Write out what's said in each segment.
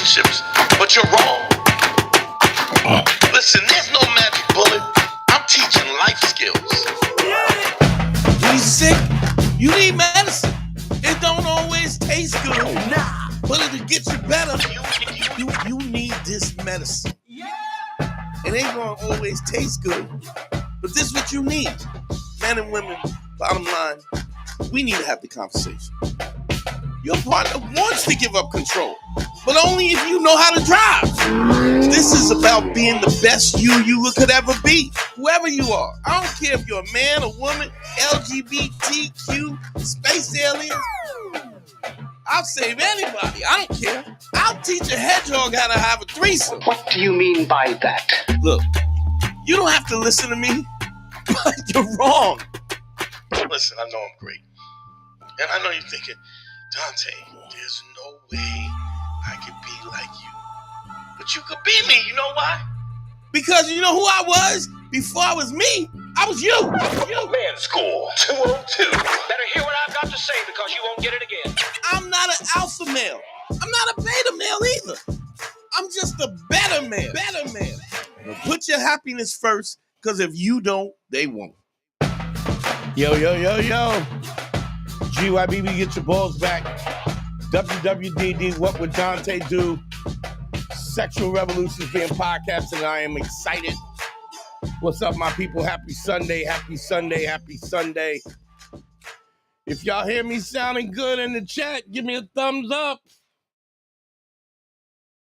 relationships, but you're wrong. Listen, there's no magic bullet. I'm teaching life skills. When you sick, you need medicine. It don't always taste good, but it'll get you better. You need this medicine. It ain't gonna always taste good, but this is what you need. Men and women, bottom line, we need to have the conversation. Your partner wants to give up control, but only if you know how to drive. This is about being the best you could ever be, whoever you are. I don't care if you're a man, a woman, LGBTQ, space aliens. I'll save anybody. I don't care. I'll teach a hedgehog how to have a threesome. What do you mean by that? Look, you don't have to listen to me, but you're wrong. Listen, I know I'm great. And I know you're thinking, Dante, there's no way I could be like you. But you could be me. You know why? Because you know who I was? Before I was me, I was you. Man, score 202. Better hear what I've got to say because you won't get it again. I'm not an alpha male. I'm not a beta male either. I'm just a better man. Now put your happiness first, because if you don't, they won't. Yo. GYBB, get your balls back. WWDD, what would Dante do? Sexual Revolutions being podcasted, and I am excited. What's up, my people? Happy Sunday. If y'all hear me sounding good in the chat, give me a thumbs up.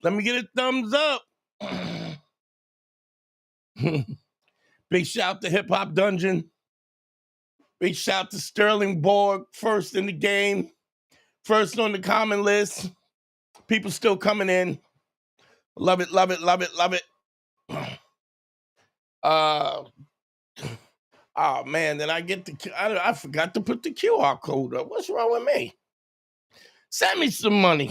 Let me get a thumbs up. Big shout to Hip Hop Dungeon. Big shout to Sterling Borg, first in the game, first on the comment list. People still coming in. Love it. Oh man, then I forgot to put the QR code up. What's wrong with me? Send me some money.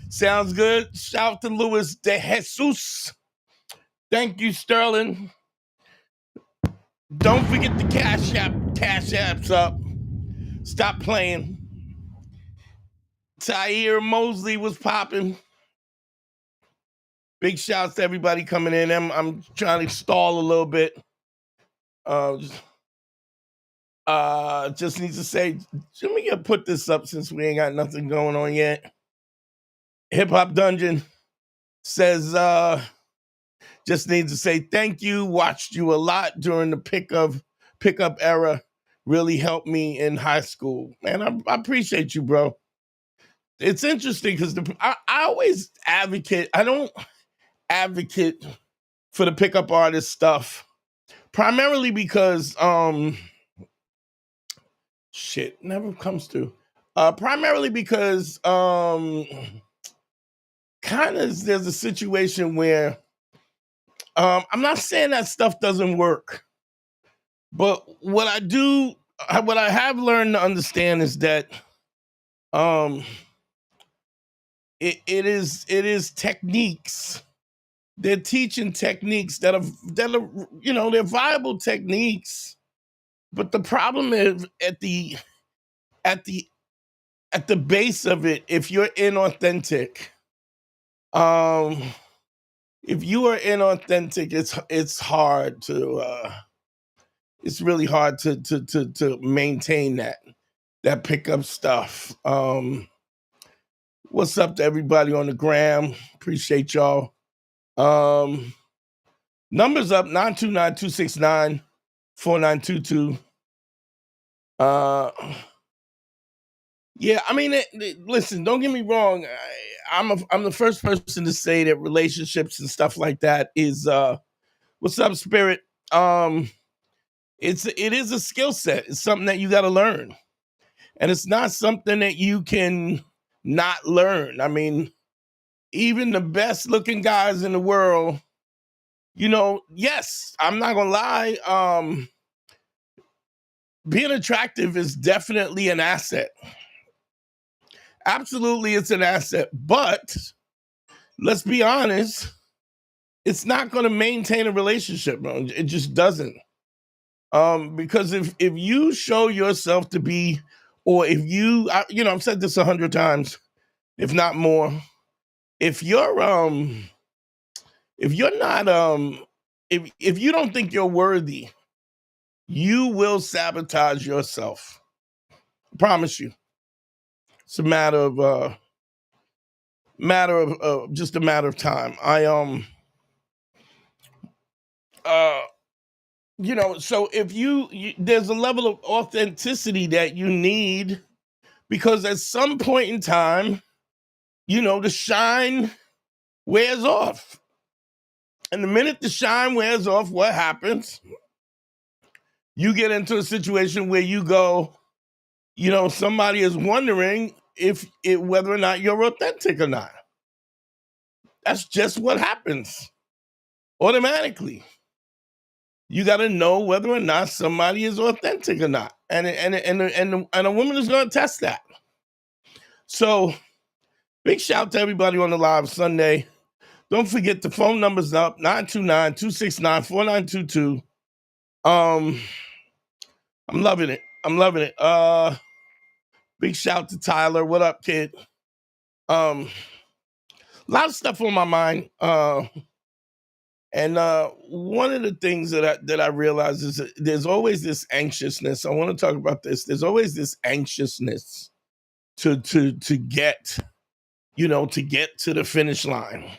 Sounds good. Shout to Luis De Jesus. Thank you, Sterling. Don't forget the Cash App's up. Stop playing. Tyre Mosley was popping. Big shouts to everybody coming in. I'm trying to stall a little bit. Just need to say, let me put this up since we ain't got nothing going on yet. Hip Hop Dungeon says, just need to say thank you. Watched you a lot during the pickup era. Really helped me in high school. Man, I appreciate you, bro. It's interesting because I always advocate. I don't advocate for the pickup artist stuff, primarily because shit never comes through. Primarily because kind of there's a situation where I'm not saying that stuff doesn't work, but what I have learned to understand is that it is techniques. They're teaching techniques that are they're viable techniques, but the problem is at the base of it, if you're inauthentic, if you are inauthentic, it's hard to it's really hard to maintain that pickup stuff. What's up to everybody on the gram? Appreciate y'all. Numbers up 929-269-4922. Yeah, I mean, listen, don't get me wrong. I'm the first person to say that relationships and stuff like that is what's up, Spirit? It is a skill set. It's something that you got to learn, and it's not something that you can not learn. I mean, even the best looking guys in the world, yes, I'm not gonna lie. Being attractive is definitely an asset. Absolutely, it's an asset, but let's be honest, it's not going to maintain a relationship, bro. It just doesn't. Because if you show yourself to be or if I've said this 100 times, if not more. If you're not if you don't think you're worthy, you will sabotage yourself. I promise you. It's a matter of just a matter of time. So if you there's a level of authenticity that you need, because at some point in time, the shine wears off. And the minute the shine wears off, what happens? You get into a situation where you go, somebody is wondering whether or not you're authentic or not. That's just what happens automatically. You got to know whether or not somebody is authentic or not, and a woman is going to test that. So, big shout out to everybody on the live Sunday. Don't forget the phone number's up, 929-269-4922. I'm loving it. Big shout to Tyler. What up, kid? A lot of stuff on my mind. And one of the things that I realize is that there's always this anxiousness. I want to talk about this. There's always this anxiousness to get, to get to the finish line.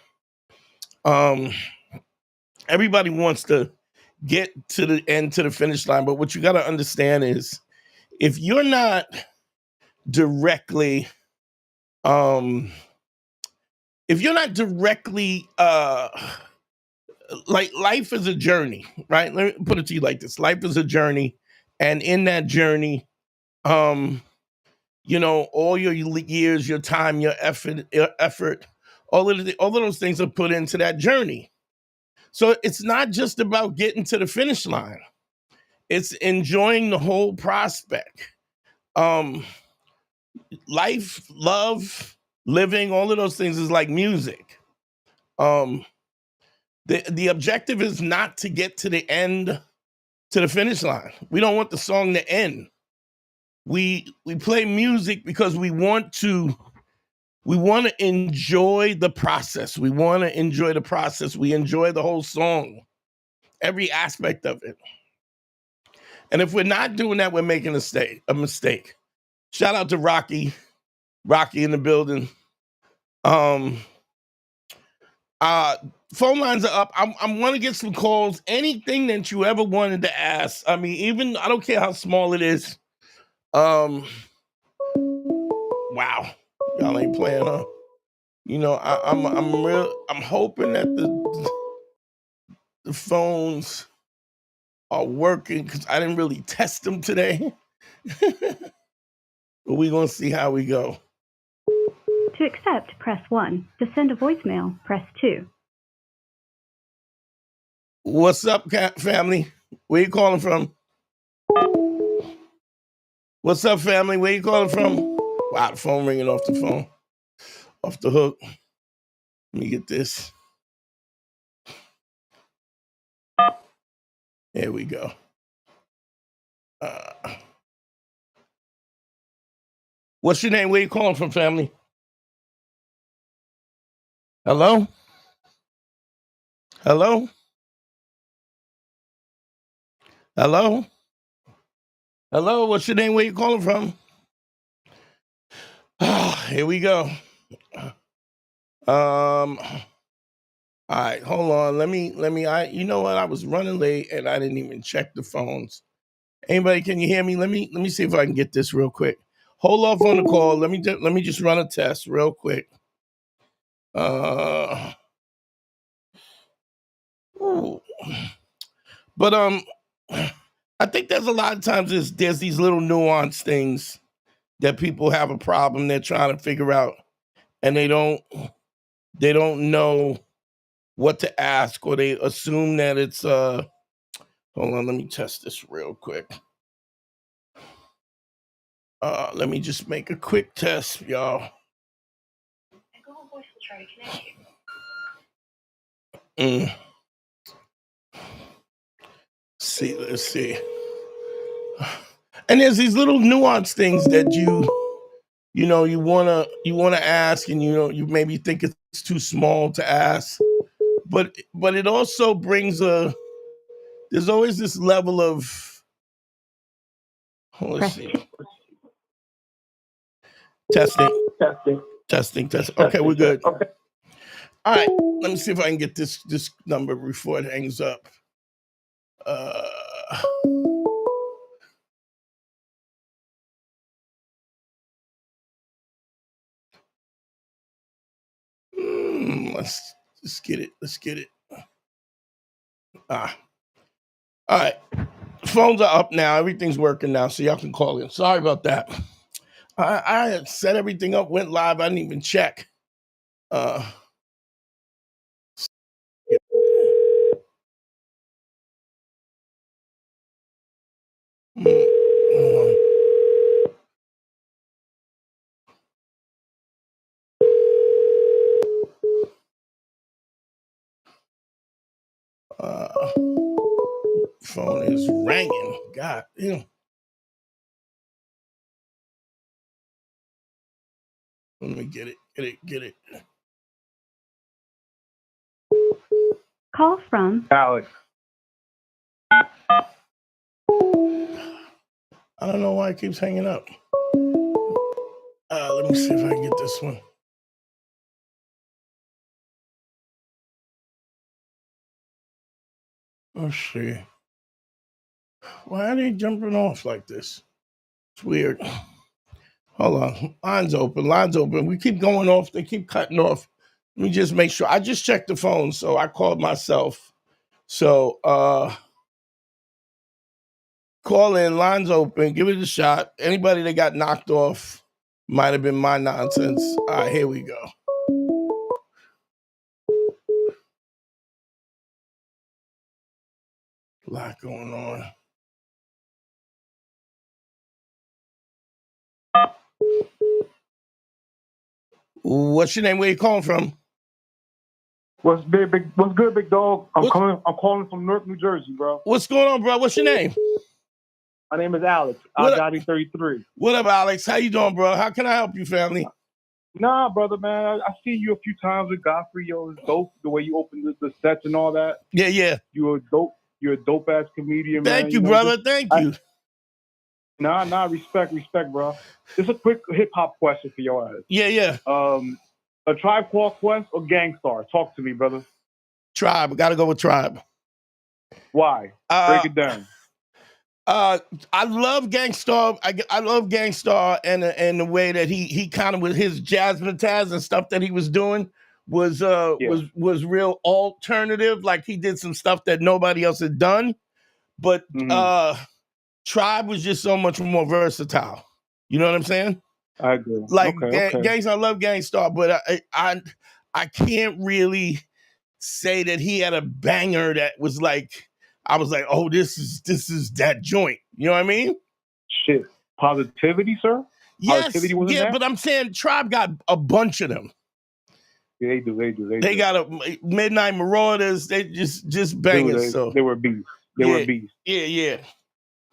Everybody wants to get to the end, to the finish line, but what you got to understand is, if you're not directly, like, life is a journey, right? Let me put it to you like this. Life is a journey. And in that journey, all your years, your time, your effort, all of those things are put into that journey. So it's not just about getting to the finish line. It's enjoying the whole prospect. Life, love, living, all of those things is like music. The objective is not to get to the end, to the finish line. We don't want the song to end. We play music because we want to enjoy the process. We want to enjoy the process. We enjoy the whole song, every aspect of it. And if we're not doing that, we're making a mistake. Shout out to Rocky in the building. Phone lines are up. I want to get some calls. Anything that you ever wanted to ask. I mean, even, I don't care how small it is. Wow. Y'all ain't playing, huh? I'm hoping that the phones are working, because I didn't really test them today. But we're going to see how we go. To accept, press 1. To send a voicemail, press 2. What's up, family? Where you calling from? What's up, family? Where you calling from? Wow, the phone ringing off the hook. Let me get this. There we go. What's your name? Where you calling from, family? Hello? Hello? Hello? Hello? What's your name? Where you calling from? Here we go. All right, hold on. Let me, you know what? I was running late and I didn't even check the phones. Anybody, can you hear me? Let me see if I can get this real quick. Hold off on the call. Let me just run a test real quick. But I think there's a lot of times there's these little nuanced things that people have a problem they're trying to figure out, and they don't know what to ask, or they assume that it's hold on, let me test this real quick. Let me just make a quick test, y'all. Google Voice will try to connect you. Let's see. And there's these little nuanced things that you wanna ask, and you maybe think it's too small to ask, but it also brings there's always this level of let's see. Testing. Okay, we're good. Okay. All right, let me see if I can get this number before it hangs up. Let's get it. Let's get it. All right. Phones are up now. Everything's working now, so y'all can call in. Sorry about that. I had set everything up, went live. I didn't even check. Phone is ringing. God damn. Let me get it. Call from Alex. I don't know why it keeps hanging up. Let me see if I can get this one. Let's see. Why are they jumping off like this? It's weird. Hold on. Line's open. We keep going off. They keep cutting off. Let me just make sure. I just checked the phone, so I called myself. So call in. Line's open. Give it a shot. Anybody that got knocked off might have been my nonsense. All right, here we go. A lot going on. What's your name? Where you calling from? What's good, big dog? I'm calling from Newark, New Jersey, bro. What's going on, bro? What's your name? My name is Alex. Al-Gotti33. What up, Alex? How you doing, bro? How can I help you, family? Nah, brother, man. I see you a few times with Godfrey. Yo, it's dope the way you open the sets and all that. Yeah. You're a dope ass comedian, man. Thank you, brother. Thank you. Nah, respect, bro. Just a quick hip hop question for your ass. Yeah. A Tribe Called Quest or Gangstar? Talk to me, brother. Tribe. Gotta go with Tribe. Why? Break it down. I love Gangstar. I love Gangstar and the way that he kind of with his jazzmatazz and stuff that he was doing was real alternative. Like he did some stuff that nobody else had done. But Tribe was just so much more versatile. You know what I'm saying? I agree. Like okay. Gangstar, I love Gangstar, but I can't really say that he had a banger that was like I was like, oh, this is that joint. You know what I mean? Shit, Positivity, sir. Yes, Positivity wasn't yeah, there? but I'm saying Tribe got a bunch of them. Yeah, they do. They got a Midnight Marauders. They just bangers. They were beasts. They were beasts. Yeah.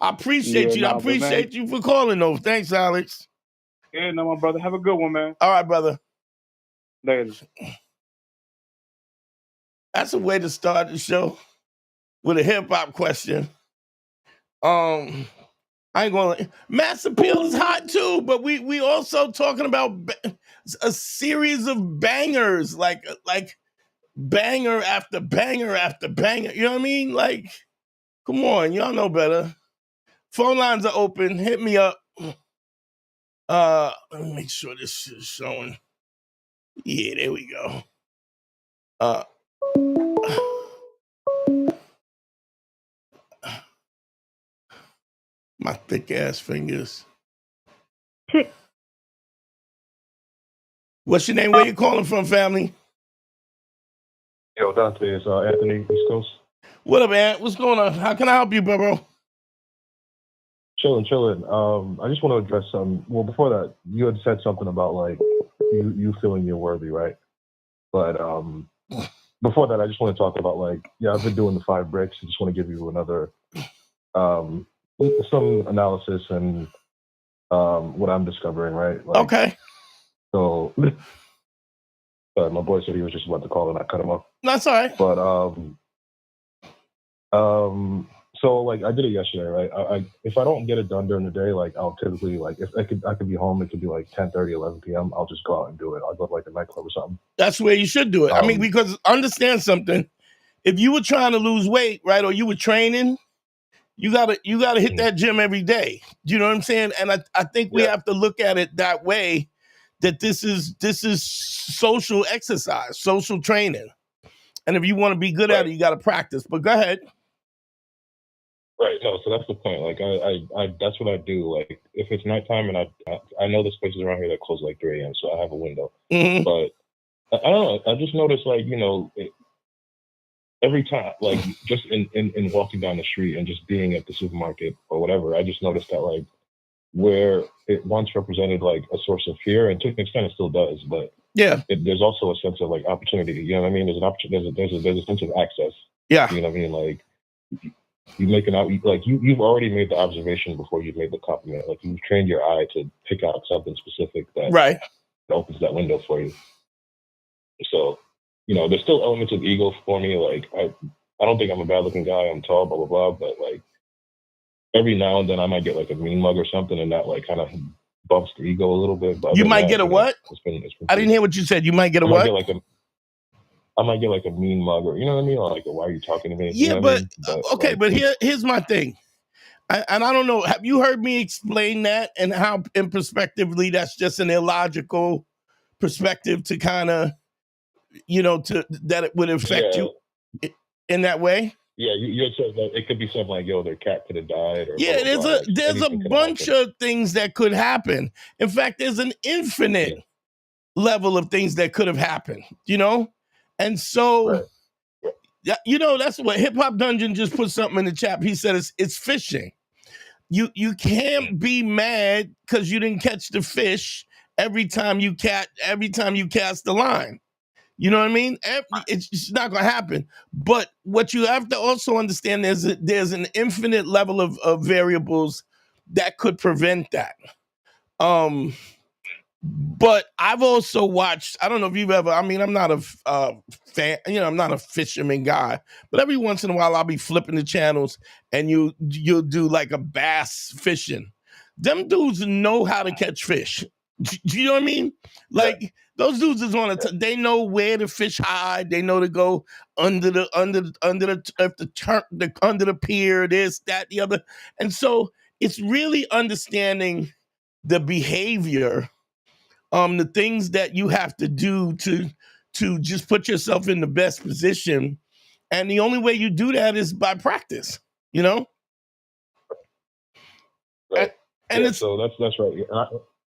I appreciate you. I appreciate you for calling, though. Thanks, Alex. Yeah, no, my brother. Have a good one, man. All right, brother. Later. That's a way to start the show with a hip hop question. I ain't gonna. Mass Appeal is hot too, but we also talking about a series of bangers, like banger after banger after banger. You know what I mean? Like, come on, y'all know better. Phone lines are open. Hit me up. Let me make sure this is showing. Yeah, there we go. My thick ass fingers. What's your name? Where you calling from, family? Yo, Dante, it's Anthony, East Coast. What up, man? What's going on? How can I help you, bro? Chilling. I just want to address something. Well, before that, you had said something about like you feeling you're worthy, right? But before that, I just want to talk about like, I've been doing the 5 bricks. I just want to give you another, some analysis and what I'm discovering, right? Like, Okay. So, my boy said he was just about to call and I cut him off. That's all right. But so like I did it yesterday, right? I if I don't get it done during the day, like I'll typically like if I could be home, it could be like 10:30, 11 p.m. I'll just go out and do it. I'll go to like a nightclub or something. That's where you should do it. I mean, because understand something. If you were trying to lose weight, right, or you were training, you gotta hit that gym every day. Do you know what I'm saying? And I think we have to look at it that way, that this is social exercise, social training. And if you want to be good at it, you got to practice. But go ahead. Right. No. So that's the point. Like I that's what I do. Like if it's nighttime and I know there's places around here that close like 3 a.m. So I have a window. Mm-hmm. But I don't know. I just noticed like every time, like just in walking down the street and just being at the supermarket or whatever, I just noticed that like where it once represented like a source of fear, and to an extent it still does, but there's also a sense of like opportunity. You know what I mean? There's an opportunity. There's a sense of access. Yeah. You know what I mean? Like you make an out like you've already made the observation before you've made the compliment. Like you've trained your eye to pick out something specific that opens that window for you. So. There's still elements of ego for me. Like, I don't think I'm a bad looking guy. I'm tall, blah, blah, blah. But, like, every now and then I might get, like, a mean mug or something, and that, like, kind of bumps the ego a little bit. But you might get a what? It's been I didn't hear what you said. You might get a what? I might get, like, a mean mug or, you know what I mean? Or, like, why are you talking to me? Yeah, you know but, okay, but here's my thing. And I don't know. Have you heard me explain that and how, in perspectively, that's just an illogical perspective to kind of, that it would affect you in that way? Yeah, you had said that it could be something like, their cat could have died. Or yeah, there's a bunch of things that could happen. In fact, there's an infinite level of things that could have happened, And so, that's what Hip Hop Dungeon just put something in the chat. He said it's fishing. You can't be mad because you didn't catch the fish every time you cast the line. You know what I mean? It's not going to happen. But what you have to also understand is that there's an infinite level of variables that could prevent that. But I've also watched, I don't know if you've ever, I'm not a fan, I'm not a fisherman guy, but every once in a while I'll be flipping the channels and you'll do like a bass fishing. Them dudes know how to catch fish. Do you know what I mean? Like those dudes is they know where the fish hide. They know to go under the pier, this, that, the other. And so it's really understanding the behavior, the things that you have to do to just put yourself in the best position. And the only way you do that is by practice, Right. And so that's right.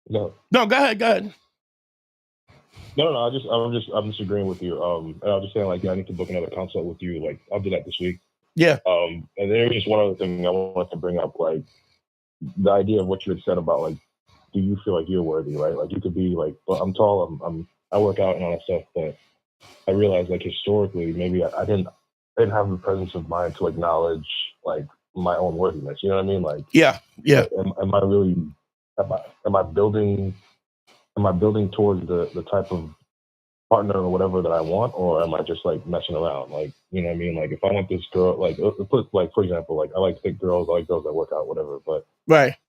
No, go ahead. No. I'm just agreeing with you. And I was just saying, like, I need to book another consult with you. Like, I'll do that this week. Yeah. And there was just one other thing I wanted to bring up, like the idea of what you had said about, like, do you feel like you're worthy, right? Like, you could be like, well, I'm tall, I work out and all that stuff, but I realized, like, historically, maybe I didn't have the presence of mind to acknowledge, like, my own worthiness. You know what I mean? Like, yeah. Am I really? Am I building towards the type of partner or whatever that I want, or am I just like messing around? Like, you know what I mean? Like, if I want this girl, like for example, like I like thick girls, I like girls that work out, whatever. But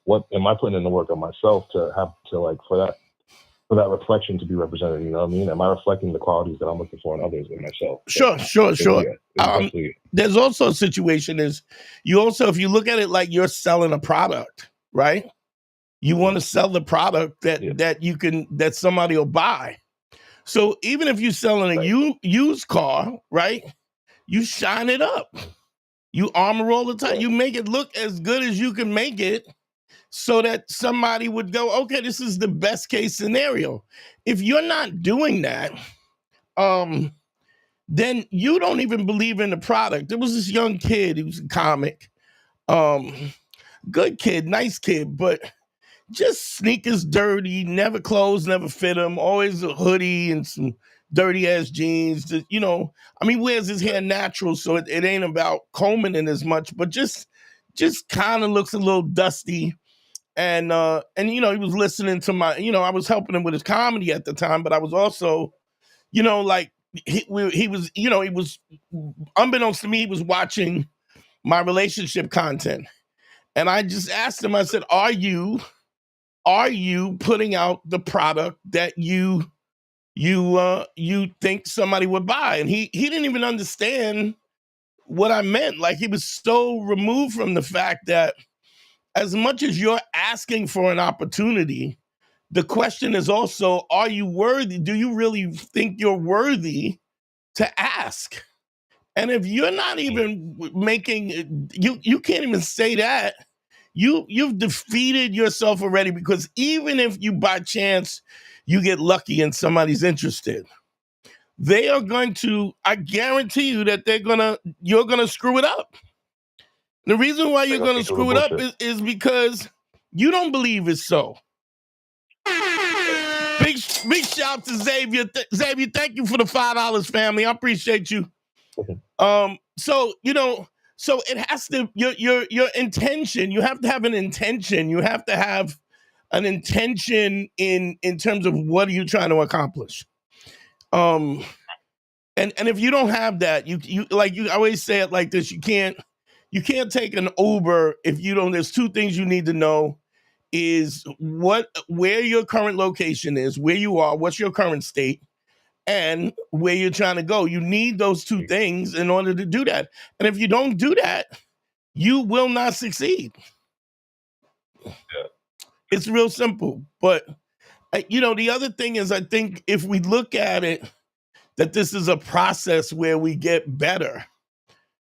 what am I putting in the work on myself to have to, like, for that reflection to be represented? You know what I mean? Am I reflecting the qualities that I'm looking for in others in myself? Sure. There's also a situation is if you look at it like you're selling a product, right? You want to sell the product that somebody will buy. So even if you're selling a used car, right? You shine it up. You armor all the time. You make it look as good as you can make it so that somebody would go, okay, this is the best case scenario. If you're not doing that, then you don't even believe in the product. There was this young kid, he was a comic, good kid, nice kid, but just sneakers dirty, never clothes, never fit him, always a hoodie and some dirty ass jeans. Wears his hair natural, so it ain't about combing it as much, but just just kind of looks a little dusty. And he was listening to my, I was helping him with his comedy at the time, but I was also, like he was, he was, unbeknownst to me, he was watching my relationship content. And I just asked him, I said, are you putting out the product that you think somebody would buy? And he didn't even understand what I meant. Like, he was so removed from the fact that as much as you're asking for an opportunity, the question is also, are you worthy? Do you really think you're worthy to ask? And if you're not even making, you can't even say that, you've defeated yourself already, because even if you by chance you get lucky and somebody's interested, they are going to, I guarantee you that you're gonna screw it up. The reason why you're gonna screw it up is because you don't believe it's so. Big shout to Xavier. Xavier, thank you for the $5, family. I appreciate you. So it has to, your intention, you have to have an intention. You have to have an intention in terms of what are you trying to accomplish. And if you don't have that, you always say it like this, you can't take an Uber if you don't. There's two things you need to know: is where your current location is, where you are, what's your current state, and where you're trying to go. You need those two things in order to do that. And if you don't do that, you will not succeed. Yeah. It's real simple. But, the other thing is, I think if we look at it, that this is a process where we get better.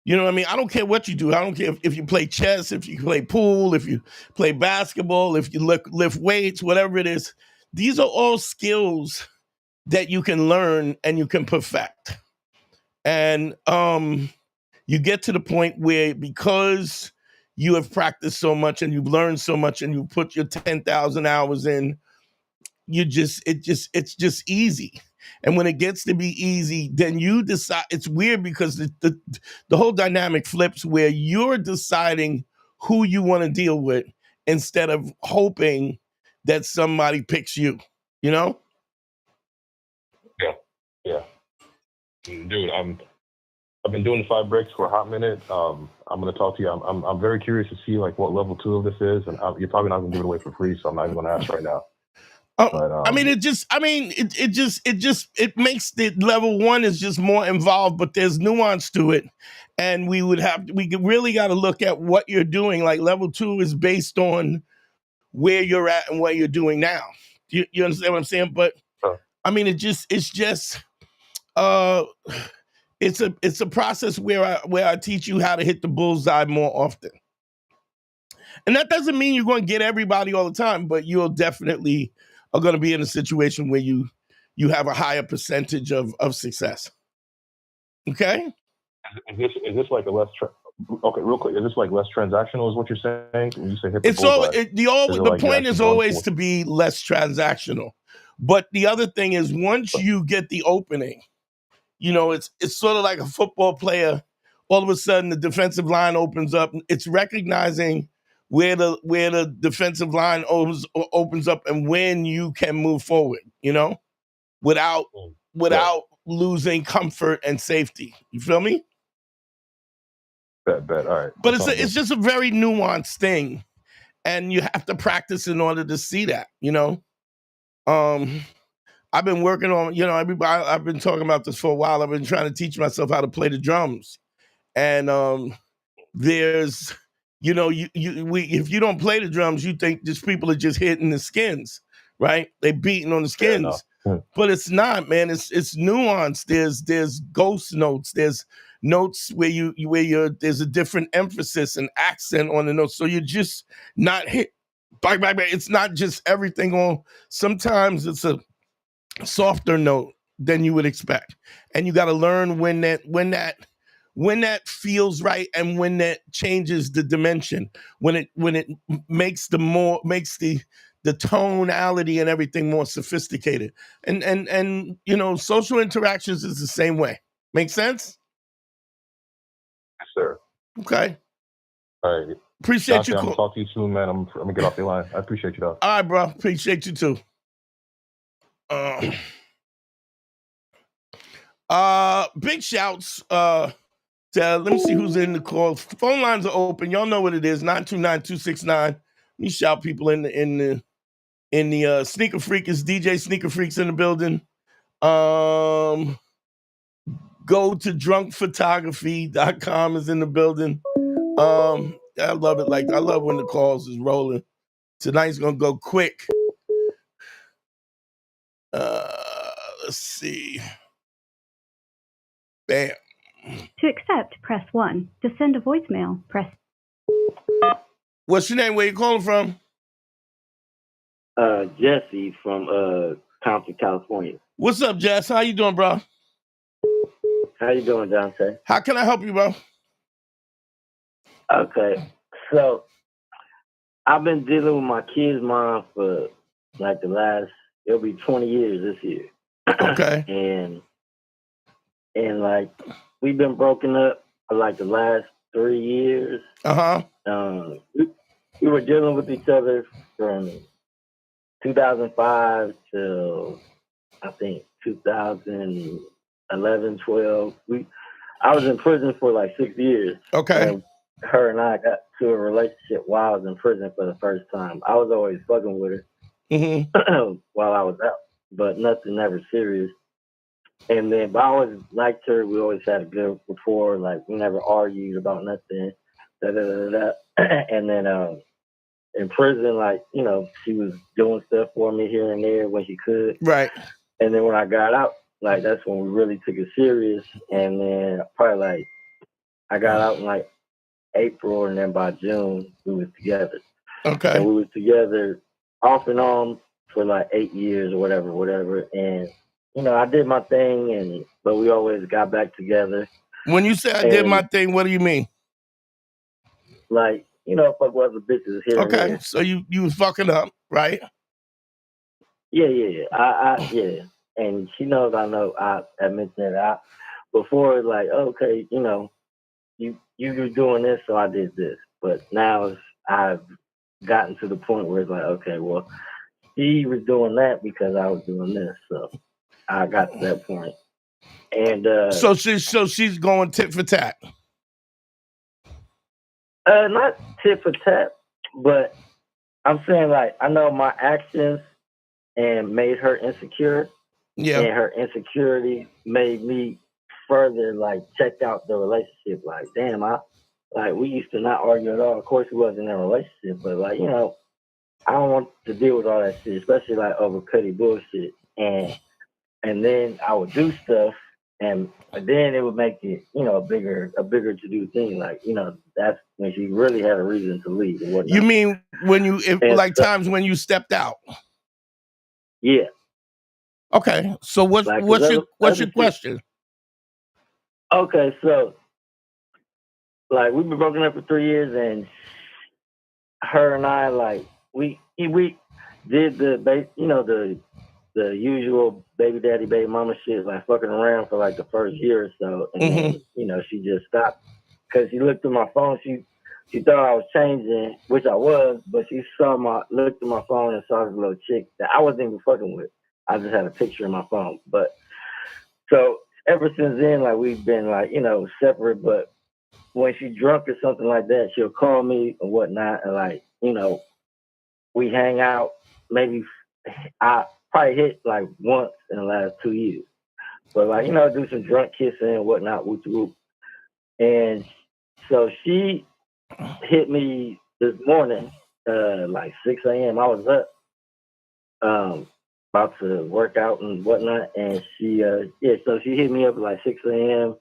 You know what I mean? I don't care what you do. I don't care if you play chess, if you play pool, if you play basketball, if you lift weights, whatever it is. These are all skills that you can learn and you can perfect. And you get to the point where, because you have practiced so much and you've learned so much and you put your 10,000 hours in, it's just easy. And when it gets to be easy, then you decide. It's weird because the whole dynamic flips, where you're deciding who you want to deal with instead of hoping that somebody picks you, Yeah. Dude, I've been doing the 5 breaks for a hot minute. I'm going to talk to you. I'm very curious to see like what level 2 of this is, and you're probably not going to give it away for free, so I'm not even going to ask right now. But, it makes the level 1 is just more involved, but there's nuance to it, and we really got to look at what you're doing. Like, level 2 is based on where you're at and what you're doing now. You understand what I'm saying? But it's a process where I teach you how to hit the bullseye more often. And that doesn't mean you're going to get everybody all the time, but you'll definitely are going to be in a situation where you have a higher percentage of success. Okay? Is this like a less okay, real quick, is this like less transactional is what you're saying? When you say hit the bullseye, the point is always to be less transactional. But the other thing is, once you get the opening, it's sort of like a football player. All of a sudden, the defensive line opens up. It's recognizing where the defensive line opens up and when you can move forward, without losing comfort and safety. You feel me? Bet. All right. But it's just a very nuanced thing, and you have to practice in order to see that. I've been working on, I've been talking about this for a while. I've been trying to teach myself how to play the drums. And there's, if you don't play the drums, you think just people are just hitting the skins, right? They beating on the skins. Yeah, but it's not, man. It's nuanced. There's ghost notes. There's notes where there's a different emphasis and accent on the notes. So you're just not hit. Bang, bang, bang. It's not just everything on. Sometimes it's a softer note than you would expect, and you got to learn when that feels right and when that changes the dimension, when it makes the tonality and everything more sophisticated, and social interactions is the same way. Make sense? Yes, sir. Okay. All right. Appreciate Dante, you. I'm gonna talk to you soon, man. I'm gonna get off the line. I appreciate you, though. All right, bro. Appreciate you too. Big shouts. Let me see who's in the call. Phone lines are open. Y'all know what it is. 929-269. Let me shout people in the Sneaker Freak is DJ Sneaker Freaks in the building. Go to drunkphotography.com is in the building. I love it. I love when the calls is rolling. Tonight's gonna go quick. Let's see. Bam. To accept, press 1. To send a voicemail, press. What's your name? Where you calling from? Jesse from Compton, California. What's up, Jess? How you doing, bro? How you doing, Dante? How can I help you, bro? Okay, so I've been dealing with my kid's mom for like it'll be 20 years this year. Okay. and like we've been broken up for like the last 3 years. We were dealing with each other from 2005 till I think 2011, 12. I was in prison for like 6 years. Okay. And her and I got to a relationship while I was in prison for the first time. I was always fucking with her while I was out, but nothing ever serious. And then, but I always liked her. We always had a good rapport. Like, we never argued about nothing. And then in prison, like, you know, she was doing stuff for me here and there when she could. Right. And then when I got out, like, that's when we really took it serious. And then probably like I got out in like April, and then by June we was together. Okay. And we was together off and on for like 8 years or whatever. And you know, I did my thing, but we always got back together. When you say I did my thing, what do you mean? Like, you know, fuck with other bitches here. Okay, and there. so you was fucking up, right? Yeah. Yeah. And she knows I know I admit that before, like, okay, you know, you were doing this, so I did this. But now I've gotten to the point where it's like, okay, well, she was doing that because I was doing this, so I got to that point. And so she's going tit for tat. Not tit for tat, but I'm saying, like, I know my actions and made her insecure. Yeah. And her insecurity made me further, like, check out the relationship. Like, damn, we used to not argue at all. Of course, we wasn't in a relationship, but, like, you know, I don't want to deal with all that shit, especially, like, over petty bullshit. And then I would do stuff, and then it would make it, you know, a bigger to do thing. Like, you know, that's when she really had a reason to leave and whatnot. You mean times when you stepped out? Yeah. Okay. So what's your question? Okay, so like we've been broken up for 3 years, and her and I, like, we did the usual baby daddy, baby mama shit, like fucking around for like the first year or so, and then, you know, she just stopped because she looked at my phone. She thought I was changing, which I was, but she looked at my phone and saw this little chick that I wasn't even fucking with. I just had a picture in my phone. But so ever since then, like, we've been, like, you know, separate. But when she's drunk or something like that, she'll call me or whatnot, and, like, you know, we hang out. Maybe I probably hit like once in the last 2 years, but, like, you know, do some drunk kissing and whatnot, whoop whoop. And so she hit me this morning, like 6 a.m. I was up, about to work out and whatnot, and so she hit me up at like 6 a.m.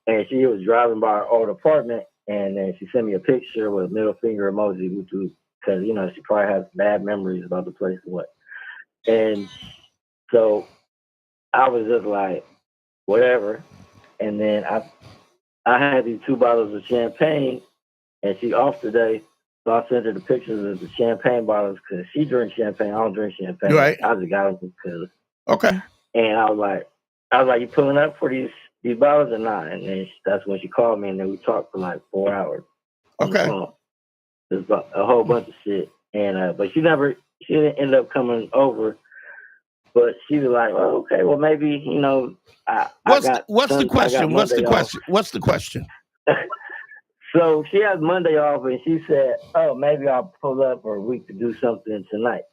and she was driving by our old apartment, and then she sent me a picture with a middle finger emoji, because, you know, she probably has bad memories about the place and what. And so I was just like, whatever. And then I had these 2 bottles of champagne, and she off today. So I sent her the pictures of the champagne bottles because she drinks champagne. I don't drink champagne. Right. I just got them because. Okay. And I was like, you pulling up for these bottles or not? And then that's when she called me, and then we talked for like 4 hours. Okay. There's a whole bunch of shit, and but she didn't end up coming over. But she was like, "Well, okay, well maybe What's the question? What's the question? So she has Monday off, and she said, "Oh, maybe I'll pull up, or we could do something tonight."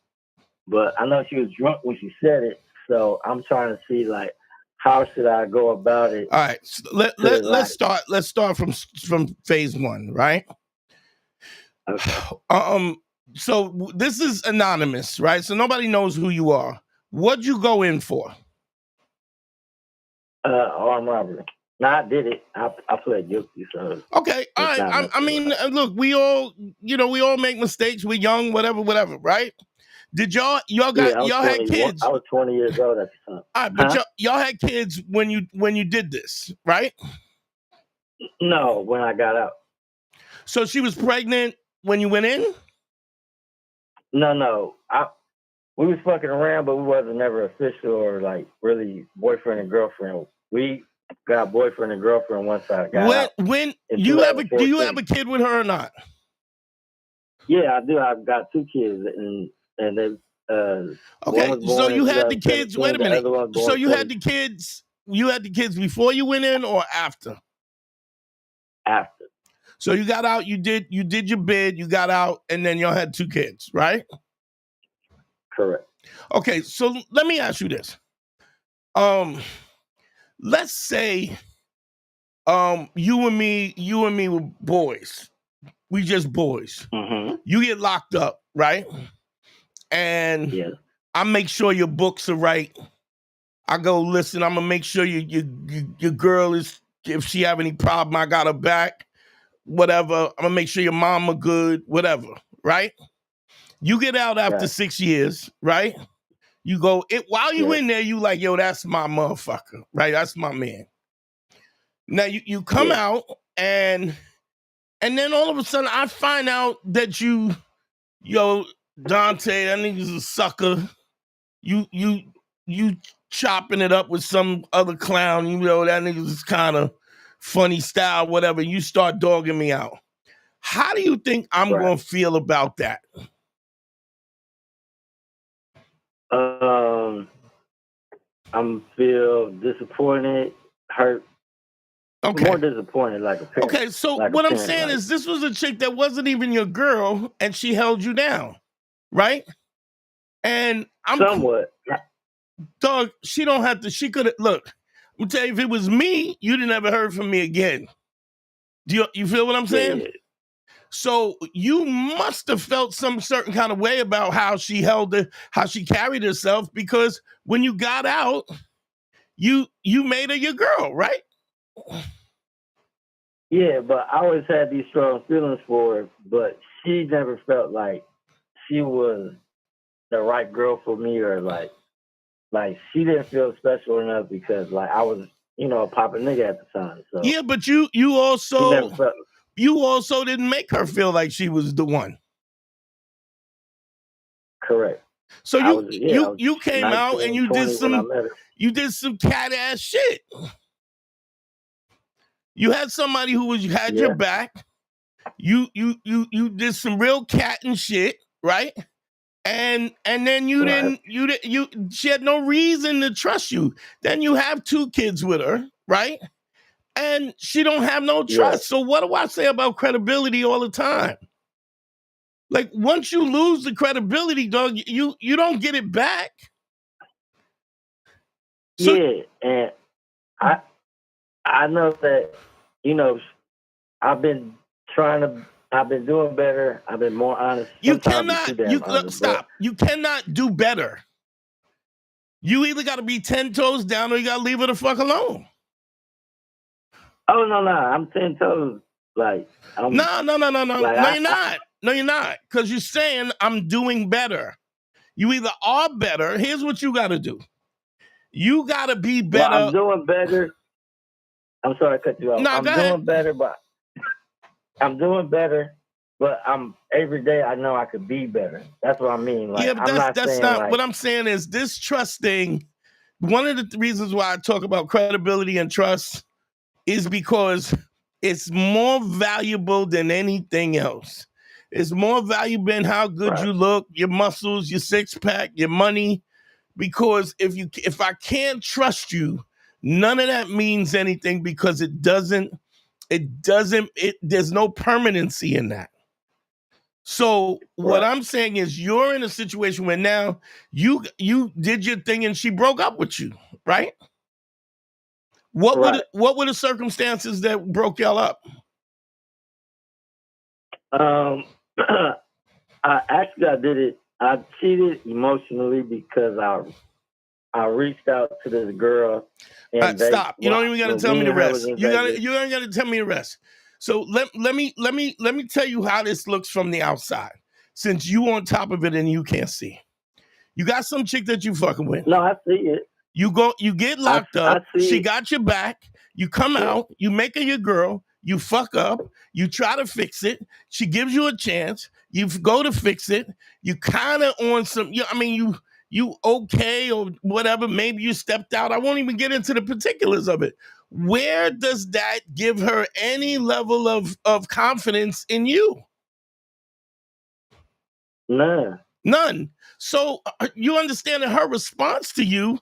But I know she was drunk when she said it, so I'm trying to see like how should I go about it. All right, so let's start from phase one, right? Okay. So this is anonymous, right? So nobody knows who you are. What'd you go in for? Armed robbery. No, I did it. I pled guilty. So okay, all right. I mean, look, we all make mistakes. We're young, whatever, right? Did y'all had kids? I was 20 years old at the time. All right, but y'all had kids when you did this, right? No, when I got out. So she was pregnant when you went in? No. We was fucking around, but we wasn't never official or like really boyfriend and girlfriend. We got boyfriend and girlfriend once I got out. When do you have a kid with her or not? Yeah, I do. I've got 2 kids, and they. Okay, so you had the kids. Wait a minute. So you had the kids. You had the kids before you went in or after? After. So you got out. You did your bid. You got out, and then y'all had 2 kids, right? Correct. Okay, so let me ask you this. Let's say you and me were boys. We just boys. Mm-hmm. You get locked up, right? And yes. I make sure your books are right. I go, listen, I'm gonna make sure your girl is, if she have any problem, I got her back. Whatever. I'm gonna make sure your mama good, whatever, right? You get out after 6 years, right? You go, while you in there, you like, yo, that's my motherfucker, right? That's my man. Now you come out and then all of a sudden I find out that Dante, that nigga's a sucker. You chopping it up with some other clown, that nigga's kind of funny style, whatever. You start dogging me out. How do you think I'm gonna feel about that? I'm feel disappointed, hurt. Okay. More disappointed, like a parent. Okay, so what I'm saying is this was a chick that wasn't even your girl, and she held you down, right? And I'm somewhat. Dog, she don't have to, she could have, look, I'm tell you, if it was me, you'd have never heard from me again. Do you feel what I'm saying? Yeah. So you must have felt some certain kind of way about how she how she carried herself, because when you got out, you made her your girl, right? Yeah, but I always had these strong feelings for her, but she never felt like she was the right girl for me, or like she didn't feel special enough because like I was, a poppin' nigga at the time. So yeah, but you also didn't make her feel like she was the one. Correct. So you came out and you did some cat ass shit. You had somebody who had your back. You did some real cat and shit, right? And then she had no reason to trust you. Then you have 2 kids with her, right? And she don't have no trust. Yeah. So what do I say about credibility all the time? Like, once you lose the credibility, dog, you don't get it back. So, yeah, and I know that, I've been doing better. I've been more honest. You cannot do better. You either got to be 10 toes down or you got to leave her the fuck alone. Oh, no. I'm 10 toes. Like, no. Like, no, you're not. No, you're not. Because you're saying I'm doing better. You either are better. Here's what you got to do. You got to be better. Well, I'm doing better. I'm sorry to cut you off. No, I'm doing better, but every day I know I could be better. That's what I mean. Like, yeah, but that's not what I'm saying is this trust thing. One of the reasons why I talk about credibility and trust is because it's more valuable than anything else. It's more valuable in how good you look, your muscles, your six pack, your money. Because if I can't trust you, none of that means anything because there's no permanency in that. So what I'm saying is you're in a situation where now you did your thing and she broke up with you, right? What were the circumstances that broke y'all up? I did it. I cheated emotionally because I reached out to this girl. And stop! You don't even got to tell me the rest. You don't got to tell me the rest. So let me tell you how this looks from the outside. Since you on top of it and you can't see, you got some chick that you fucking with. No, I see it. You get locked up. She got your back. You come out. You make her your girl. You fuck up. You try to fix it. She gives you a chance. You go to fix it. You kind of on some. You okay or whatever. Maybe you stepped out. I won't even get into the particulars of it. Where does that give her any level of confidence in you? None. So you understand that her response to you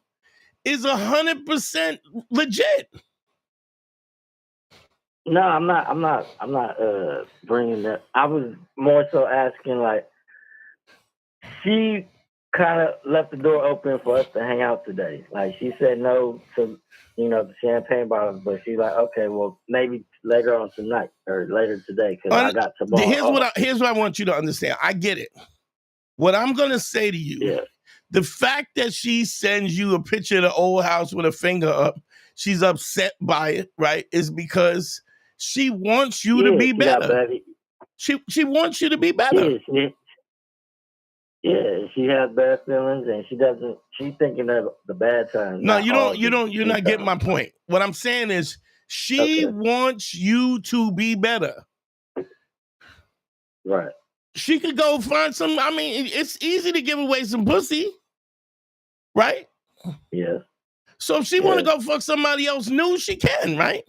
is 100% legit. No, I'm not bringing that. I was more so asking, like, she kind of left the door open for us to hang out today. Like, she said no to, the champagne bottles, but she's like, okay, well, maybe later on tonight or later today because I got tomorrow. Here's what I want you to understand. I get it. What I'm going to say to you, the fact that she sends you a picture of the old house with a finger up, she's upset by it, right, is because she wants you to be better. She wants you to be better. She has bad feelings and she's thinking of the bad times. No, you're not getting my point. What I'm saying is she wants you to be better. Right. She could go find some, it's easy to give away some pussy, right? Yeah. So if she want to go fuck somebody else new, she can, right?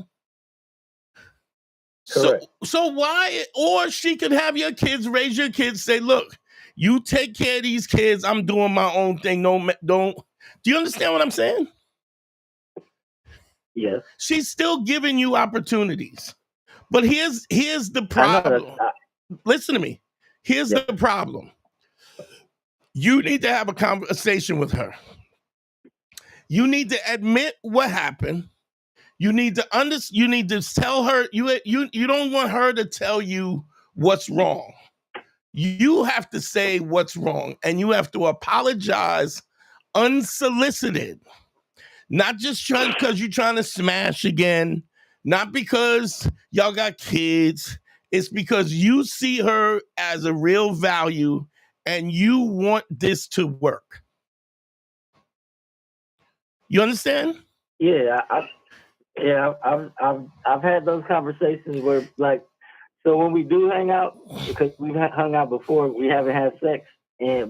Correct. So why, or she could have your kids, raise your kids, say, look, you take care of these kids, I'm doing my own thing. Don't, do you understand what I'm saying? Yes. She's still giving you opportunities. But here's the problem. Listen to me. Here's the problem. You need to have a conversation with her. You need to admit what happened. You need to you need to tell her, you don't want her to tell you what's wrong. You have to say what's wrong, and you have to apologize unsolicited. Not just because you're trying to smash again, not because y'all got kids. It's because you see her as a real value and you want this to work. You understand? Yeah, I've had those conversations where, like, so when we do hang out, because we've hung out before, we haven't had sex,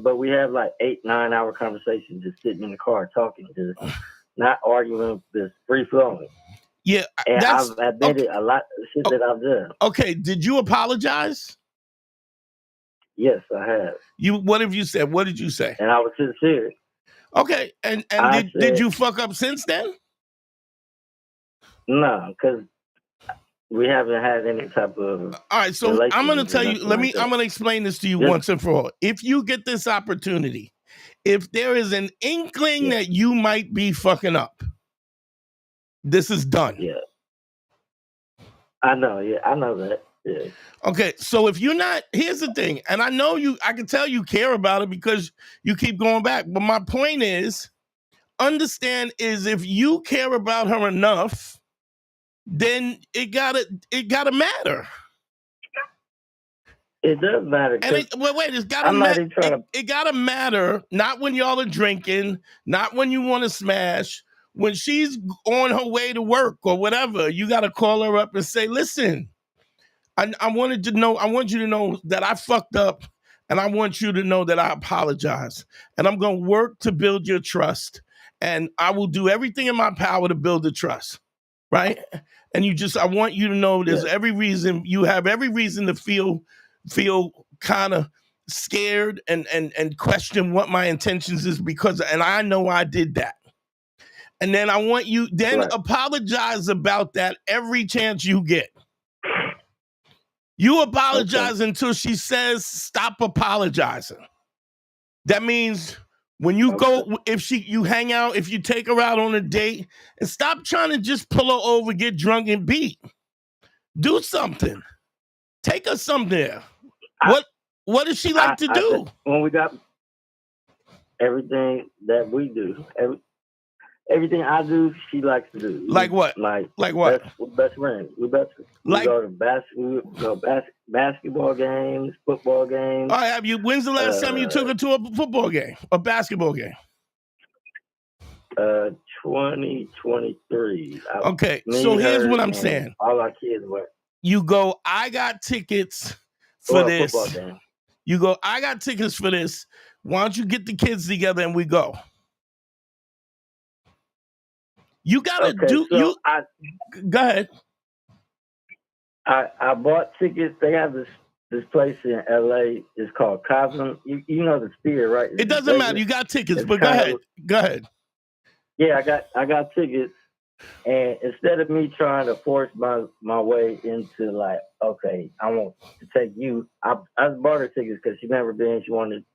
but we have like 8-9 hour conversations just sitting in the car talking, just not arguing, just free flowing. Yeah, and I've admitted a lot of shit that I've done. Okay, did you apologize? Yes, I have. What have you said? What did you say? And I was sincere. Okay, and did you fuck up since then? No, because we haven't had any type of. All right, so I'm going to tell you. I'm going to explain this to you once and for all. If you get this opportunity, if there is an inkling that you might be fucking up, this is done. Yeah, I know. Yeah, I know that. Yeah. Okay, so if you're not, here's the thing, and I know I can tell you care about it because you keep going back. But my point is, understand is if you care about her enough, then it gotta matter. It does matter. And it's gotta matter. It gotta matter. Not when y'all are drinking, not when you want to smash. When she's on her way to work or whatever, you gotta call her up and say, "Listen, I want you to know that I fucked up, and I want you to know that I apologize, and I'm gonna work to build your trust, and I will do everything in my power to build the trust." Right? And I want you to know you have every reason to feel kind of scared and question what my intentions is and I know I did that. And then I want you then apologize about that every chance you get. You apologize until she says stop apologizing. That means when you go, if you hang out, if you take her out on a date, and stop trying to just pull her over, get drunk and beat. Do something. Take her somewhere. What does she like to do? When we got everything that we do, everything I do, she likes to do. Like what? Like what? We're best friends. We go to basketball games, football games. All right, when's the last time you took her to a football game, a basketball game? 2023. Okay, so here's what I'm saying. All our kids went. You go, I got tickets for this. You go, I got tickets for this. Why don't you get the kids together and we go? You gotta go ahead. I bought tickets. They have this place in LA. It's called Cosm. You know the Sphere, right? It doesn't matter. You got tickets, but go ahead. Go ahead. Yeah, I got tickets. And instead of me trying to force my way into like, okay, I want to take you. I bought her tickets because she'd never been. She wanted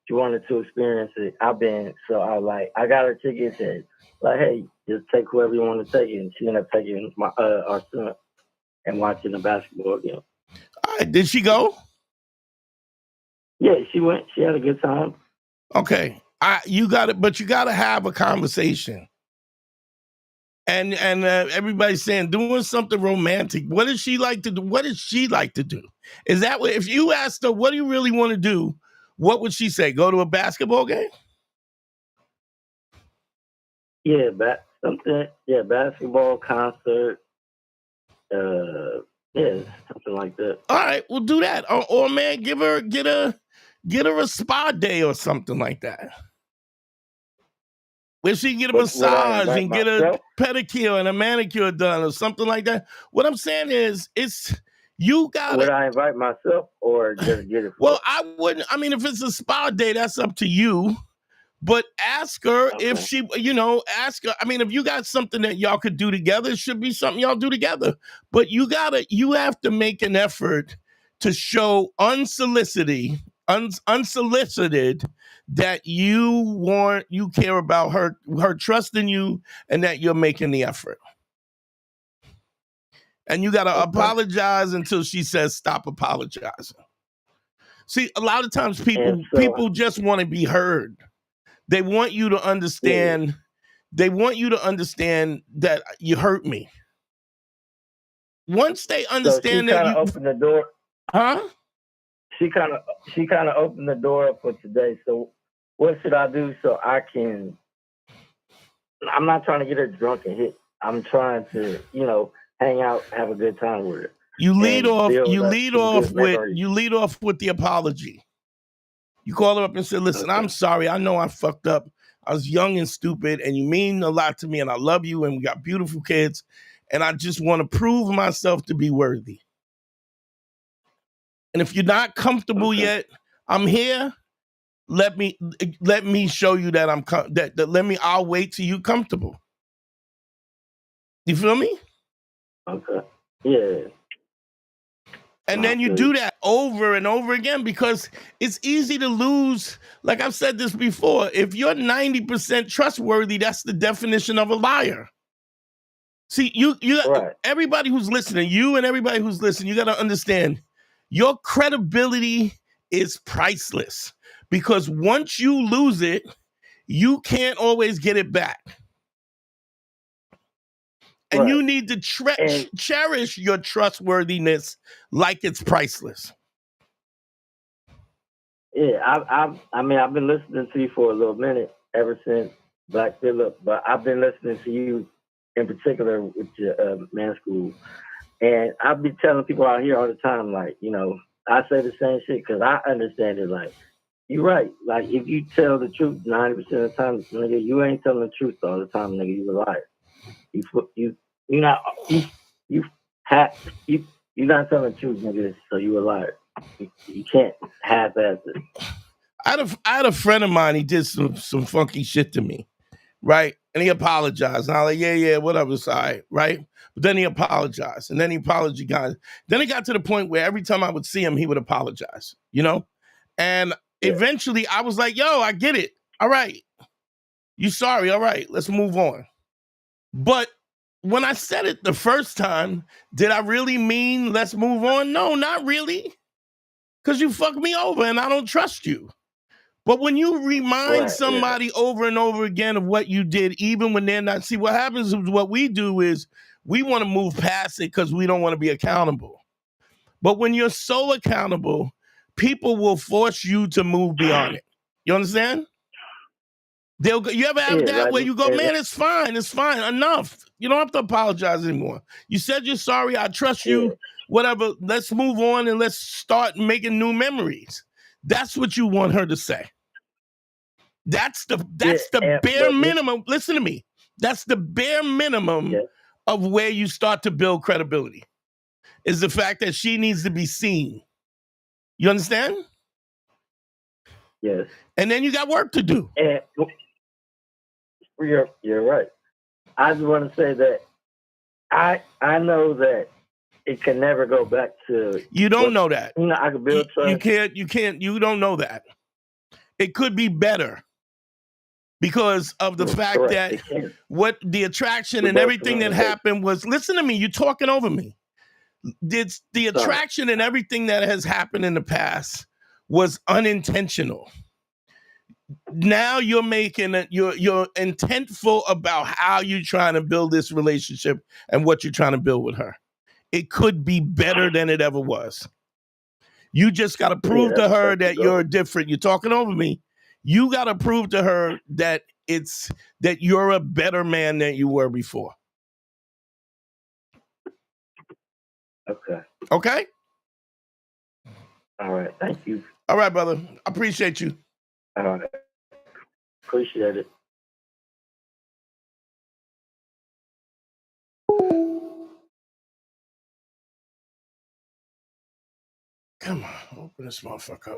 to experience it. I've been, so I got her tickets and like, hey, just take whoever you want to take. And she ended up taking our son and watching the basketball game. All right, did she go? Yeah, she went. She had a good time. Okay, you got it, but you got to have a conversation. And everybody's saying doing something romantic. What does she like to do? What does she like to do? Is that what, if you asked her, what do you really want to do? What would she say? Go to a basketball game? Yeah, basketball, concert. Yeah, something like that. All right, we'll do that. Or man, get her a spa day or something like that. Where she can get a massage and get a pedicure and a manicure done or something like that. What I'm saying is, you got. Would I invite myself or just get it? Well, I wouldn't. I mean, if it's a spa day, that's up to you. But ask her if she, ask her. I mean, if you got something that y'all could do together, it should be something y'all do together. But you have to make an effort to show unsolicited that you care about her trusting you and that you're making the effort. And you got to apologize until she says stop apologizing. See, a lot of times people just want to be heard. They want you to understand. Yeah. They want you to understand that you hurt me. Once they understand that you open the door, huh? She kind of opened the door up for today. So what should I do so I can? I'm not trying to get her drunk and hit. I'm trying to, hang out, have a good time with her. You lead off with the apology. You call her up and say, listen, I'm sorry. I know I fucked up. I was young and stupid, and you mean a lot to me, and I love you, and we got beautiful kids, and I just want to prove myself to be worthy. And if you're not comfortable yet, I'm here. Let me show you that I'll wait till you comfortable. You feel me? Okay. Yeah. And then you do that over and over again because it's easy to lose. Like I've said this before, if you're 90% trustworthy, that's the definition of a liar. See, everybody who's listening, you and everybody who's listening, you got to understand your credibility is priceless because once you lose it, you can't always get it back. And you need to cherish your trustworthiness like it's priceless. Yeah, I mean, I've been listening to you for a little minute, ever since Black Phillip, but I've been listening to you in particular with your man school. And I'll be telling people out here all the time, like, I say the same shit because I understand it. Like, you're right. Like, if you tell the truth 90% of the time, nigga, you ain't telling the truth all the time, nigga. You a liar. You're not telling the truth, nigga. So you a liar. You can't half-ass it. I had a friend of mine. He did some funky shit to me, right? And he apologized. And I was like, yeah, whatever, it's all right, right? But then he apologized, and then he apologized. Then it got to the point where every time I would see him, he would apologize, you know? And eventually I was like, yo, I get it. All right. You sorry. All right. Let's move on. But when I said it the first time, did I really mean let's move on? No, not really. Because you fucked me over and I don't trust you. But when you remind somebody over and over again of what you did, even when they're not, see, what happens is what we do is we want to move past it because we don't want to be accountable. But when you're so accountable, people will force you to move beyond it. You understand? You ever have that where you go, man, it's fine, enough. You don't have to apologize anymore. You said you're sorry, I trust you, whatever. Let's move on and let's start making new memories. That's what you want her to say. That's the bare minimum. Listen to me. That's the bare minimum of where you start to build credibility. Is the fact that she needs to be seen. You understand? Yes. And then you got work to do. And you're right. I just want to say that I know that it can never go back to. You don't know that. You know, I could build trust. You can't. You don't know that. It could be better because of the fact that what the attraction and everything that happened was. Listen to me. You're talking over me. The attraction and everything that has happened in the past was unintentional. Now you're making it, you're intentful about how you're trying to build this relationship and what you're trying to build with her. It could be better than it ever was. You just got to prove to her that you're different. You're talking over me. You got to prove to her that that you're a better man than you were before. Okay. Okay? All right. Thank you. All right, brother. I appreciate you. All right. Appreciate it. Come on, open this motherfucker up.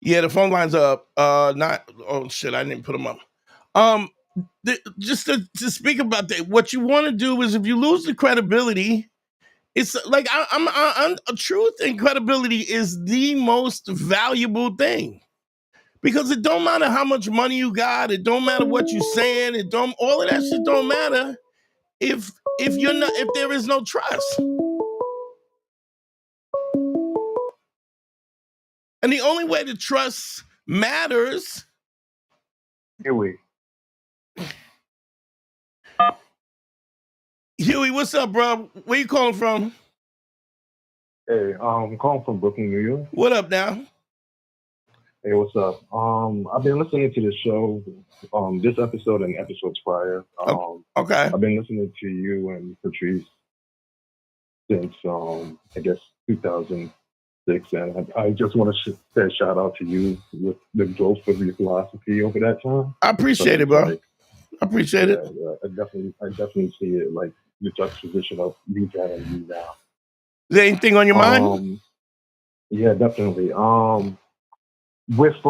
Yeah, the phone lines are up. Oh shit, I didn't put them up. Just to speak about that, what you want to do is if you lose the credibility, it's like I'm truth and credibility is the most valuable thing. Because it don't matter how much money you got, it don't matter what you're saying, all of that shit don't matter if there is no trust. And the only way the trust matters. Huey, what's up, bro? Where you calling from? Hey, I'm calling from Brooklyn, New York. What up now? Hey, what's up? I've been listening to the show, this episode and episodes prior. Okay. I've been listening to you and Patrice since, I guess, 2006, and I just want to say a shout out to you with the growth of your philosophy over that time. I appreciate it, bro. I appreciate it. I definitely see it, like the juxtaposition of you then and you now. Is there anything on your mind? Yeah, definitely. With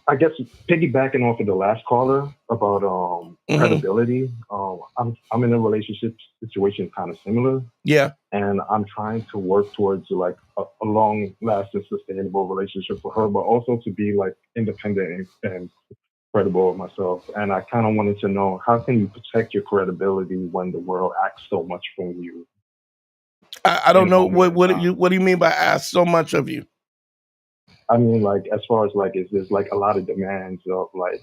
I guess piggybacking off of the last caller about credibility, I'm in a relationship situation kind of similar. Yeah. And I'm trying to work towards like a long-lasting, sustainable relationship for her, but also to be like independent and credible of myself. And I kind of wanted to know, how can you protect your credibility when the world asks so much from you? I don't know what do you mean by ask so much of you? I mean, like, as far as like, is there's like a lot of demands of like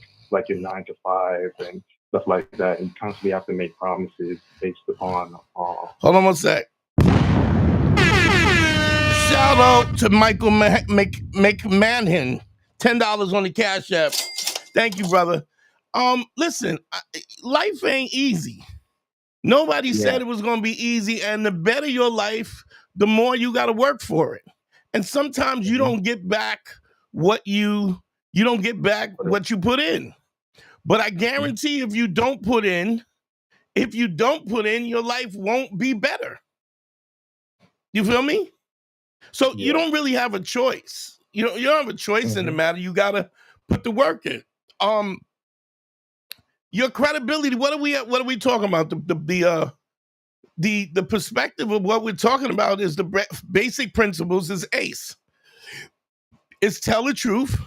your 9 to 5 and stuff like that, and you constantly have to make promises based upon. Hold on one sec. Shout out to Michael McMahon, $10 on the Cash App. Thank you, brother. Listen, life ain't easy. Nobody said it was going to be easy, and the better your life, the more you got to work for it. And sometimes you don't get back what you put in. But I guarantee if you don't put in, your life won't be better. You feel me? So you don't really have a choice. You don't have a choice in the matter. You gotta put the work in. Your credibility. What are we talking about? The perspective of what we're talking about is the basic principles is ACE. It's tell the truth.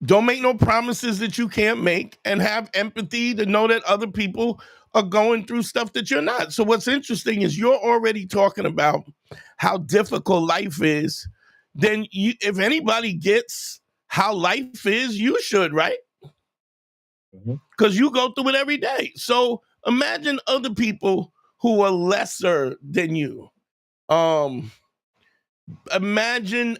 Don't make no promises that you can't make, and have empathy to know that other people are going through stuff that you're not. So what's interesting is you're already talking about how difficult life is. Then if anybody gets how life is, you should, right? Because you go through it every day. So imagine other people who are lesser than you. Imagine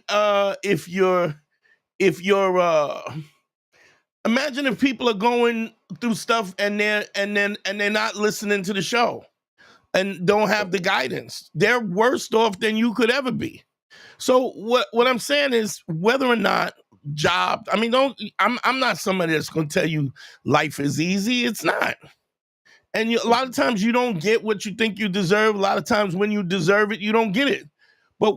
imagine if people are going through stuff and they're not listening to the show and don't have the guidance. They're worse off than you could ever be. So what I'm saying is, whether or not job, I'm not somebody that's going to tell you life is easy. It's not. And a lot of times you don't get what you think you deserve. A lot of times when you deserve it, you don't get it. But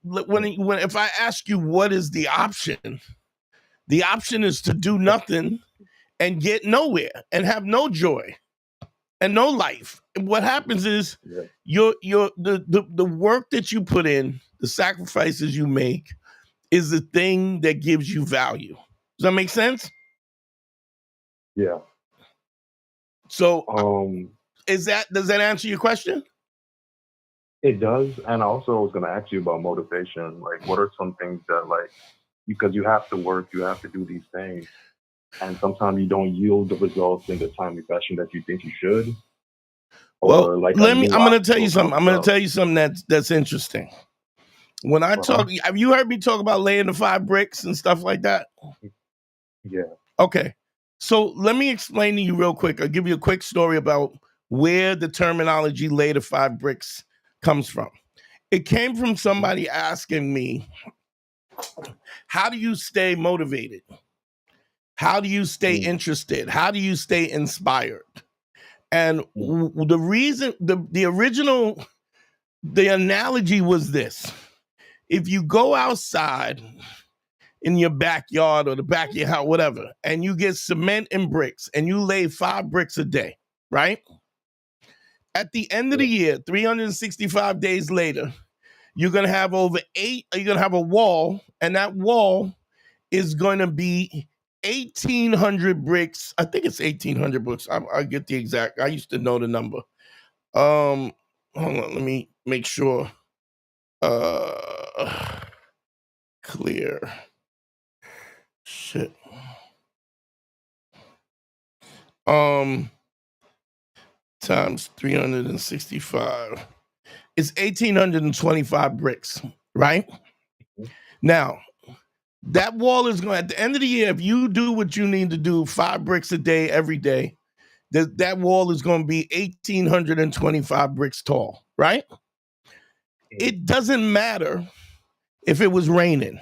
if I ask you what is the option is to do nothing and get nowhere and have no joy and no life. And what happens is the work that you put in, the sacrifices you make, is the thing that gives you value. Does that make sense? Yeah. So does that answer your question? It does. And also I was gonna ask you about motivation. Like, what are some things that, like, because you have to work, you have to do these things, and sometimes you don't yield the results in the timely fashion that you think you should. Well, I'm gonna tell you something. I'm gonna tell you something that's interesting. When I talk, have you heard me talk about laying the 5 bricks and stuff like that? Yeah. Okay. So let me explain to you real quick. I'll give you a quick story about where the terminology lay the 5 bricks comes from. It came from somebody asking me, how do you stay motivated? How do you stay interested? How do you stay inspired? And the reason, the analogy was this. If you go outside in your backyard or the back of your house, whatever, and you get cement and bricks and you lay 5 bricks a day, right? At the end of the year, 365 days later, you're going to have you're going to have a wall, and that wall is going to be 1,800 bricks. I think it's 1,800 bricks. I get the exact. I used to know the number. Hold on, let me make sure. Clear. Shit. Times 365. It's 1,825 bricks, right? Now, that wall is going, at the end of the year, if you do what you need to do, 5 bricks a day, every day, that wall is going to be 1,825 bricks tall, right? It doesn't matter if it was raining.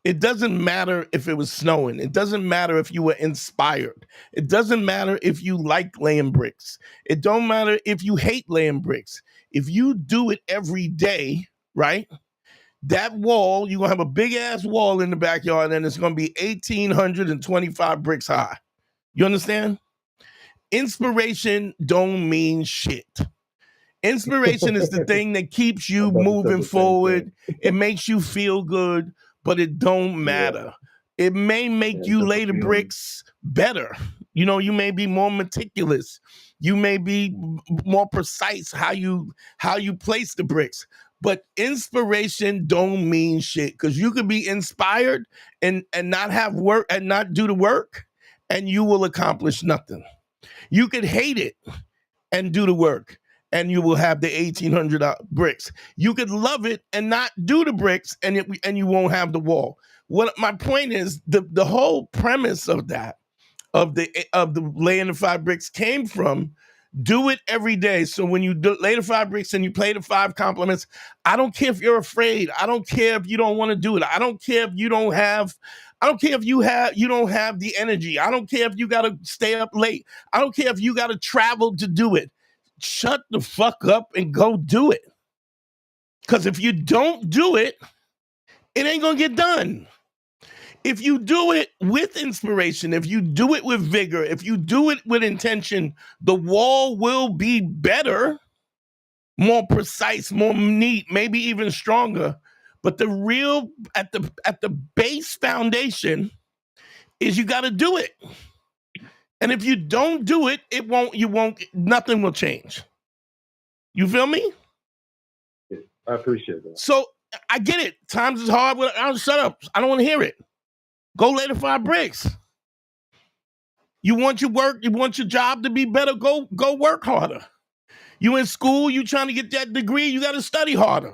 It doesn't matter if it was snowing. It doesn't matter if you were inspired. It doesn't matter if you like laying bricks. It don't matter if you hate laying bricks. If you do it every day, right? That wall, you're going to have a big ass wall in the backyard, and it's going to be 1,825 bricks high. You understand? Inspiration don't mean shit. Inspiration is the thing that keeps you moving forward. It makes you feel good, but it don't matter. Yeah. It may make you lay the bricks better. You know, you may be more meticulous. You may be more precise how you place the bricks. But inspiration don't mean shit, because you could be inspired and not have work and not do the work, and you will accomplish nothing. You could hate it and do the work, and you will have the 1,800 bricks. You could love it and not do the bricks, and you won't have the wall. What my point is, the whole premise of that, of the laying the 5 bricks, came from do it every day. So when you lay the 5 bricks and you play the 5 compliments, I don't care if you're afraid. I don't care if you don't want to do it. I don't care if you don't have. I don't care if you don't have the energy. I don't care if you got to stay up late. I don't care if you got to travel to do it. Shut the fuck up and go do it. Because if you don't do it, it ain't going to get done. If you do it with inspiration, if you do it with vigor, if you do it with intention, the wall will be better, more precise, more neat, maybe even stronger. But the real, at the base foundation is you got to do it. And if you don't do it, nothing will change. You feel me? Yeah, I appreciate that. So I get it. Times is hard. Shut up. I don't want to hear it. Go lay the 5 bricks. You want your work, you want your job to be better, go work harder. You in school, you trying to get that degree, you gotta study harder.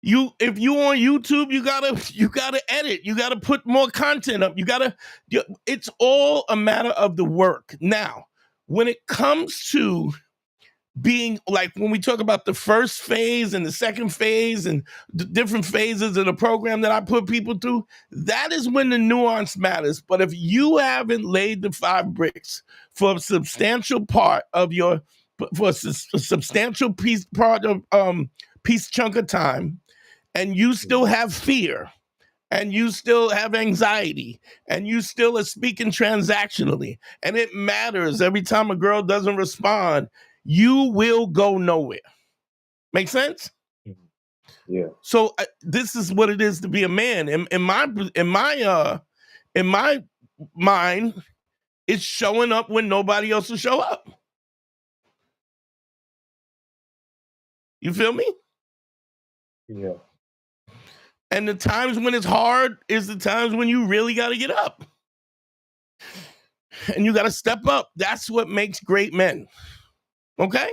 If you on YouTube, you gotta edit, you gotta put more content up, it's all a matter of the work. Now, when it comes to being, like, when we talk about the first phase and the second phase and the different phases of the program that I put people through, that is when the nuance matters. But if you haven't laid the 5 bricks for a substantial part of for a substantial piece chunk of time, and you still have fear, and you still have anxiety, and you still are speaking transactionally, and it matters every time a girl doesn't respond, you will go nowhere. Make sense? Yeah. So this is what it is to be a man. In my mind, it's showing up when nobody else will show up. You feel me? Yeah. And the times when it's hard is the times when you really got to get up. And you got to step up. That's what makes great men. Okay?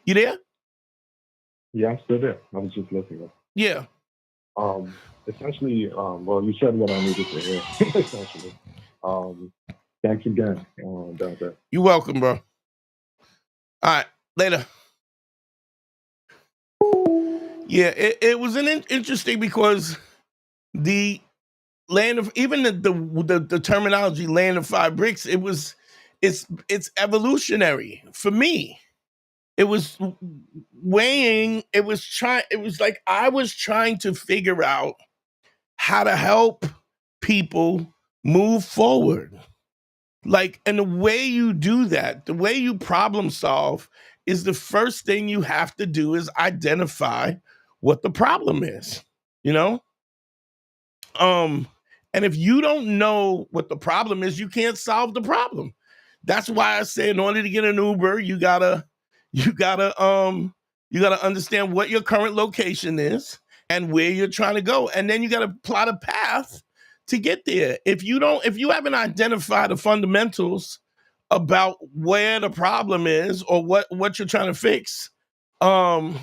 You there? Yeah, I'm still there. I was just listening. Yeah. Essentially, well, you said what I needed to hear. Essentially. Thanks again, Dante. You're welcome, bro. All right, later. Yeah, it was interesting because the land of, even the terminology land of 5 bricks, it's evolutionary for me. It was weighing, it was like I was trying to figure out how to help people move forward. Like, and the way you do that, the way you problem solve, is the first thing you have to do is identify what the problem is, you know? And if you don't know what the problem is, you can't solve the problem. That's why I say in order to get an Uber, you gotta understand what your current location is and where you're trying to go. And then you gotta plot a path to get there. If you haven't identified the fundamentals about where the problem is or what you're trying to fix, it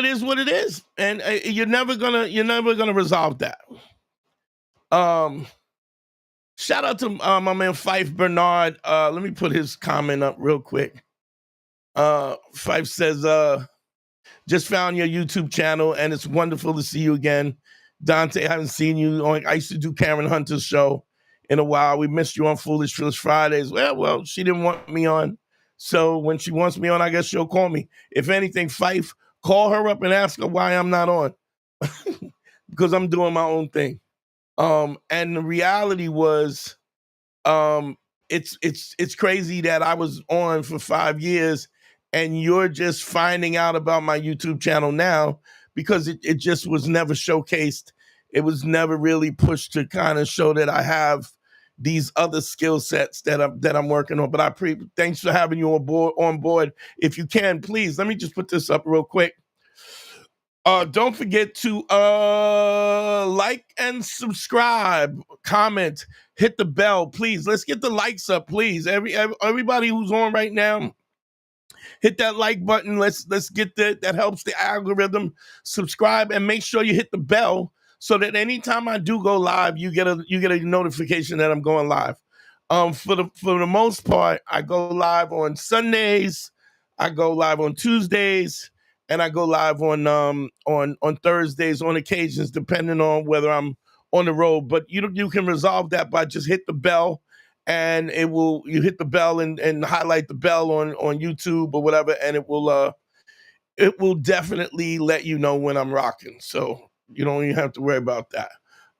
is what it is, and you're never gonna resolve that. Shout out to my man Fife Bernard. Let me put his comment up real quick. Fife says, just found your YouTube channel and it's wonderful to see you again. Dante, I haven't seen you on, I used to do Karen Hunter's show in a while. We missed you on Foolish Fridays. Well, she didn't want me on. So when she wants me on, I guess she'll call me. If anything, Fife, call her up and ask her why I'm not on. Because I'm doing my own thing. And the reality was, it's crazy that I was on for 5 years and you're just finding out about my YouTube channel now because it just was never showcased. It was never really pushed to kind of show that I have these other skill sets that I'm working on. But thanks for having you on board. If you can, please, let me just put this up real quick. Don't forget to like and subscribe, comment, hit the bell, please. Let's get the likes up, please. Everybody who's on right now, hit that like button. Let's get that helps the algorithm. Subscribe and make sure you hit the bell so that anytime I do go live, you get a notification that I'm going live. For the most part, I go live on Sundays, I go live on Tuesdays, and I go live on Thursdays on occasions, depending on whether I'm on the road. But you can resolve that by just hit the bell and you hit the bell and highlight the bell on YouTube or whatever, and it will definitely let you know when I'm rocking. So you don't even have to worry about that.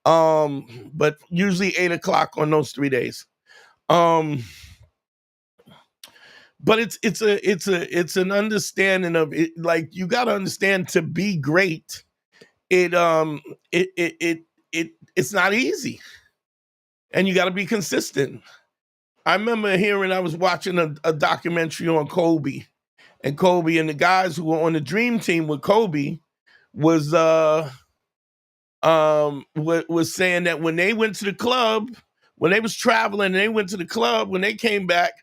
But usually 8:00 on those 3 days. But it's an understanding of it. Like, you got to understand, to be great, it's not easy, and you got to be consistent. I remember I was watching a documentary on Kobe, and the guys who were on the dream team with Kobe was saying that when they went to the club, when they was traveling and they went to the club, when they came back,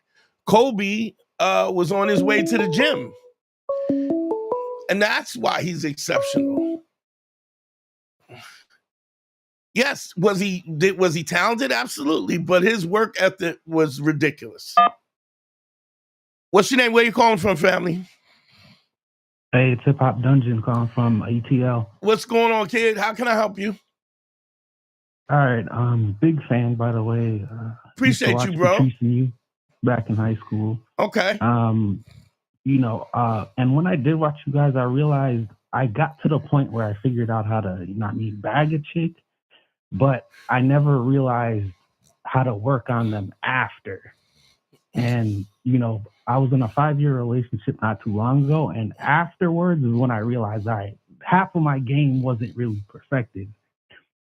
Kobe was on his way to the gym. And that's why he's exceptional. Yes, was he talented? Absolutely, but his work ethic was ridiculous. What's your name? Where you calling from, family? Hey, it's Hip Hop Dungeon calling from ATL. What's going on, kid? How can I help you? All right, big fan, by the way. Appreciate you, bro. You back in high school. Okay. And when I did watch you guys, I realized I got to the point where I figured out how to not need bag a chick, but I never realized how to work on them after. And, I was in a 5-year relationship not too long ago, and afterwards is when I realized, half of my game wasn't really perfected.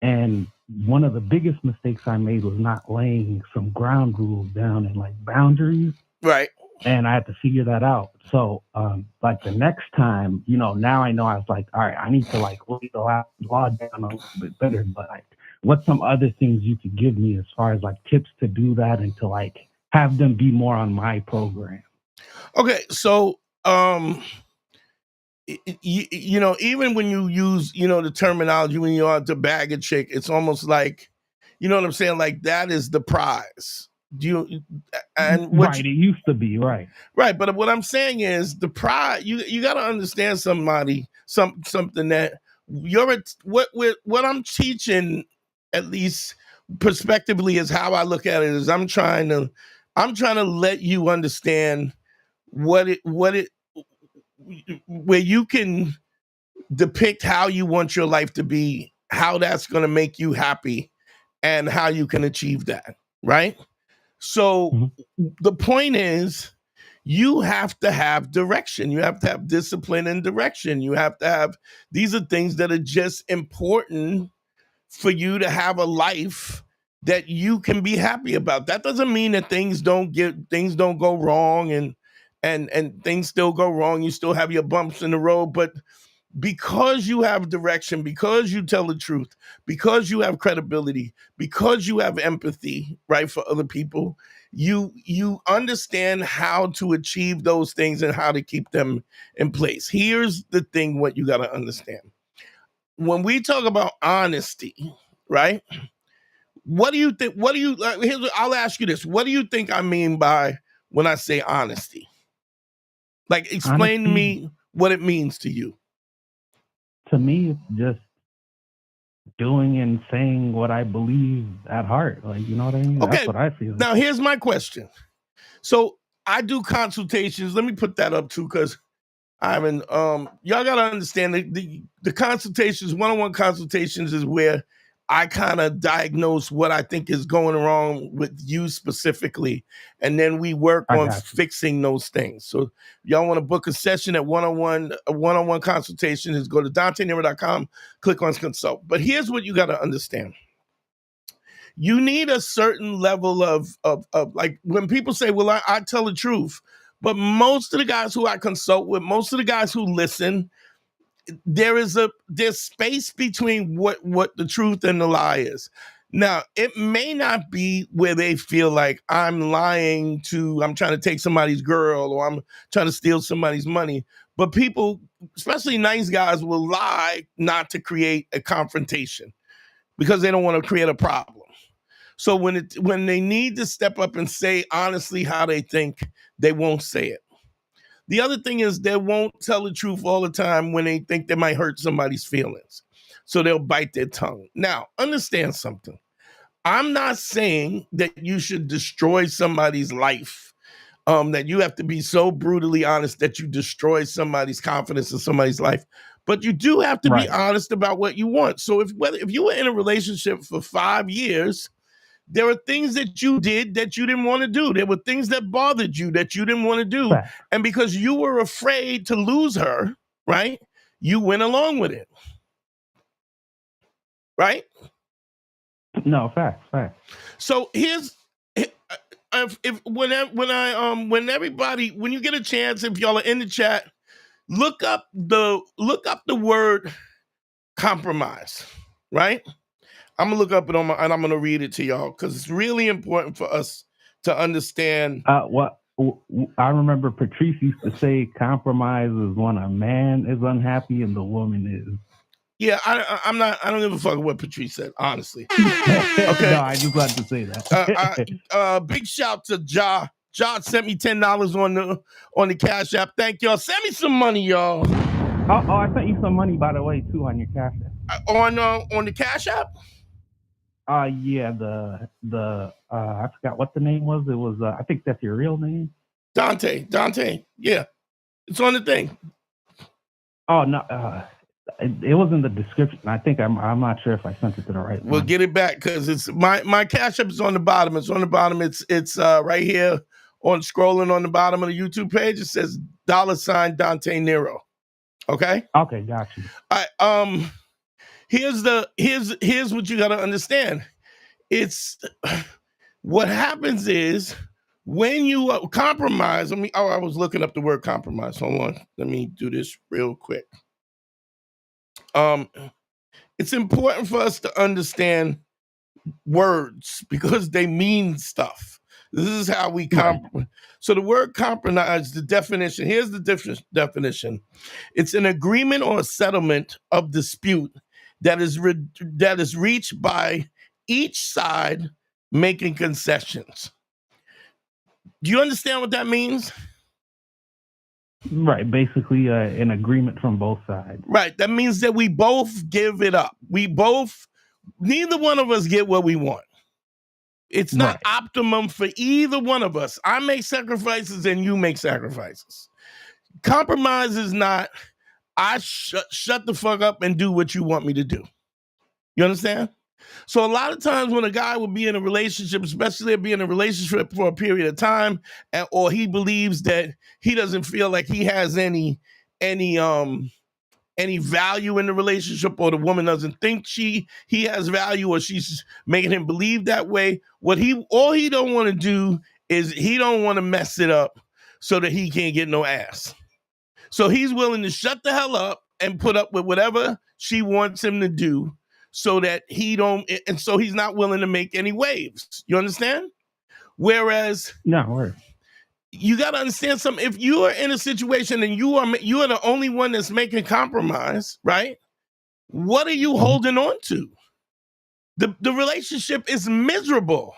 And one of the biggest mistakes I made was not laying some ground rules down and like boundaries. Right. And I had to figure that out. So, the next time, now I know, I was like, all right, I need to lay the law down a little bit better. But what's some other things you could give me as far as tips to do that and to have them be more on my program? Okay, so even when you use the terminology, when you are to bag a chick, it's almost like, you know what I'm saying, like that is the prize. Right, it used to be, right, but what I'm saying is the prize. You got to understand something that what I'm teaching, at least prospectively, is how I look at it. Is I'm trying to let you understand where you can depict how you want your life to be, how that's going to make you happy, and how you can achieve that, right? So the point is, you have to have direction. You have to have discipline and direction. You have to have, these are things that are just important for you to have a life that you can be happy about. That doesn't mean that things don't go wrong and things still go wrong. You still have your bumps in the road, but because you have direction, because you tell the truth, because you have credibility, because you have empathy, right, for other people, you understand how to achieve those things and how to keep them in place. Here's the thing, what you got to understand. When we talk about honesty, right? What do you think? I'll ask you this. What do you think I mean by when I say honesty? Explain to me what it means to you. To me, it's just doing and saying what I believe at heart. You know what I mean? Okay. That's what I feel. Now, here's my question. So I do consultations. Let me put that up too, because y'all got to understand the consultations, one-on-one consultations, is where I kind of diagnose what I think is going wrong with you specifically, and then we work on fixing those things. So y'all want to book a session at one-on-one consultation, is go to DanteNero.com, click on consult. But here's what you got to understand. You need a certain level of when people say, well, I tell the truth, but most of the guys who I consult with, most of the guys who listen, there's space between what the truth and the lie is. Now, it may not be where they feel like I'm trying to take somebody's girl, or I'm trying to steal somebody's money. But people, especially nice guys, will lie not to create a confrontation because they don't want to create a problem. So when they need to step up and say honestly how they think, they won't say it. The other thing is, they won't tell the truth all the time when they think they might hurt somebody's feelings. So they'll bite their tongue. Now, understand something. I'm not saying that you should destroy somebody's life. That you have to be so brutally honest that you destroy somebody's confidence in somebody's life. But you do have to be honest about what you want. So if you were in a relationship for 5 years, there were things that you did that you didn't want to do. There were things that bothered you that you didn't want to do. Fact. And because you were afraid to lose her, right? You went along with it. Right? No, facts. So here's when you get a chance, if y'all are in the chat, look up the word compromise, right? I'm gonna look up it and I'm gonna read it to y'all because it's really important for us to understand. What I remember Patrice used to say, compromise is when a man is unhappy and the woman is. Yeah, I don't give a fuck what Patrice said, honestly. Okay. No, I just wanted to say that. Big shout to Ja. Ja sent me $10 on the Cash App. Thank y'all. Send me some money, y'all. Oh, I sent you some money, by the way, too, on your Cash App. On the Cash App? Yeah, the I forgot what the name was. It was I think that's your real name. Dante. Yeah, it's on the thing. Oh no, it was in the description. I think I'm not sure if I sent it to the right one. We'll get it back because it's my Cash App is on the bottom. It's on the bottom. It's right here on scrolling on the bottom of the YouTube page. It says $ Dante Nero. Okay. Okay, got you. All right. Here's what you got to understand. It's what happens is when you compromise. I was looking up the word compromise. Hold on. Let me do this real quick. It's important for us to understand words because they mean stuff. This is how we compromise. So the word compromise, the definition, here's the definition. It's an agreement or a settlement of dispute that is reached by each side making concessions. Do you understand what that means? Right, basically an agreement from both sides. Right, that means that we both give it up. Neither one of us get what we want. It's not optimum for either one of us. I make sacrifices and you make sacrifices. Compromise is not, I shut the fuck up and do what you want me to do. You understand? So a lot of times when a guy will be in a relationship, especially be in a relationship for a period of time, or he believes that he doesn't feel like he has any value in the relationship, or the woman doesn't think he has value, or she's making him believe that way. All he don't want to do is he don't want to mess it up so that he can't get no ass. So he's willing to shut the hell up and put up with whatever she wants him to do, so that so he's not willing to make any waves. You understand? Whereas you got to understand something. If you are in a situation and you are the only one that's making compromise, right? What are you holding on to? The relationship is miserable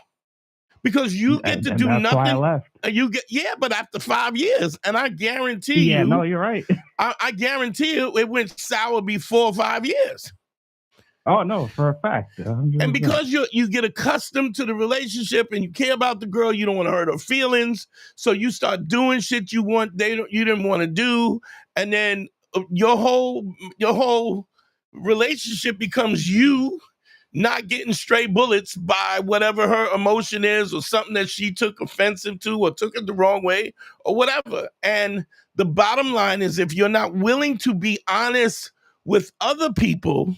because you get to do that's nothing. Why I left. But after 5 years, and I guarantee you. Yeah, no, you're right. I guarantee you, it went sour before 5 years. Oh no, for a fact. 100%. And because you get accustomed to the relationship and you care about the girl, you don't want to hurt her feelings, so you start doing shit you didn't want to do, and then your whole relationship becomes you not getting stray bullets by whatever her emotion is, or something that she took offensive to, or took it the wrong way, or whatever. And the bottom line is, if you're not willing to be honest with other people,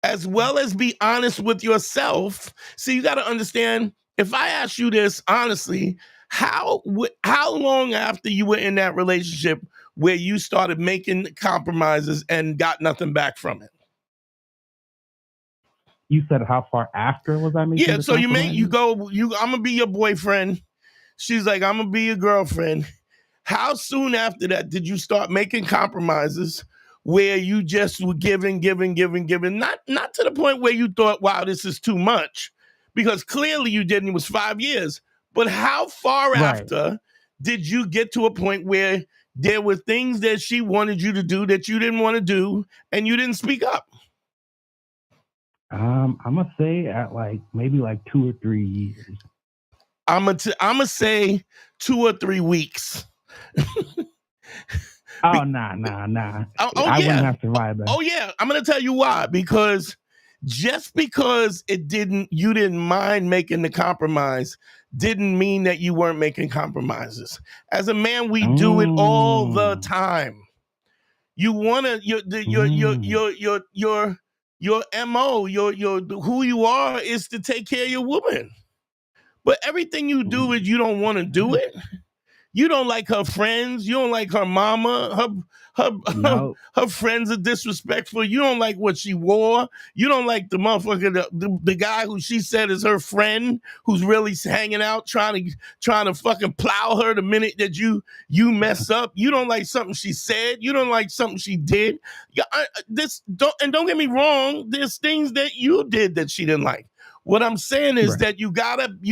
as well as be honest with yourself. See, you got to understand, if I ask you this honestly, how long after you were in that relationship where you started making compromises and got nothing back from it? You said how far after was I making? Yeah, so I'm gonna be your boyfriend. She's like, I'm gonna be your girlfriend. How soon after that did you start making compromises where you just were giving, not to the point where you thought, wow, this is too much, because clearly you didn't. It was 5 years. But how far after did you get to a point where there were things that she wanted you to do that you didn't want to do, and you didn't speak up? I'm gonna say at maybe 2 or 3 years. I'm gonna say 2 or 3 weeks. Oh, nah. I wouldn't have survived that. Oh yeah, I'm gonna tell you why. Because just because you didn't mind making the compromise, didn't mean that you weren't making compromises. As a man, we do it all the time. You wanna your MO, your who you are is to take care of your woman. But everything you do is you don't want to do it. You don't like her friends. You don't like her mama. Her friends are disrespectful. You don't like what she wore. You don't like the motherfucker, the guy who she said is her friend, who's really hanging out trying to fucking plow her the minute that you mess up. You don't like something she said. You don't like something she did. Don't get me wrong. There's things that you did that she didn't like. What I'm saying is that you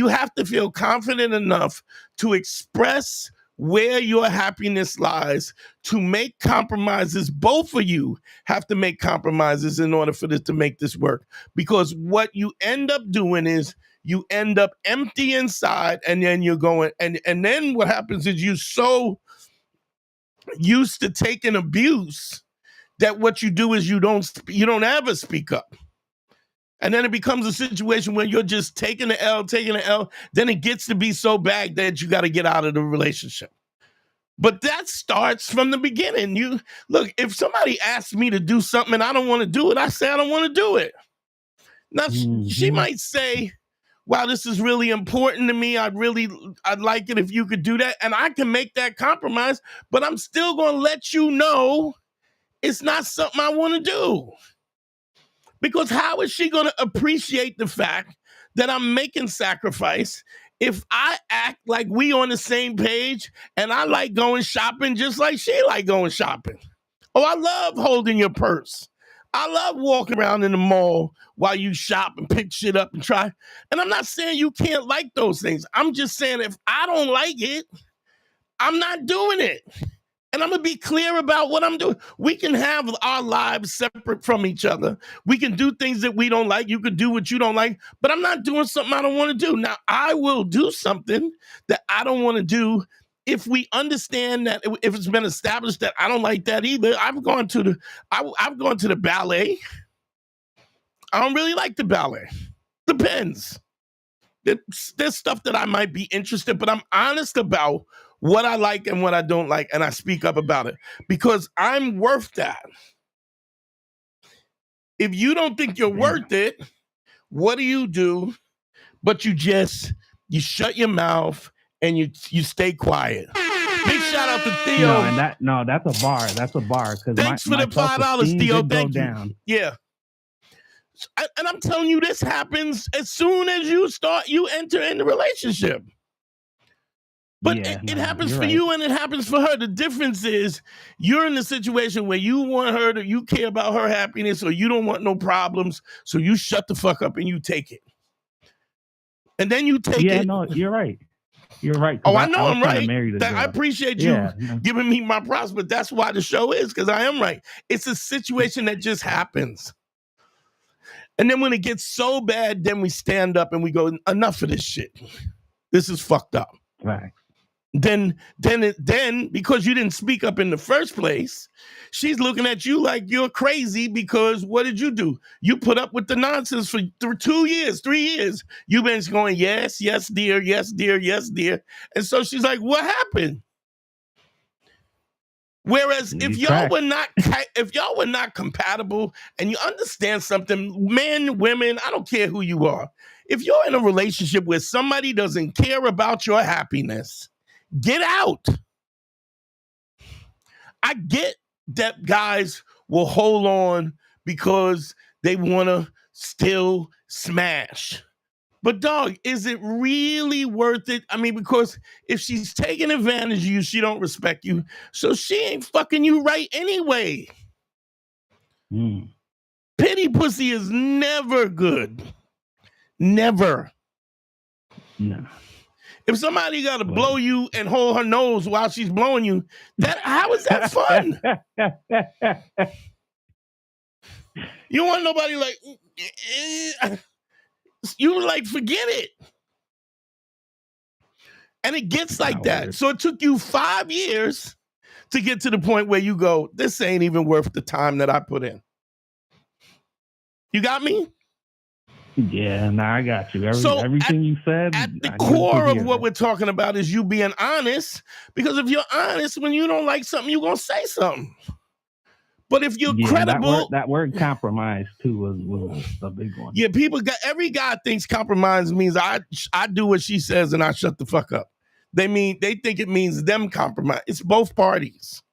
have to feel confident enough to express where your happiness lies, to make compromises. Both of you have to make compromises in order for this to make this work. Because what you end up doing is you end up empty inside, and then you're going, and then what happens is you're so used to taking abuse that what you do is you don't ever speak up. And then it becomes a situation where you're just taking the L. Then it gets to be so bad that you got to get out of the relationship. But that starts from the beginning. You look, if somebody asks me to do something and I don't want to do it, I say I don't want to do it. Now, she might say, wow, this is really important to me. I'd like it if you could do that. And I can make that compromise, but I'm still going to let you know it's not something I want to do. Because how is she going to appreciate the fact that I'm making sacrifice if I act like we on the same page and I like going shopping just like she like going shopping? Oh, I love holding your purse. I love walking around in the mall while you shop and pick shit up and try. And I'm not saying you can't like those things. I'm just saying if I don't like it, I'm not doing it. And I'm going to be clear about what I'm doing. We can have our lives separate from each other. We can do things that we don't like. You can do what you don't like. But I'm not doing something I don't want to do. Now, I will do something that I don't want to do if we understand that, if it's been established that I don't like that either. I've gone to the ballet. I don't really like the ballet. Depends. There's stuff that I might be interested, but I'm honest about what I like and what I don't like, and I speak up about it because I'm worth that. If you don't think you're worth it, what do? But you shut your mouth and you stay quiet. Big shout out to Theo. That's a bar. That's a bar. Thanks for the $5, Theo. Thank you. Yeah. And I'm telling you, this happens as soon as you enter in the relationship. But it happens for you and it happens for her. The difference is you're in the situation where you want her you care about her happiness, or you don't want no problems. So you shut the fuck up and you take it. And then you take it. Yeah, no, you're right. You're right. Oh, I know I'm right. I appreciate you giving me my props, but that's why the show is, because I am right. It's a situation that just happens. And then when it gets so bad, then we stand up and we go, enough of this shit. This is fucked up. Right. Then because you didn't speak up in the first place, she's looking at you like you're crazy because what did you do? You put up with the nonsense for 2 years, 3 years. You've been going, yes, yes, dear, yes, dear, yes, dear. And so she's like, what happened? Whereas if y'all were not compatible and you understand something, men, women, I don't care who you are. If you're in a relationship where somebody doesn't care about your happiness, get out. I get that guys will hold on because they want to still smash. But dog, is it really worth it? I mean, because if she's taking advantage of you, she don't respect you. So she ain't fucking you right anyway. Pity pussy is never good. Never. No. If somebody got to blow you and hold her nose while she's blowing you, how is that fun? You don't want nobody like, you like, forget it. And it gets like that. Weird. So it took you 5 years to get to the point where you go, this ain't even worth the time that I put in. You got me? Yeah, I got you. Everything you said. At the core of what we're talking about is you being honest. Because if you're honest, when you don't like something, you're going to say something. But if you're credible. That word compromise, too, was a big one. Yeah, every guy thinks compromise means I do what she says and I shut the fuck up. They think it means them compromise. It's both parties.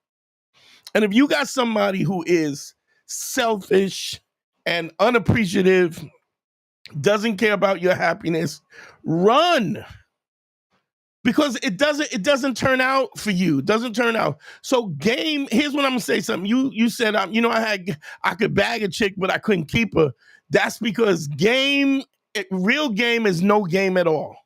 And if you got somebody who is selfish and unappreciative, doesn't care about your happiness, run. Because it doesn't turn out for you. It doesn't turn out. So game, here's what I'm gonna say something. You said I could bag a chick, but I couldn't keep her. That's because real game is no game at all.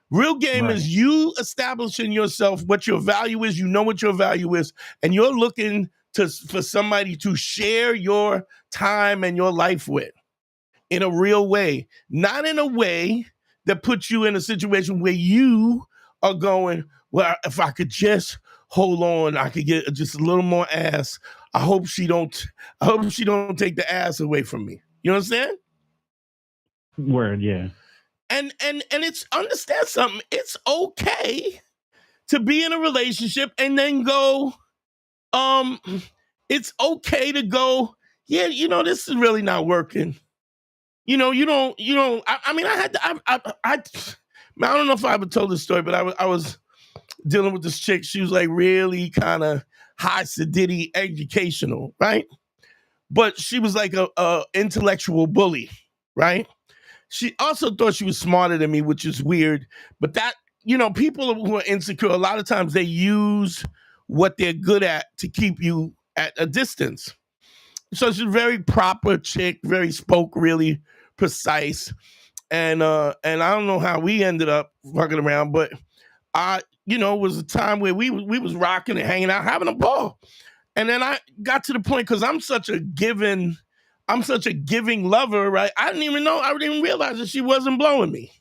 Real game is you establishing yourself, what your value is, you know what your value is, and you're looking for somebody to share your time and your life with in a real way. Not in a way that puts you in a situation where you are going, well, if I could just hold on, I could get just a little more ass. I hope she don't take the ass away from me. You understand? Word, yeah. And it's, understand something, it's okay to be in a relationship and then go, it's okay to go, yeah, this is really not working. I don't know if I ever told this story, but I was dealing with this chick. She was like really kind of high sedity educational, right? But she was like a intellectual bully, right? She also thought she was smarter than me, which is weird. But that, people who are insecure, a lot of times they use what they're good at to keep you at a distance. So she's a very proper chick, spoke really precise. And I don't know how we ended up fucking around, but it was a time where we was rocking and hanging out, having a ball. And then I got to the point, because I'm such a giving lover, right? I didn't even realize that she wasn't blowing me.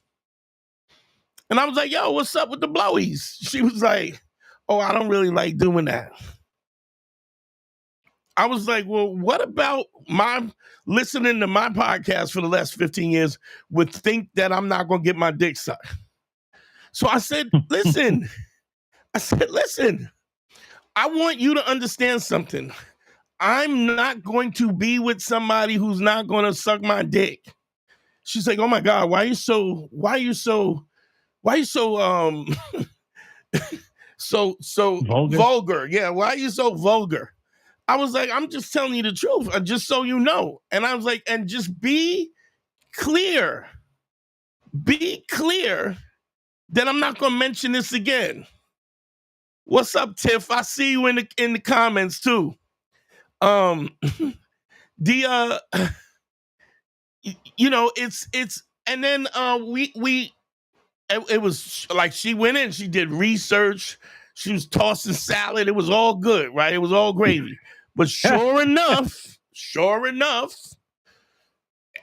And I was like, yo, what's up with the blowies? She was like, oh, I don't really like doing that. I was like, well, what about listening to my podcast for the last 15 years would think that I'm not going to get my dick sucked? So I said, listen, I want you to understand something. I'm not going to be with somebody who's not going to suck my dick. She's like, oh my God, why are you so vulgar? Yeah, why are you so vulgar? I was like, I'm just telling you the truth, just so you know. And I was like, and just be clear that I'm not going to mention this again. What's up, Tiff? I see you in the comments too. It's and then it was like she went in, she did research, she was tossing salad, it was all good, right? It was all gravy. But sure enough,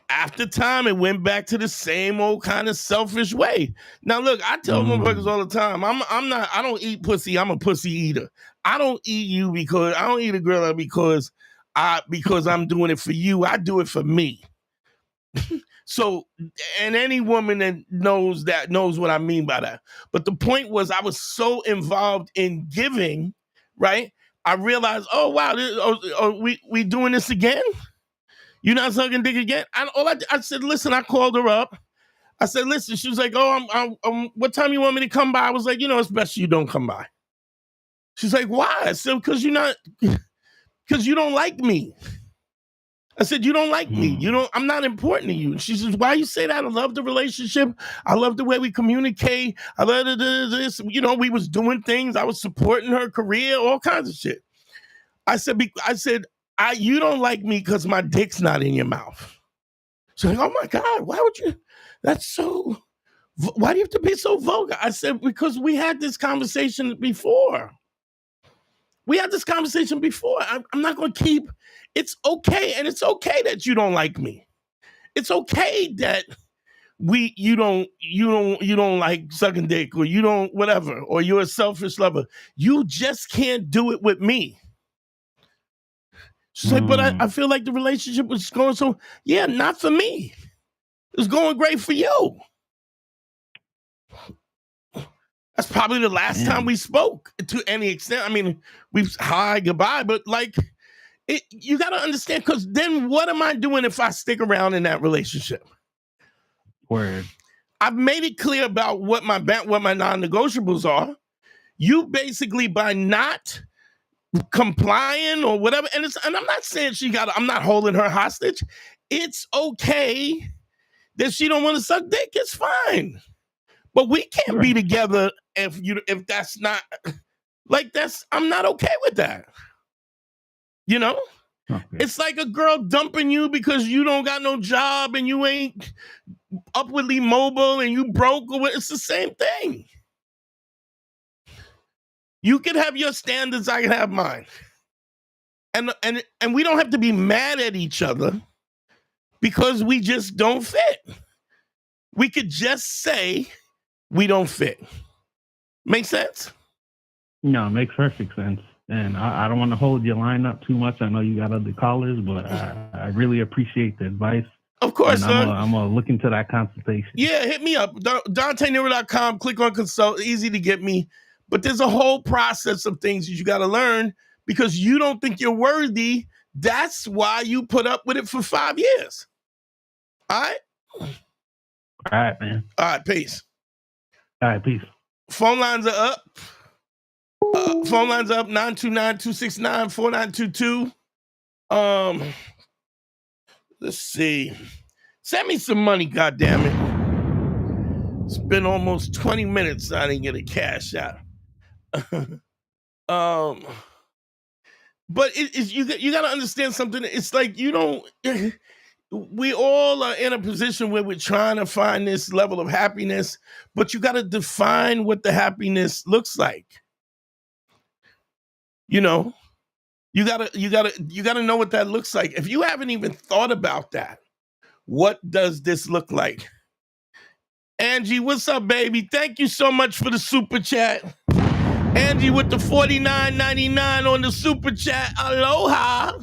after time, it went back to the same old kind of selfish way. Now, look, I tell motherfuckers all the time, I don't eat pussy. I'm a pussy eater. I don't eat a girl because I'm doing it for you. I do it for me. So, and any woman that knows what I mean by that. But the point was, I was so involved in giving, right? I realized, oh wow, we doing this again? You not sucking dick again? I said, listen, I called her up. I said, listen, she was like, oh, what time you want me to come by? I was like, it's best you don't come by. She's like, why? I said, because you don't like me. I said, you don't like me. I'm not important to you. And she says, why you say that? I love the relationship. I love the way we communicate. I love this. We was doing things. I was supporting her career, all kinds of shit. I said, you don't like me because my dick's not in your mouth. She's like, oh my God, why would you? Why do you have to be so vulgar? I said, because we had this conversation before. We had this conversation before. I'm not going to keep. It's okay, and it's okay that you don't like me. It's okay that you don't like sucking dick, or you don't whatever, or you're a selfish lover. You just can't do it with me. She's like, but I feel like the relationship was going so. Yeah, not for me. It was going great for you. That's probably the last time we spoke to any extent. I mean, we've hi, goodbye, but like, you got to understand, because then what am I doing if I stick around in that relationship? Word. I've made it clear about what my non-negotiables are. You basically, by not complying or whatever, and I'm not saying I'm not holding her hostage. It's okay that she don't want to suck dick. It's fine. But we can't be together if that's not like I'm not okay with that. You know? Okay. It's like a girl dumping you because you don't got no job and you ain't upwardly mobile and you broke, or it's the same thing. You can have your standards, I can have mine. And we don't have to be mad at each other because we just don't fit. We could just say we don't fit. Make sense? No, it makes perfect sense. And I don't want to hold your line up too much. I know you got other callers, but I really appreciate the advice. Of course, I'm going to look into that consultation. Yeah, hit me up. DanteNero.com. Click on consult. Easy to get me. But there's a whole process of things that you got to learn because you don't think you're worthy. That's why you put up with it for 5 years. All right? All right, man. All right, peace. All right, peace. Phone lines are up. 929-269-4922. Let's see. Send me some money, goddammit. It's been almost 20 minutes. I didn't get a cash out. But you got to understand something. It's like we all are in a position where we're trying to find this level of happiness, but you got to define what the happiness looks like. You know, you gotta know what that looks like. If you haven't even thought about that, what does this look like? Angie, what's up, baby? Thank you so much for the super chat. Angie with the $49.99 on the super chat. Aloha.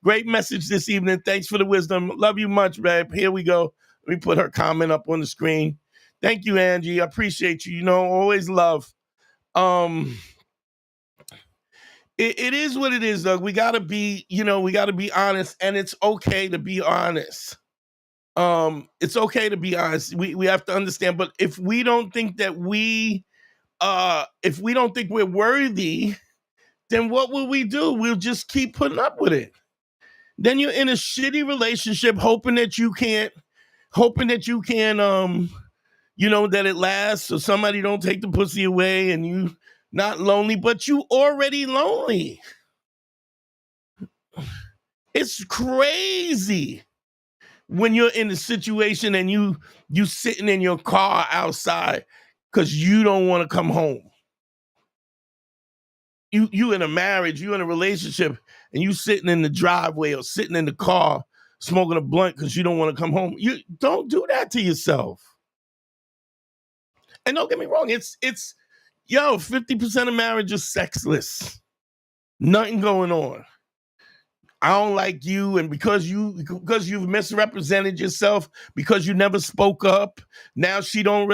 Great message this evening. Thanks for the wisdom. Love you much, babe. Here we go. Let me put her comment up on the screen. Thank you, Angie. I appreciate you. You know, always love. It is what it is, Doug. We gotta be honest, and it's okay to be honest. It's okay to be honest. We have to understand, but if we don't think that if we don't think we're worthy, then what will we do? We'll just keep putting up with it. Then you're in a shitty relationship, hoping that you can, that it lasts, so somebody don't take the pussy away, and you not lonely, but you already lonely. It's crazy when you're in a situation and you sitting in your car outside because you don't want to come home. You in a marriage, you in a relationship, and you sitting in the driveway or sitting in the car smoking a blunt because you don't want to come home. You don't do that to yourself. And don't get me wrong, it's 50% of marriage is sexless. Nothing going on. I don't like you, and because you've misrepresented yourself, because you never spoke up, now she don't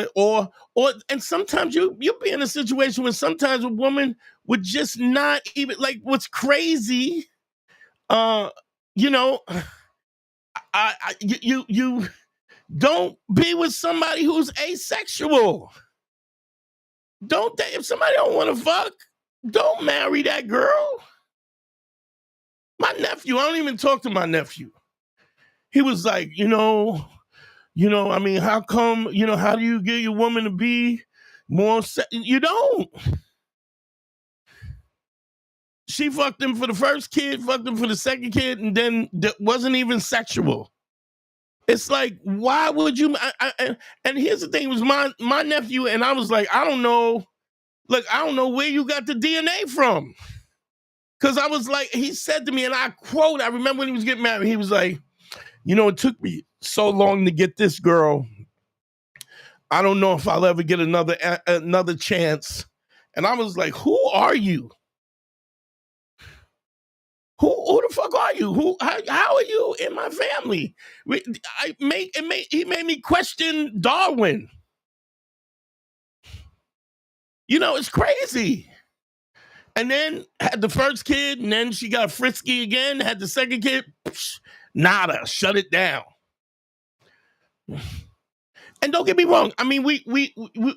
and sometimes you'll be in a situation where sometimes a woman would just not even, like, what's crazy, you don't be with somebody who's asexual. Don't they? If somebody don't want to fuck, don't marry that girl. My nephew, I don't even talk to my nephew. He was like, I mean, how come, how do you get your woman to be more, you don't. She fucked him for the first kid, fucked him for the second kid, and then wasn't even sexual. It's like, why would you? And here's the thing, it was my nephew, and I was like, I don't know Look, I don't know where you got the DNA from. Because I was like, he said to me, and I quote, I remember when he was getting married, he was like, it took me so long to get this girl. I don't know if I'll ever get another chance. And I was like, who are you? Who the fuck are you? How are you in my family? He made me question Darwin. It's crazy. And then had the first kid, and then she got frisky again, had the second kid, nada, shut it down. And don't get me wrong. I mean,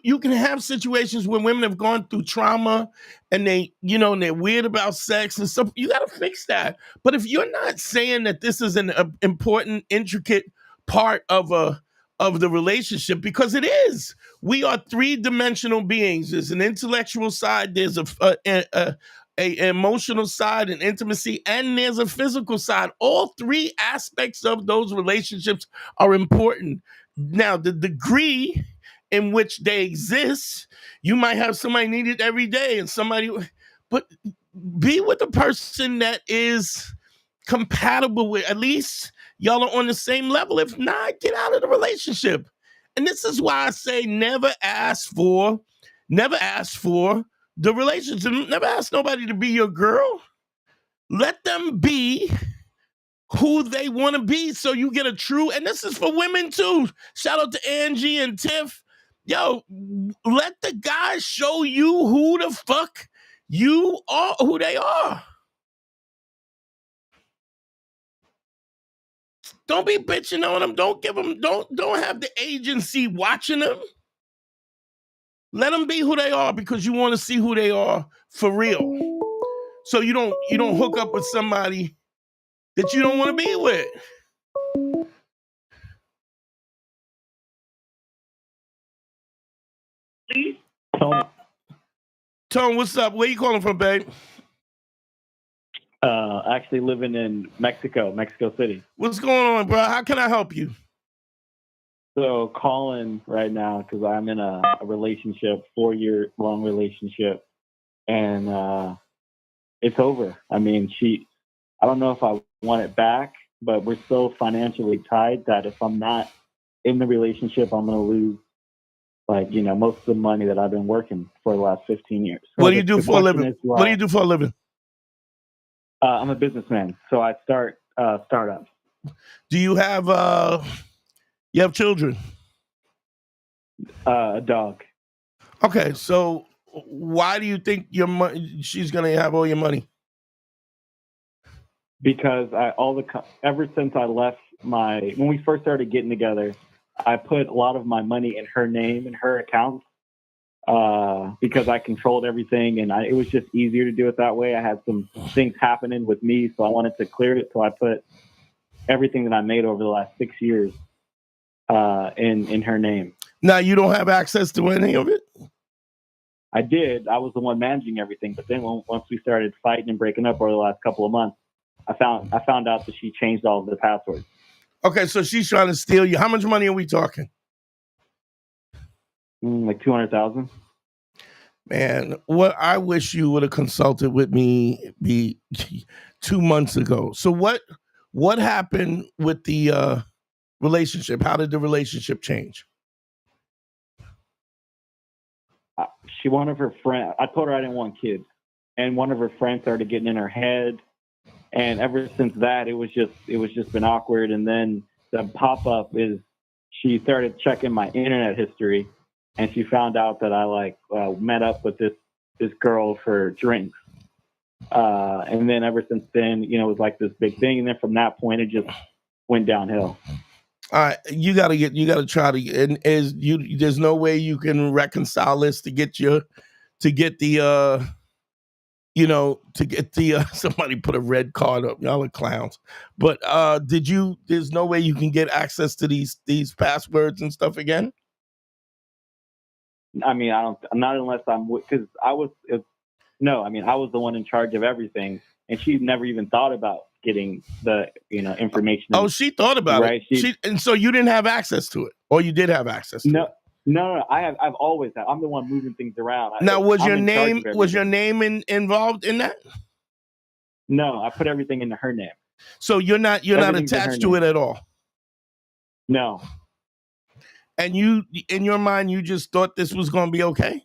you can have situations where women have gone through trauma and and they're weird about sex and stuff. You got to fix that. But if you're not saying that this is an important, intricate part of the relationship, because it is. We are three-dimensional beings. There's an intellectual side, there's a emotional side, an intimacy, and there's a physical side. All three aspects of those relationships are important. Now, the degree in which they exist, you might have somebody need it every day and but be with a person that is compatible with, at least y'all are on the same level. If not, get out of the relationship. And this is why I say never ask for the relationship. Never ask nobody to be your girl. Let them be who they want to be, so you get a true, and this is for women too. Shout out to Angie and Tiff. Yo, let the guys show you who the fuck you are, who they are. Don't be bitching on them. Don't have the agency watching them. Let them be who they are, because you want to see who they are for real. So you don't hook up with somebody that you don't want to be with. Tone, what's up? Where you calling from, babe? Actually living in Mexico City. What's going on, bro? How can I help you? So calling right now because I'm in a relationship, 4-year-long relationship, and it's over. I mean, I don't know if I want it back, but we're so financially tied that if I'm not in the relationship, I'm going to lose, most of the money that I've been working for the last 15 years. So what do you do for a living? What do you do for a living? I'm a businessman, so I start startups. Do you have children? A dog. Okay, so why do you think she's going to have all your money? Because ever since I left when we first started getting together, I put a lot of my money in her name and her account because I controlled everything, and it was just easier to do it that way. I had some things happening with me, so I wanted to clear it. So I put everything that I made over the last 6 years in her name. Now you don't have access to any of it? I did. I was the one managing everything, but then once we started fighting and breaking up over the last couple of months, I found out that she changed all of the passwords. Okay, so she's trying to steal you. How much money are we talking? Like $200,000. Man, what I wish you would have consulted with me 2 months ago. So what happened with the relationship? How did the relationship change? One of her friends, I told her I didn't want kids, and one of her friends started getting in her head, and ever since that, it was just been awkward. And then the pop up is she started checking my internet history, and she found out that I met up with this girl for drinks, and then ever since then, it was like this big thing, and then from that point, it just went downhill. All right, you gotta try to, and there's no way you can reconcile this to get somebody put a red card up. Y'all are clowns. But there's no way you can get access to these passwords and stuff again? I mean, not unless because I was the one in charge of everything, and she never even thought about getting the information. Oh, she thought about it. And so you didn't have access to it, or you did have access to it? No, I've always had. I'm the one moving things around. Now, was I'm your in charge name of was your everything. name involved in that? No, I put everything into her name. So you're not Everything's in her attached to name. it at all. No. And you, in your mind, you just thought this was going to be okay?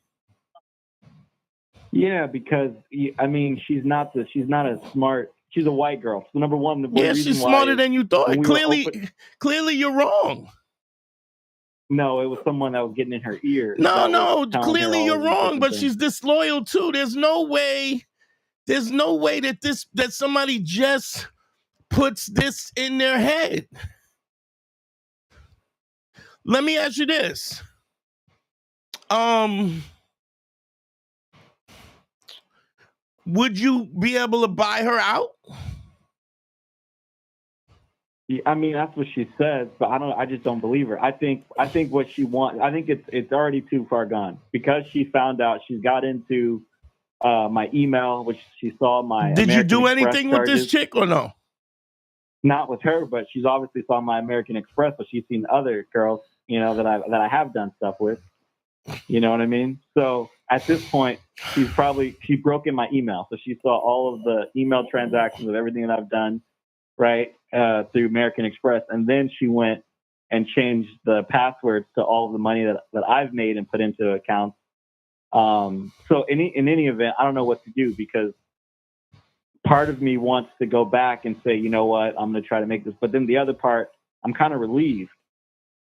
Yeah, because I mean, she's not a smart. She's a white girl. So number one, Yeah, she's smarter than you thought. Clearly, you're wrong. No, it was someone that was getting in her ear. No, clearly you're wrong. But she's disloyal too. There's no way that somebody just puts this in their head. Let me ask you this. Would you be able to buy her out? I mean, that's what she says, but I just don't believe her. I think what she wants. I think it's already too far gone because she found out she's got into my email, which she saw my. Did American you do Express anything charges. with this chick or no? Not with her, but she's obviously saw my American Express, so she's seen other girls, that I have done stuff with. You know what I mean? So at this point, she broke in my email, so she saw all of the email transactions of everything that I've done, right, through American Express, and then she went and changed the passwords to all of the money that I've made and put into accounts. So in any event, I don't know what to do because part of me wants to go back and say, you know what, I'm going to try to make this. But then the other part, I'm kind of relieved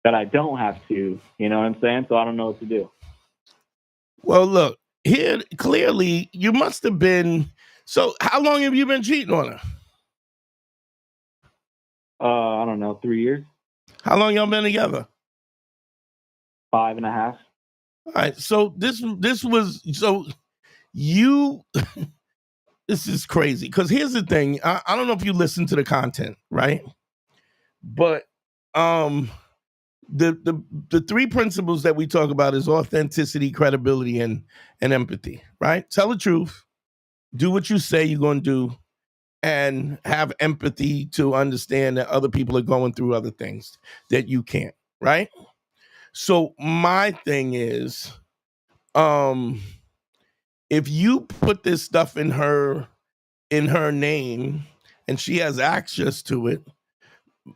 that I don't have to, you know what I'm saying? So I don't know what to do. Well, look, here, clearly, you must have been. So how long have you been cheating on her? I don't know, 3 years. How long y'all been together? 5.5. All right. So this was, so you, this is crazy. Because here's the thing. I don't know if you listen to the content, right? But the three principles that we talk about is authenticity, credibility, and empathy, right? Tell the truth, do what you say you're going to do, and have empathy to understand that other people are going through other things that you can't, right? So my thing is, if you put this stuff in her name and she has access to it,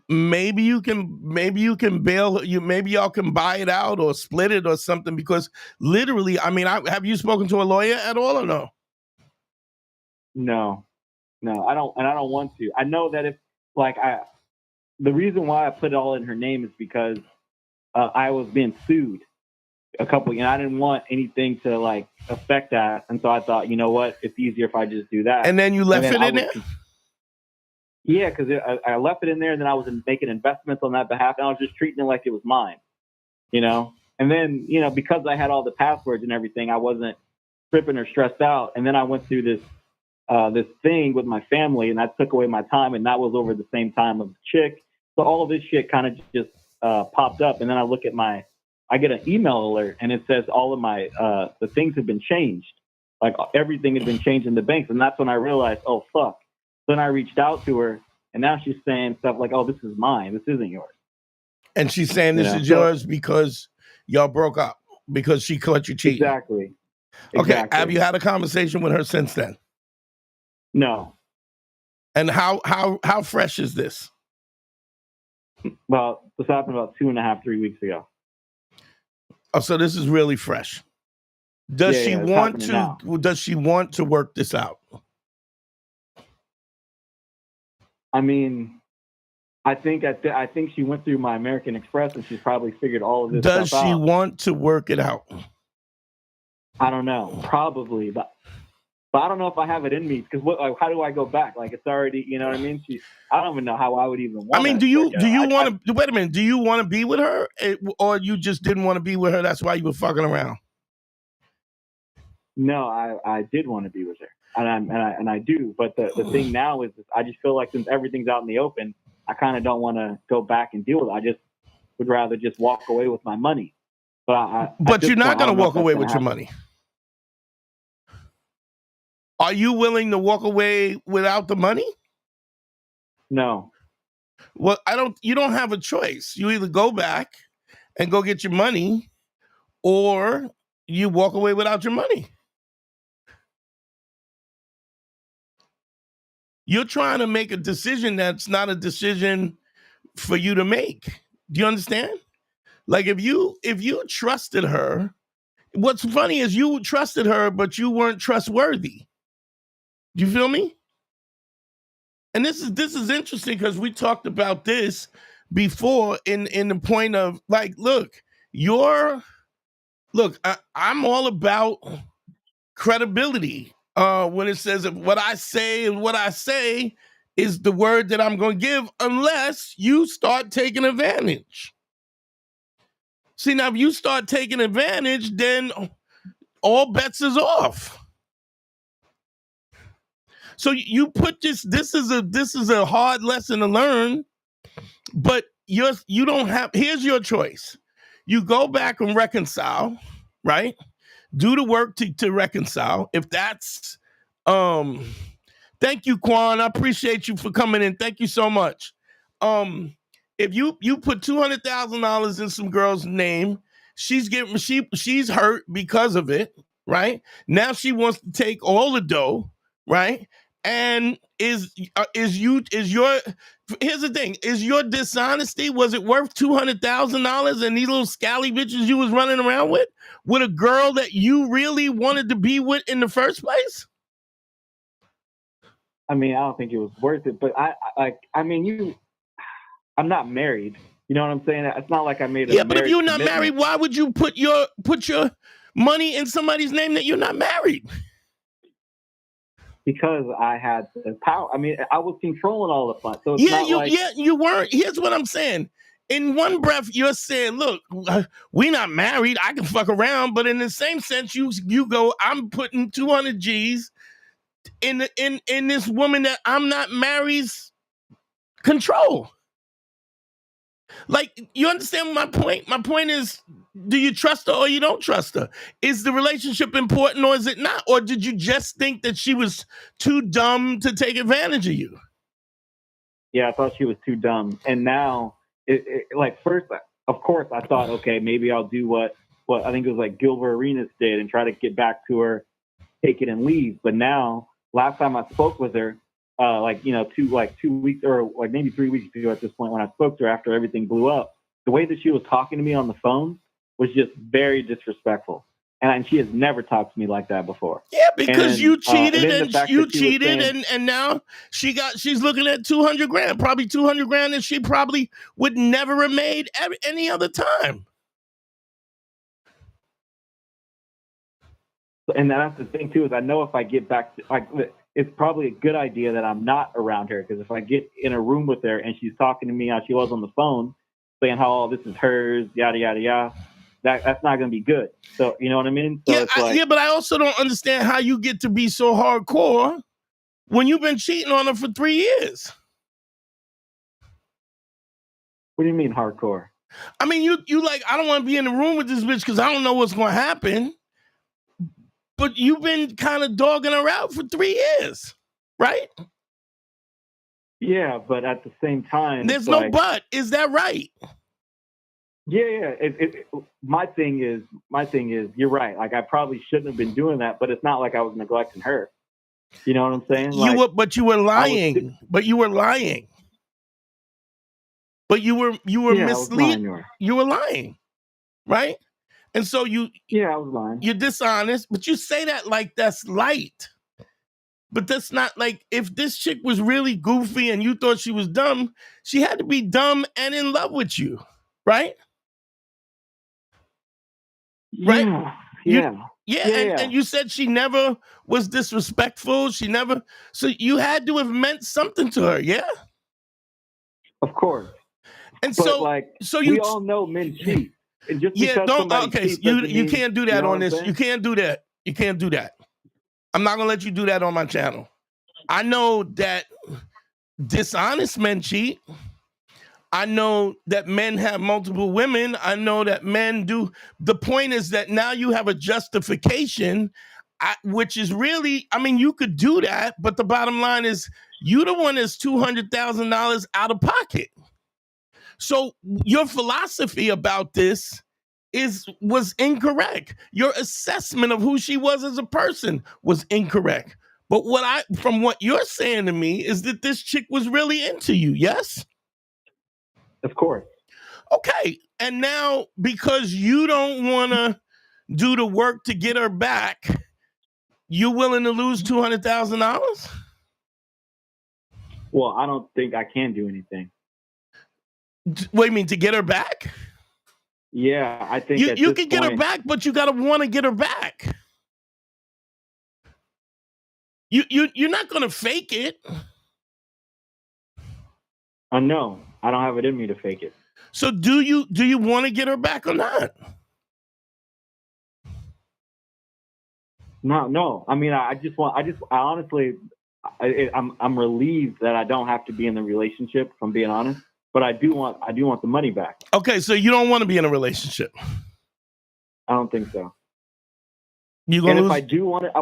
maybe you can bail you. Maybe y'all can buy it out or split it or something. Because literally, I mean, have you spoken to a lawyer at all or no? No, I don't, and I don't want to. I know that if the reason why I put it all in her name is because I was being sued a couple, and I didn't want anything to affect that, and so I thought, you know what, it's easier if I just do that. And then you left it in there. Yeah, because I left it in there, and then I was making investments on that behalf, and I was just treating it like it was mine, And then, because I had all the passwords and everything, I wasn't tripping or stressed out. And then I went through this thing with my family, and that took away my time, and that was over the same time of the chick. So all of this shit kind of just popped up, and then I get an email alert, and it says all of my the things have been changed, everything had been changed in the banks, and that's when I realized, oh fuck. Then I reached out to her, and now she's saying stuff like, "Oh, this is mine. This isn't yours." And she's saying this is yours because y'all broke up, because she caught you cheating. Exactly. Okay. Have you had a conversation with her since then? No. And how fresh is this? Well, this happened about 2.5, 3 weeks ago. Oh, so this is really fresh. Does she want to work this out? I mean, I think she went through my American Express, and she's probably figured all of this stuff out. Does she want to work it out? I don't know, probably, but I don't know if I have it in me, because how do I go back? It's already, you know what I mean? I don't even know how I would even want. I mean, do you want to wait a minute? Do you want to be with her, or you just didn't want to be with her? That's why you were fucking around. No, I did want to be with her. And I do, but the thing now is I just feel like since everything's out in the open, I kind of don't want to go back and deal with it. I just would rather just walk away with my money. But you're not going to walk away with your money. Are you willing to walk away without the money? No. Well, you don't have a choice. You either go back and go get your money, or you walk away without your money. You're trying to make a decision that's not a decision for you to make. Do you understand? Like if you trusted her, what's funny is you trusted her, but you weren't trustworthy. Do you feel me? And this is interesting because we talked about this before in the point of like, look, I'm all about credibility. When it says what I say and what I say is the word that I'm going to give, unless you start taking advantage. See, now if you start taking advantage, then all bets is off. So you put this is a hard lesson to learn, but you don't have, here's your choice. You go back and reconcile, right? Do the work to reconcile. If that's thank you, Quan. I appreciate you for coming in. Thank you so much. If you put $200,000 in some girl's name, she's hurt because of it, right? Now she wants to take all the dough, right? And here's the thing, is your dishonesty, was it worth $200,000 and these little scally bitches you was running around with a girl that you really wanted to be with in the first place? I mean, I don't think it was worth it, but I'm not married. You know what I'm saying? It's not like I made a yeah, but if you're not commitment. married, why would you put your money in somebody's name that you're not married? Because I had the power. I mean, I was controlling all the fun. So it's you weren't. Here's what I'm saying. In one breath, you're saying, look, we're not married. I can fuck around. But in the same sense, you go, I'm putting 200 G's in this woman that I'm not married's control. Like, you understand my point? My point is, do you trust her or you don't trust her? Is the relationship important or is it not? Or did you just think that she was too dumb to take advantage of you? Yeah, I thought she was too dumb. And now, first, of course, I thought, okay, maybe I'll do what I think it was like Gilbert Arenas did and try to get back to her, take it and leave. But now, last time I spoke with her, 2 weeks or like maybe 3 weeks ago at this point, when I spoke to her after everything blew up, the way that she was talking to me on the phone was just very disrespectful. And she has never talked to me like that before. Yeah, because you cheated and now she's looking at $200,000, probably $200,000 that she probably would never have made any other time. And that's the thing too, is I know if I get back to, it's probably a good idea that I'm not around her, because if I get in a room with her and she's talking to me how she was on the phone, saying how all this is hers, yada yada yada, that's not going to be good. So you know what I mean? So but I also don't understand how you get to be so hardcore when you've been cheating on her for 3 years. What do you mean hardcore? I mean, you like, I don't want to be in the room with this bitch because I don't know what's going to happen. But you've been kind of dogging her out for 3 years, right? Yeah, but at the same time, there's no but. Is that right? Yeah. My thing is, you're right. Like, I probably shouldn't have been doing that, but it's not like I was neglecting her. You know what I'm saying? You were lying. But you were lying. But you were misleading. You were lying, right? And so I was lying. You're dishonest, but you say that like that's light. But that's not, like, if this chick was really goofy and you thought she was dumb, she had to be dumb and in love with you, right? Right? Yeah. And you said she never was disrespectful. So you had to have meant something to her, yeah? Of course. And but we all know men cheat. And just you can't do that on this. You can't do that. You can't do that. I'm not gonna let you do that on my channel. I know that dishonest men cheat. I know that men have multiple women. I know that men do. The point is that now you have a justification, which is really, I mean, you could do that, but the bottom line is you the one that's $200,000 out of pocket. So your philosophy about this was incorrect. Your assessment of who she was as a person was incorrect. But from what you're saying to me is that this chick was really into you, yes? Of course. Okay. And now, because you don't want to do the work to get her back, you're willing to lose $200,000? Well, I don't think I can do anything. What do you mean, to get her back? Yeah, I think you can get her back, but you gotta want to get her back. You're not gonna fake it. No, I don't have it in me to fake it. So do you want to get her back or not? No. I mean, I'm relieved that I don't have to be in the relationship, if I'm being honest. But I do want the money back. Okay, so you don't want to be in a relationship. I don't think so. If I do want it,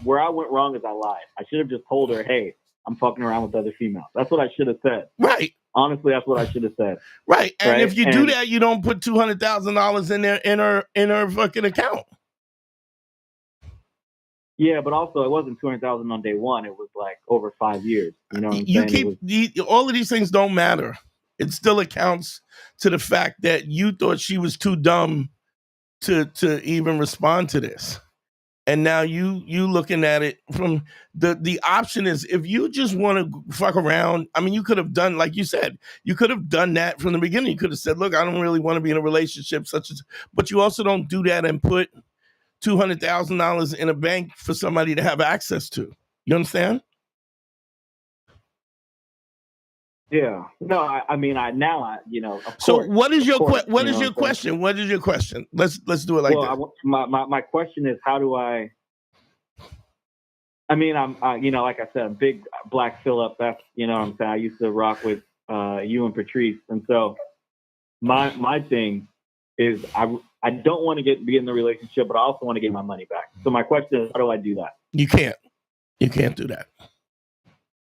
where I went wrong is I lied. I should have just told her, hey, I'm fucking around with other females. That's what I should have said. Right. Honestly, that's what I should have said. Right. And if you do that, you don't put $200,000 in her fucking account. Yeah, but also it wasn't $200,000 on day one. It was like over 5 years. You know what I'm saying? All of these things don't matter. It still accounts to the fact that you thought she was too dumb to even respond to this. And now you looking at it from the option is, if you just want to fuck around, I mean, you could have done, like you said, you could have done that from the beginning. You could have said, look, I don't really want to be in a relationship but you also don't do that and put $200,000 in a bank for somebody to have access to. You understand? Yeah. No, I mean, of so course. What is your question? What is your question? Let's do it like that. My question is, how do I mean, I'm like I said, I'm big Black Phillip. That's, you know what I'm saying? I used to rock with you and Patrice. And so my thing is I don't want to be in the relationship, but I also want to get my money back. So my question is, how do I do that? You can't do that.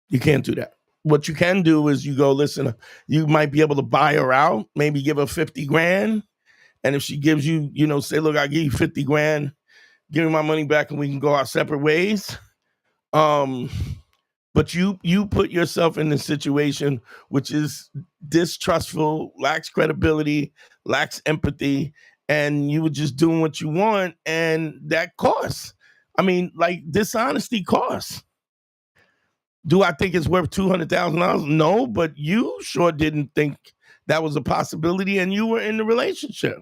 You can't do that. What you can do is you go, listen, you might be able to buy her out, maybe give her 50 grand. And if she gives you, say, look, I'll give you 50 grand, give me my money back and we can go our separate ways. But you put yourself in this situation, which is distrustful, lacks credibility, lacks empathy, and you were just doing what you want, and that costs. I mean, like, dishonesty costs. Do I think it's worth $200,000? No, but you sure didn't think that was a possibility, and you were in the relationship.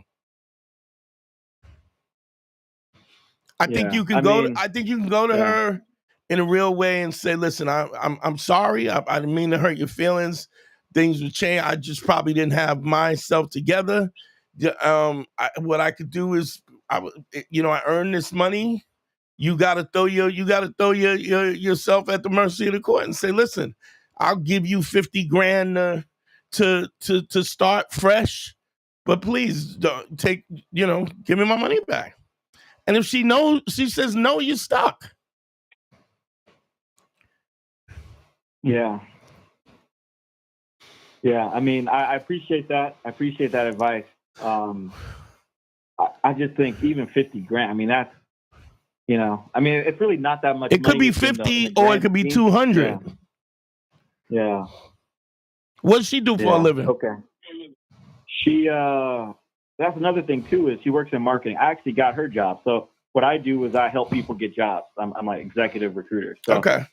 I think you can go to her in a real way and say, listen, I'm sorry. I didn't mean to hurt your feelings. Things would change. I just probably didn't have myself together. What I could do is, I earned this money. You gotta throw yourself at the mercy of the court and say, listen, I'll give you 50 grand to start fresh, but please don't give me my money back. And if she says no, you're stuck. Yeah. Yeah. I mean, I appreciate that. I appreciate that advice. I just think even 50 grand, I mean, that's, it's really not that much. It could be 50 or it could be 200. Yeah. What does she do for a living? Okay. She, that's another thing too, is she works in marketing. I actually got her job. So what I do is I help people get jobs. I'm like executive recruiter. So, okay.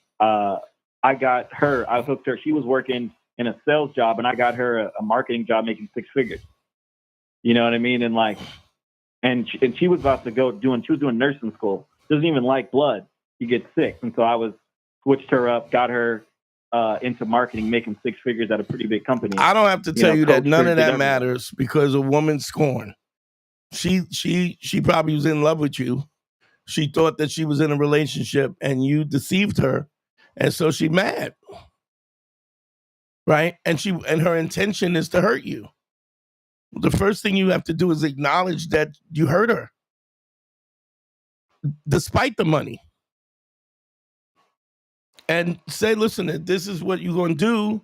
I got her, I hooked her. She was working in a sales job and I got her a marketing job making 6 figures. You know what I mean? And she was about to she was doing nursing school. Doesn't even like blood. She gets sick. And so switched her up, got her into marketing, making 6 figures at a pretty big company. I don't have to tell you that none of that matters, because a woman's scorn. She probably was in love with you. She thought that she was in a relationship and you deceived her. And so she's mad. Right? And her intention is to hurt you. The first thing you have to do is acknowledge that you hurt her, despite the money. And say, listen, this is what you're going to do.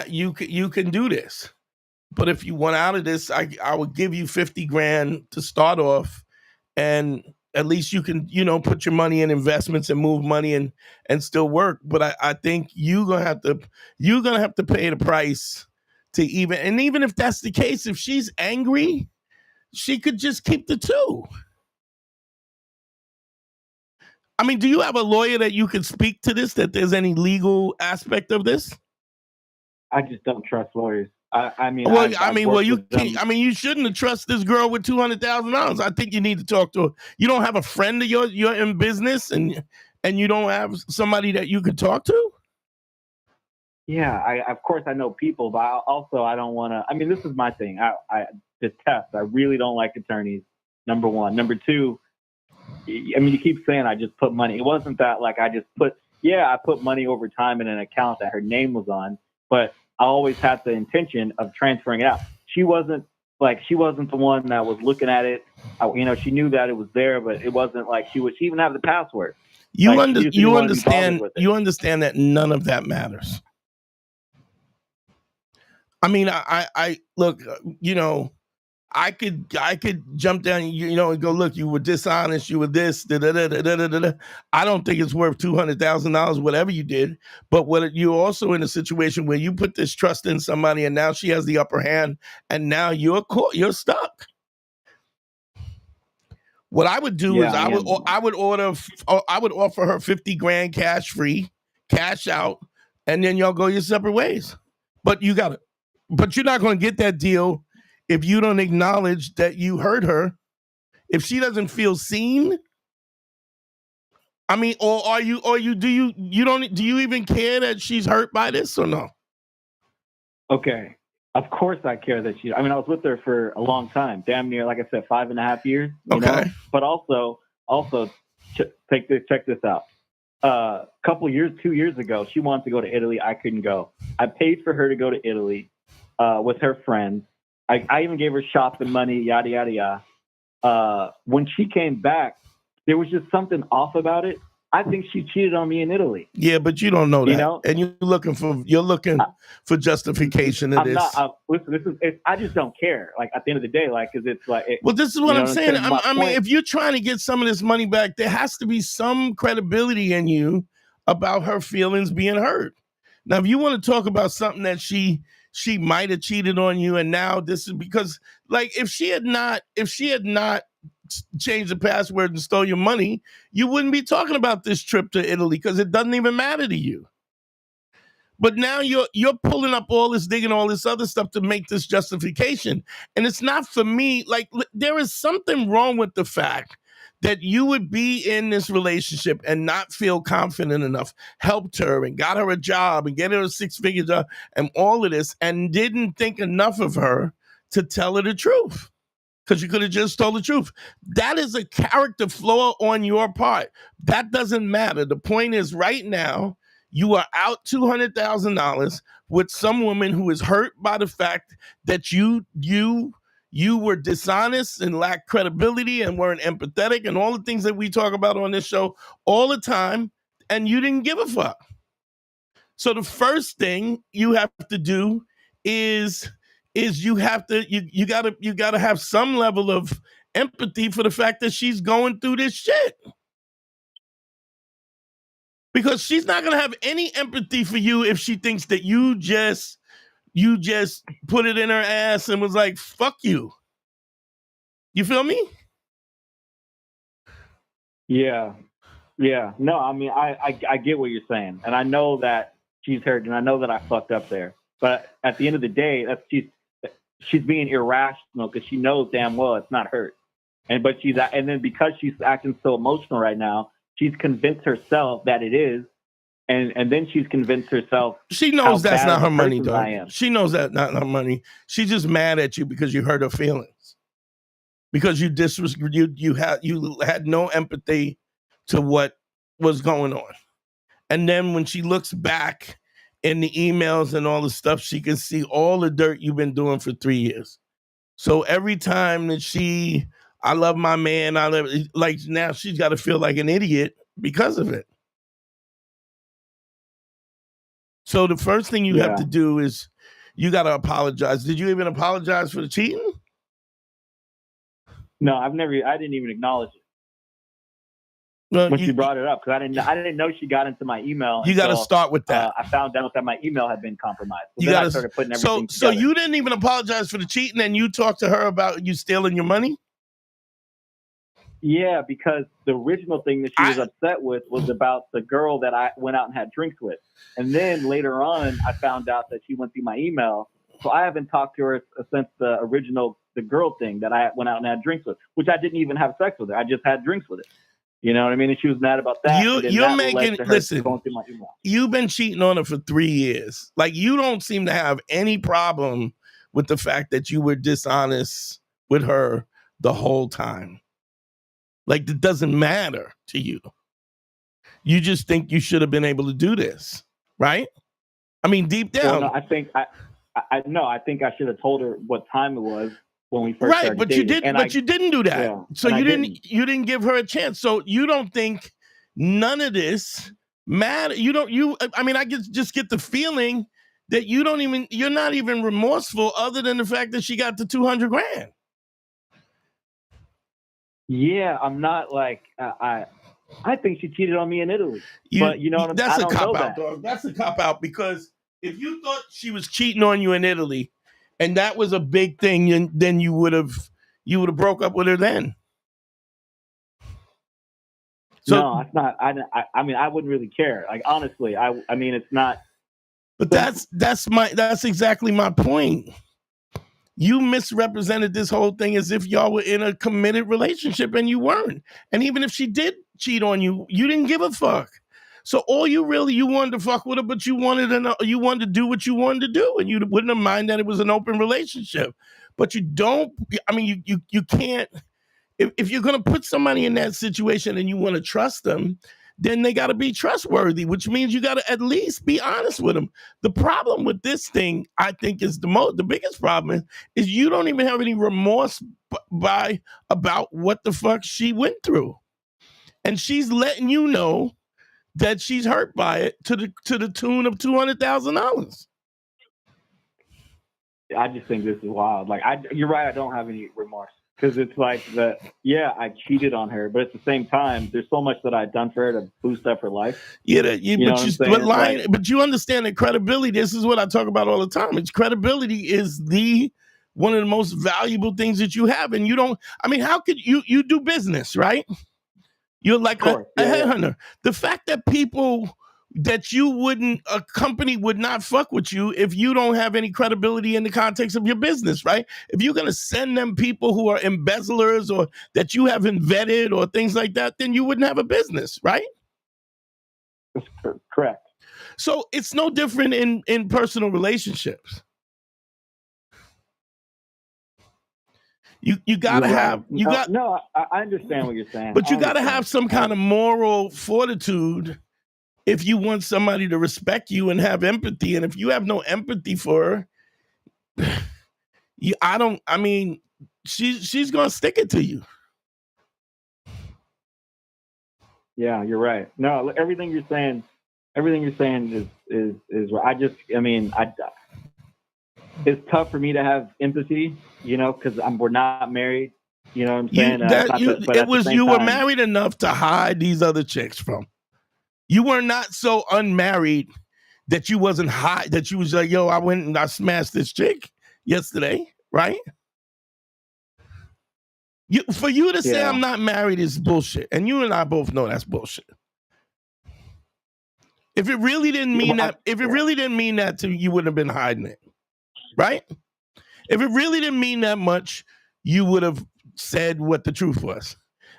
You can do this. But if you want out of this, I would give you 50 grand to start off, and at least you can, put your money in investments and move money and still work. But I think you're gonna have to pay the price to even if that's the case, if she's angry, she could just keep the 2. I mean, do you have a lawyer that you could speak to this, that there's any legal aspect of this? I just don't trust lawyers. You shouldn't have trusted this girl with $200,000. I think you need to talk to her. You don't have a friend of yours, you're in business, and you don't have somebody that you could talk to? Yeah, of course I know people, but I don't want to. I mean, this is my thing. I detest. I really don't like attorneys. Number one. Number two. I mean, you keep saying I just put money. It wasn't that like I just put. Yeah, I put money over time in an account that her name was on, but I always had the intention of transferring it out. She wasn't the one that was looking at it. She knew that it was there, but it wasn't like she even have the password. You understand that none of that matters. I mean, I look, I could jump down, and go, look, you were dishonest, you were this, I don't think it's worth $200,000, whatever you did. But you're also in a situation where you put this trust in somebody, and now she has the upper hand, and now you're stuck. What I would do is I would offer her 50 grand cash free, cash out, and then y'all go your separate ways. But you're not going to get that deal if you don't acknowledge that you hurt her. If she doesn't feel seen, I mean, do you even care that she's hurt by this or no? Okay. Of course I care that I was with her for a long time, damn near, like I said, 5.5 years, you know? But also check this out. Couple years, 2 years ago, she wanted to go to Italy. I couldn't go. I paid for her to go to Italy with her friends. I even gave her shopping money, yada, yada, yada. When she came back, there was just something off about it. I think she cheated on me in Italy. Yeah, but you don't know that. And you're looking for justification of this. I just don't care. Like, at the end of the day, because it's like... Well, this is what I'm saying. I mean, if you're trying to get some of this money back, there has to be some credibility in you about her feelings being hurt. Now, if you want to talk about something that she might have cheated on you, and now this is because, like, if she had not changed the password and stole your money, you wouldn't be talking about this trip to Italy because it doesn't even matter to you. But now you're pulling up all this, digging all this other stuff to make this justification. And it's not for me. Like, there is something wrong with the fact that you would be in this relationship and not feel confident enough, helped her and got her a job and get her a 6-figure job and all of this, and didn't think enough of her to tell her the truth. Because you could have just told the truth. That is a character flaw on your part. That doesn't matter. The point is, right now, you are out $200,000 with some woman who is hurt by the fact that you were dishonest and lacked credibility and weren't empathetic and all the things that we talk about on this show all the time, and you didn't give a fuck. So the first thing you have to do is you gotta have some level of empathy for the fact that she's going through this shit. Because she's not gonna have any empathy for you if she thinks that you just put it in her ass and was like, fuck you. You feel me? Yeah. No, I mean, I get what you're saying. And I know that she's hurt, and I know that I fucked up there. But at the end of the day, she's being irrational because she knows damn well it's not hurt. And then because she's acting so emotional right now, she's convinced herself that it is. And then she's convinced herself. She knows that's not her money, though. She knows that's not her money. She's just mad at you because you hurt her feelings. Because you had no empathy to what was going on. And then when she looks back in the emails and all the stuff, she can see all the dirt you've been doing for 3 years. So every time that I love my man, now she's got to feel like an idiot because of it. So the first thing you have to do is you got to apologize. Did you even apologize for the cheating? No, I didn't even acknowledge it. Well, when she brought it up, because I didn't know she got into my email. You got to start with that. I found out that my email had been compromised. So you then I started putting everything so together. you didn't even apologize for the cheating, and you talked to her about you stealing your money? Yeah, because the original thing that she was upset with was about the girl that I went out and had drinks with. And then later on, I found out that she went through my email. So I haven't talked to her since the girl thing that I went out and had drinks with, which I didn't even have sex with her. I just had drinks with her. You know what I mean? And she was mad about that. You've been cheating on her for 3 years. Like, you don't seem to have any problem with the fact that you were dishonest with her the whole time. Like, it doesn't matter to you. You just think you should have been able to do this, right? I mean, deep down. Well, no, I think I should have told her what time it was when we first started but dating. you didn't do that. Yeah, so you didn't give her a chance. So you don't think none of this matter. I just get the feeling that you're not even remorseful, other than the fact that she got the $200,000. Yeah, I'm not like I think she cheated on me in Italy. But you know what I'm saying? That's a cop out, dog. That's a cop out, because if you thought she was cheating on you in Italy and that was a big thing, then you would have broke up with her then. So, no, it's not. I mean, I wouldn't really care. Like, honestly, I mean, it's not. But that's exactly my point. You misrepresented this whole thing as if y'all were in a committed relationship, and you weren't. And even if she did cheat on you, you didn't give a fuck. So all you wanted to fuck with her, but you wanted to do what you wanted to do, and you wouldn't have minded that it was an open relationship. But you don't. I mean, you can't. If you're going to put somebody in that situation and you want to trust them, then they got to be trustworthy, which means you got to at least be honest with them. The problem with this thing, I think, is the biggest problem is you don't even have any remorse about what the fuck she went through. And she's letting you know that she's hurt by it to the tune of $200,000. I just think this is wild. Like, you're right. I don't have any remorse, because it's like I cheated on her, but at the same time, there's so much that I've done for her to boost up her life. But you understand that credibility. This is what I talk about all the time. It's credibility is one of the most valuable things that you have, and you don't. I mean, how could you do business, right? You're like a headhunter. The fact that a company would not fuck with you if you don't have any credibility in the context of your business, right? If you're going to send them people who are embezzlers or that you haven't vetted or things like that, then you wouldn't have a business, right? That's correct. So it's no different in personal relationships. You gotta have I understand what you're saying, but you gotta have some kind of moral fortitude if you want somebody to respect you and have empathy. And if you have no empathy for her, she's gonna stick it to you. Yeah, you're right. No, everything you're saying is right. It's tough for me to have empathy, because we're not married. You know what I'm saying? You were married enough to hide these other chicks from. You were not so unmarried that you wasn't hot, that you was like, yo, I went and I smashed this chick yesterday, right? For you to say I'm not married is bullshit. And you and I both know that's bullshit. If it really didn't mean that to you, you wouldn't have been hiding it, right? If it really didn't mean that much, you would have said what the truth was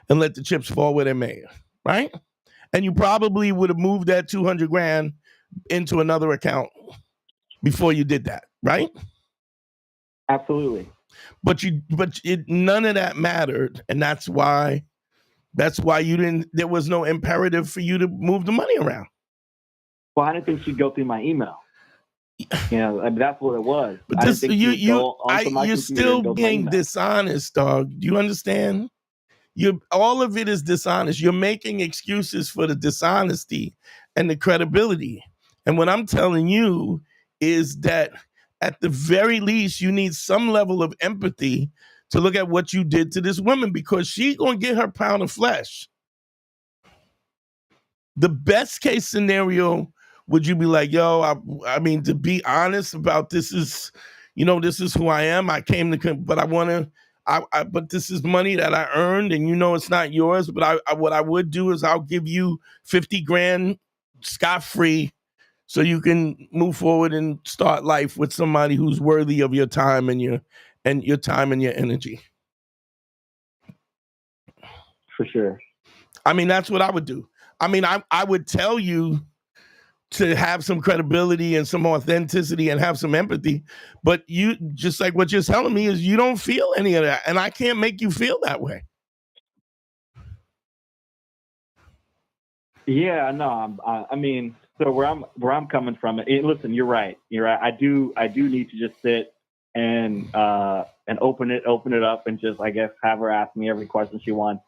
and let the chips fall where they may, right? And you probably would have moved that $200,000 into another account before you did that, right? Absolutely. But none of that mattered, and that's why you didn't. There was no imperative for you to move the money around. Well, I didn't think she'd go through my email. That's what it was. But you're still being dishonest, dog. Do you understand? All of it is dishonest. You're making excuses for the dishonesty and the credibility. And what I'm telling you is that at the very least, you need some level of empathy to look at what you did to this woman, because she's going to get her pound of flesh. The best case scenario, would you be like, yo, I mean, to be honest about this is, this is who I am. I came to, but I want to, but this is money that I earned, and it's not yours. But what I would do is I'll give you 50 grand scot-free, so you can move forward and start life with somebody who's worthy of your time and your time and your energy. For sure. I mean, that's what I would do. I mean, I would tell you to have some credibility and some authenticity and have some empathy, but you, just like what you're telling me, is you don't feel any of that, and I can't make you feel that way. Yeah, no, I mean, so where I'm coming from, listen, you're right. I do need to just sit and open it up and just, I guess, have her ask me every question she wants,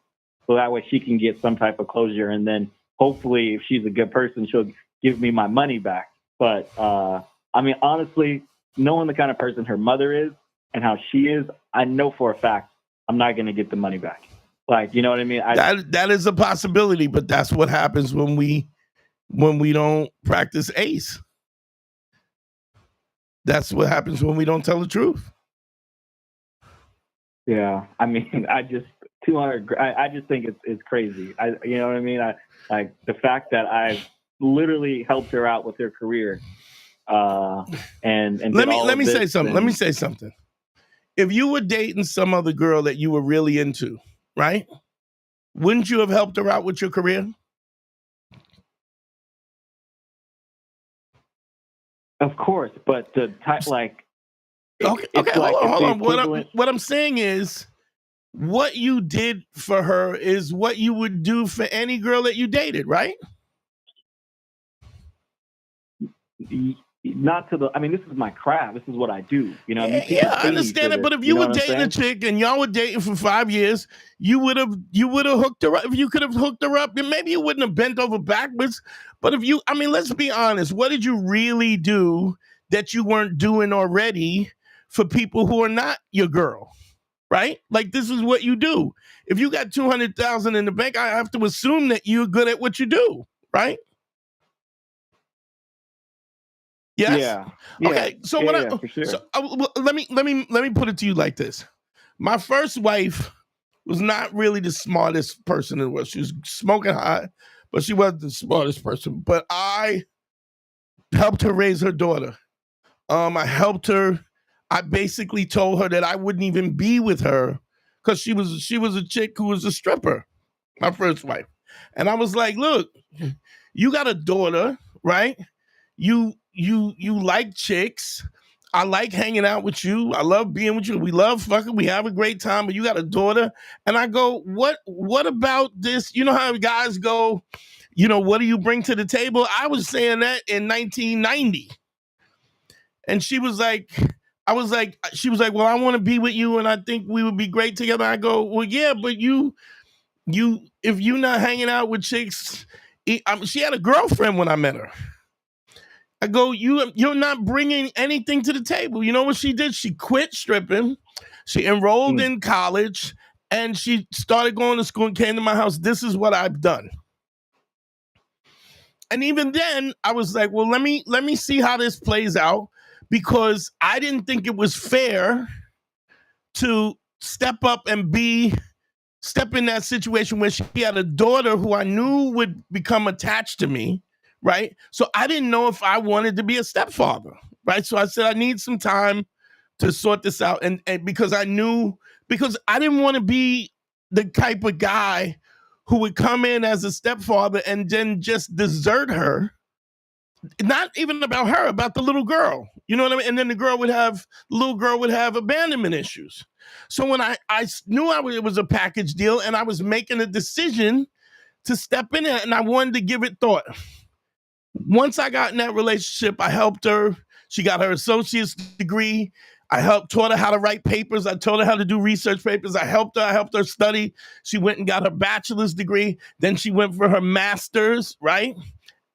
so that way she can get some type of closure, and then hopefully, if she's a good person, she'll give me my money back. But I mean, honestly, knowing the kind of person her mother is and how she is, I know for a fact I'm not going to get the money back. Like, you know what I mean? That is a possibility, but that's what happens when we don't practice ACE. That's what happens when we don't tell the truth. Yeah, I mean, I just 200. I just think it's crazy. You know what I mean? Like the fact that I've literally helped her out with her career. And let me say something. Let me say something. If you were dating some other girl that you were really into, right? Wouldn't you have helped her out with your career? Of course, but the type, like, okay, hold on. What I'm saying is, what you did for her is what you would do for any girl that you dated, right? Not to the. I mean, this is my craft. This is what I do. You know. I understand it. But if you were dating a chick and y'all were dating for 5 years, you would have hooked her up. If you could have hooked her up, then maybe you wouldn't have bent over backwards. But let's be honest. What did you really do that you weren't doing already for people who are not your girl? Right? Like, this is what you do. If you got $200,000 in the bank, I have to assume that you're good at what you do, right? Yes? Yeah. Okay. So for sure. Let me put it to you like this. My first wife was not really the smartest person in the world. She was smoking hot, but she wasn't the smartest person. But I helped her raise her daughter. I helped her. I basically told her that I wouldn't even be with her because she was a chick who was a stripper, my first wife. And I was like, look, you got a daughter, right? You like chicks. I like hanging out with you. I love being with you. We love fucking. We have a great time, but you got a daughter. And I go, what about this? You know how guys go, what do you bring to the table? I was saying that in 1990. And she was like, well, I want to be with you and I think we would be great together. I go, well, yeah, but if you're not hanging out with chicks, she had a girlfriend when I met her. I go, you're not bringing anything to the table. You know what she did? She quit stripping. She enrolled in college and she started going to school and came to my house. This is what I've done. And even then I was like, well, let me see how this plays out, because I didn't think it was fair to step up and step in that situation where she had a daughter who I knew would become attached to me. Right. So I didn't know if I wanted to be a stepfather. Right. So I said, I need some time to sort this out. And because I didn't want to be the type of guy who would come in as a stepfather and then just desert her. Not even about her, about the little girl. You know what I mean? And then the little girl would have abandonment issues. So when I knew it was a package deal and I was making a decision to step in it and I wanted to give it thought. Once I got in that relationship, I helped her. She got her associate's degree. I taught her how to write papers. I told her how to do research papers. I helped her study. She went and got her bachelor's degree. Then she went for her master's, right?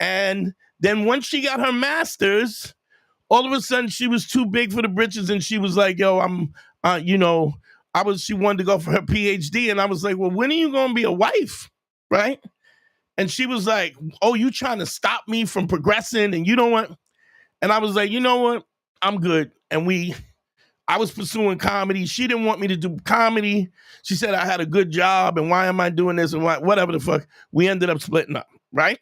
And then once she got her master's, All of a sudden, she was too big for the britches, and she was like, "Yo, I'm, She wanted to go for her PhD, and I was like, "Well, when are you going to be a wife, right?" And she was like, "Oh, you trying to stop me from progressing, and you don't want?" And I was like, "You know what? I'm good." And I was pursuing comedy. She didn't want me to do comedy. She said I had a good job, and why am I doing this and whatever the fuck. We ended up splitting up, right?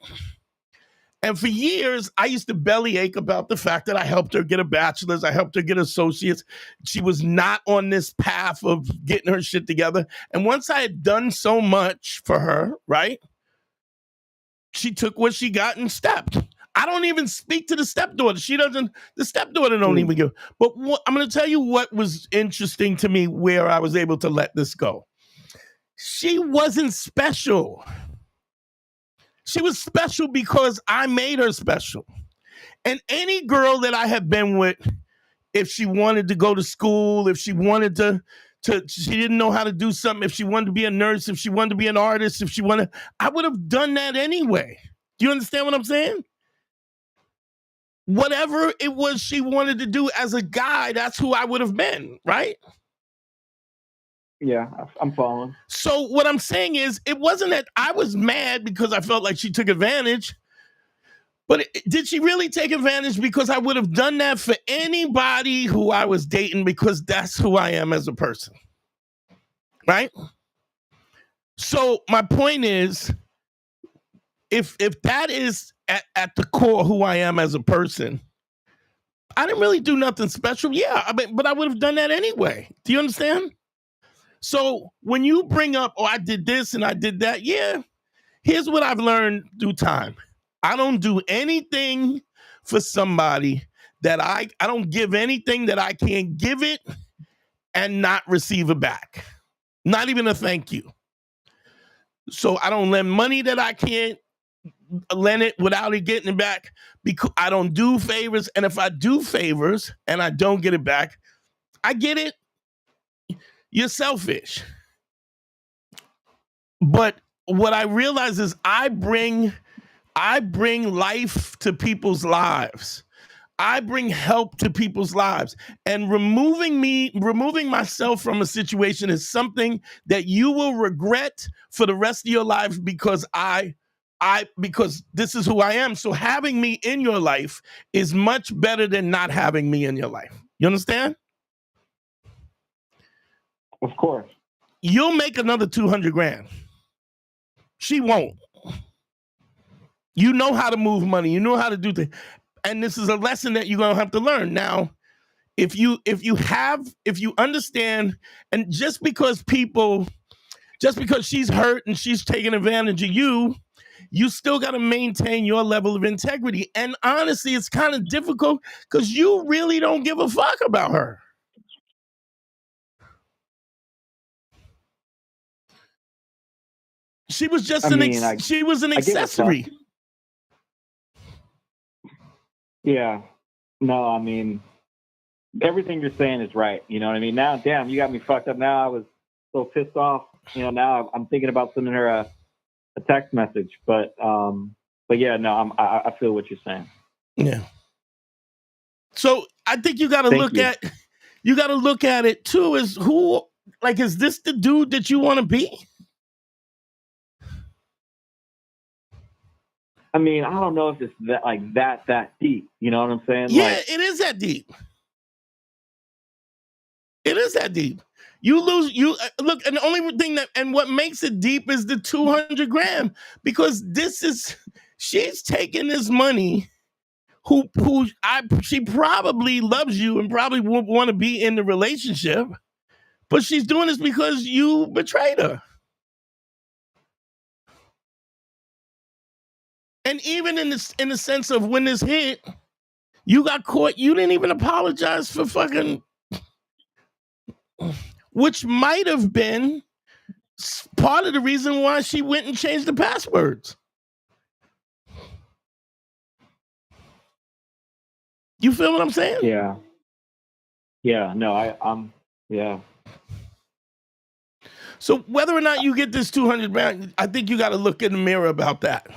And for years, I used to bellyache about the fact that I helped her get a bachelor's. I helped her get associates. She was not on this path of getting her shit together. And once I had done so much for her, right, she took what she got and stepped. I don't even speak to the stepdaughter. The stepdaughter don't even give. But I'm going to tell you what was interesting to me where I was able to let this go. She wasn't special. She was special because I made her special. And any girl that I have been with, if she wanted to go to school, if she wanted she didn't know how to do something, if she wanted to be a nurse, if she wanted to be an artist, I would have done that anyway. Do you understand what I'm saying? Whatever it was she wanted to do as a guy, that's who I would have been, right? Yeah, I'm following. So what I'm saying is, it wasn't that I was mad because I felt like she took advantage, but did she really take advantage? Because I would have done that for anybody who I was dating, because that's who I am as a person, right? So my point is, if that is at the core who I am as a person, I didn't really do nothing special. Yeah, but I would have done that anyway. Do you understand? So when you bring up, I did this and I did that, yeah, here's what I've learned through time. I don't do anything for somebody that I don't give anything that I can't give it and not receive it back. Not even a thank you. So I don't lend money that I can't lend it without it getting it back, because I don't do favors. And if I do favors and I don't get it back, I get it. You're selfish. But what I realize is I bring life to people's lives. I bring help to people's lives. And removing myself from a situation is something that you will regret for the rest of your life, because because this is who I am. So having me in your life is much better than not having me in your life. You understand? Of course. You'll make another 200 grand. She won't. You know how to move money. You know how to do things. And this is a lesson that you're going to have to learn. Now, if you understand, and just because she's hurt and she's taking advantage of you, you still got to maintain your level of integrity. And honestly, it's kind of difficult because you really don't give a fuck about her. She was just she was an accessory. Yeah. No, I mean, everything you're saying is right. You know what I mean? Now, damn, you got me fucked up. Now I was so pissed off. You know, now I'm thinking about sending her a text message. But yeah, no, I feel what you're saying. Yeah. So I think you got to look at it too. Is this the dude that you want to be? I mean, I don't know if it's that deep. You know what I'm saying? Yeah, it is that deep. It is that deep. You look, and the only thing what makes it deep is the 200 grand, because she's taking this money. She probably loves you and probably would want to be in the relationship, but she's doing this because you betrayed her. And even in the sense of when this hit, you got caught. You didn't even apologize for fucking, which might have been part of the reason why she went and changed the passwords. You feel what I'm saying? Yeah. Yeah. No, I'm. Yeah. So whether or not you get this 200 grand, I think you got to look in the mirror about that.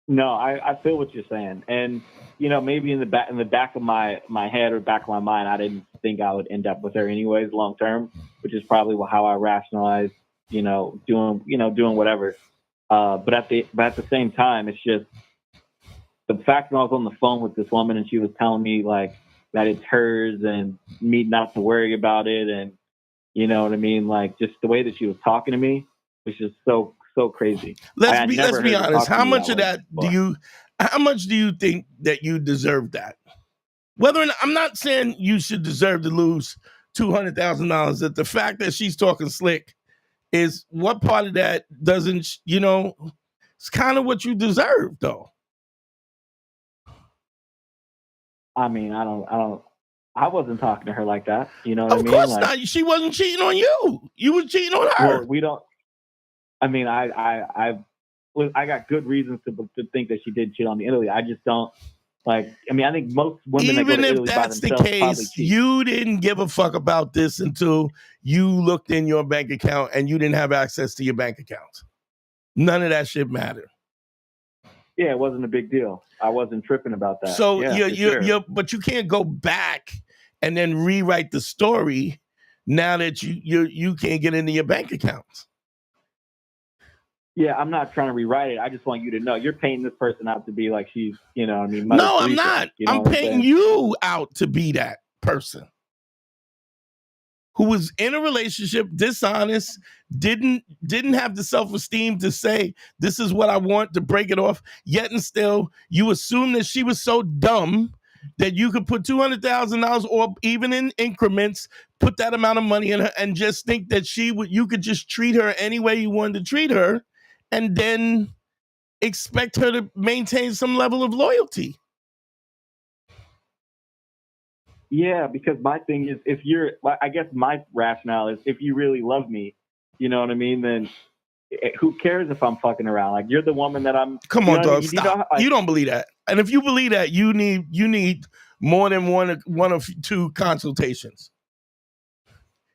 No, I feel what you're saying, and maybe in the back of my head or back of my mind, I didn't think I would end up with her anyways long term, which is probably how I rationalized, doing whatever. But at the same time, it's just the fact that I was on the phone with this woman and she was telling me like that it's hers and me not to worry about it, and you know what I mean, like just the way that she was talking to me was just so crazy. Let's be honest. How much of that how much do you think that you deserve that? Whether or not, I'm not saying you should deserve to lose $200,000. That the fact that she's talking slick is what part of that doesn't, it's kind of what you deserve, though. I mean, I wasn't talking to her like that. You know what I mean? Of course not. She wasn't cheating on you. You were cheating on her. Well, we don't. I mean, I got good reasons to think that she did cheat on me in Italy. I just don't like. I mean, I think most women even that go to if Italy that's by the themselves case, you didn't give a fuck about this until you looked in your bank account and you didn't have access to your bank account. None of that shit mattered. Yeah, it wasn't a big deal. I wasn't tripping about that. So yeah, but you can't go back and then rewrite the story now that you can't get into your bank accounts. Yeah, I'm not trying to rewrite it. I just want you to know you're painting this person out to be like she's, No, I'm not. I'm painting you out to be that person who was in a relationship, dishonest, didn't have the self-esteem to say, this is what I want, to break it off, yet and still you assume that she was so dumb that you could put $200,000 or even in increments, put that amount of money in her and just think that you could just treat her any way you wanted to treat her and then expect her to maintain some level of loyalty. Yeah, because my thing is, I guess my rationale is, if you really love me, you know what I mean, then who cares if I'm fucking around? Like, you're the woman that I'm. Come on, dog, stop. You don't believe that. And if you believe that, you need more than one or two consultations.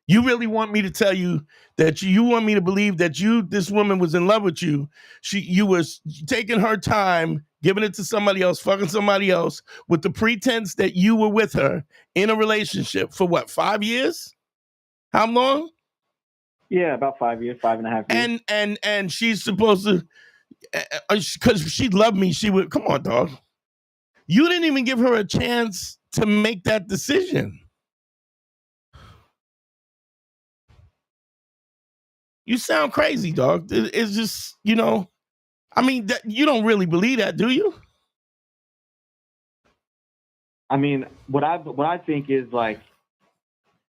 You really want me to tell you that you want me to believe that this woman was in love with you. You was taking her time, giving it to somebody else, fucking somebody else, with the pretense that you were with her in a relationship for what, 5 years? How long? Yeah, about 5 years, 5.5 years. And she's supposed to, because she loved me, she would, come on, dog. You didn't even give her a chance to make that decision. You sound crazy, dog. It's just, I mean, that you don't really believe that, do you? I mean, what I think is, like,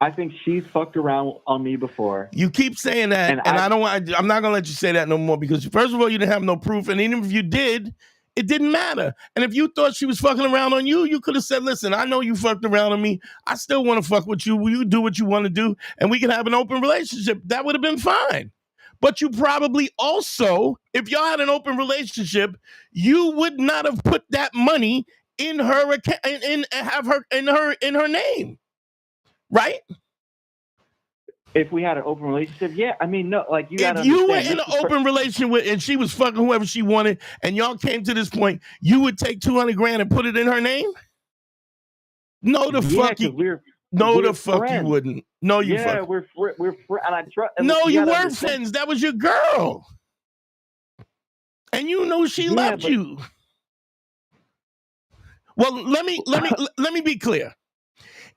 I think she's fucked around on me before. You keep saying that, and I'm not gonna let you say that no more, because first of all, you didn't have no proof, and even if you did, it didn't matter. And if you thought she was fucking around on you, you could have said, listen, I know you fucked around on me. I still want to fuck with you. Will you do what you want to do? And we can have an open relationship. That would have been fine. But you probably also, if y'all had an open relationship, you would not have put that money in her account and have her in her name, right? If we had an open relationship, yeah. I mean, no, like you. If you were in an open relationship with, and she was fucking whoever she wanted, and y'all came to this point, you would take $200,000 and put it in her name? No, the fuck you. No, the fuck you wouldn't. No, you. Yeah, we're and I trust. No, you weren't friends. That was your girl, and you know she loved you. Well, let me be clear.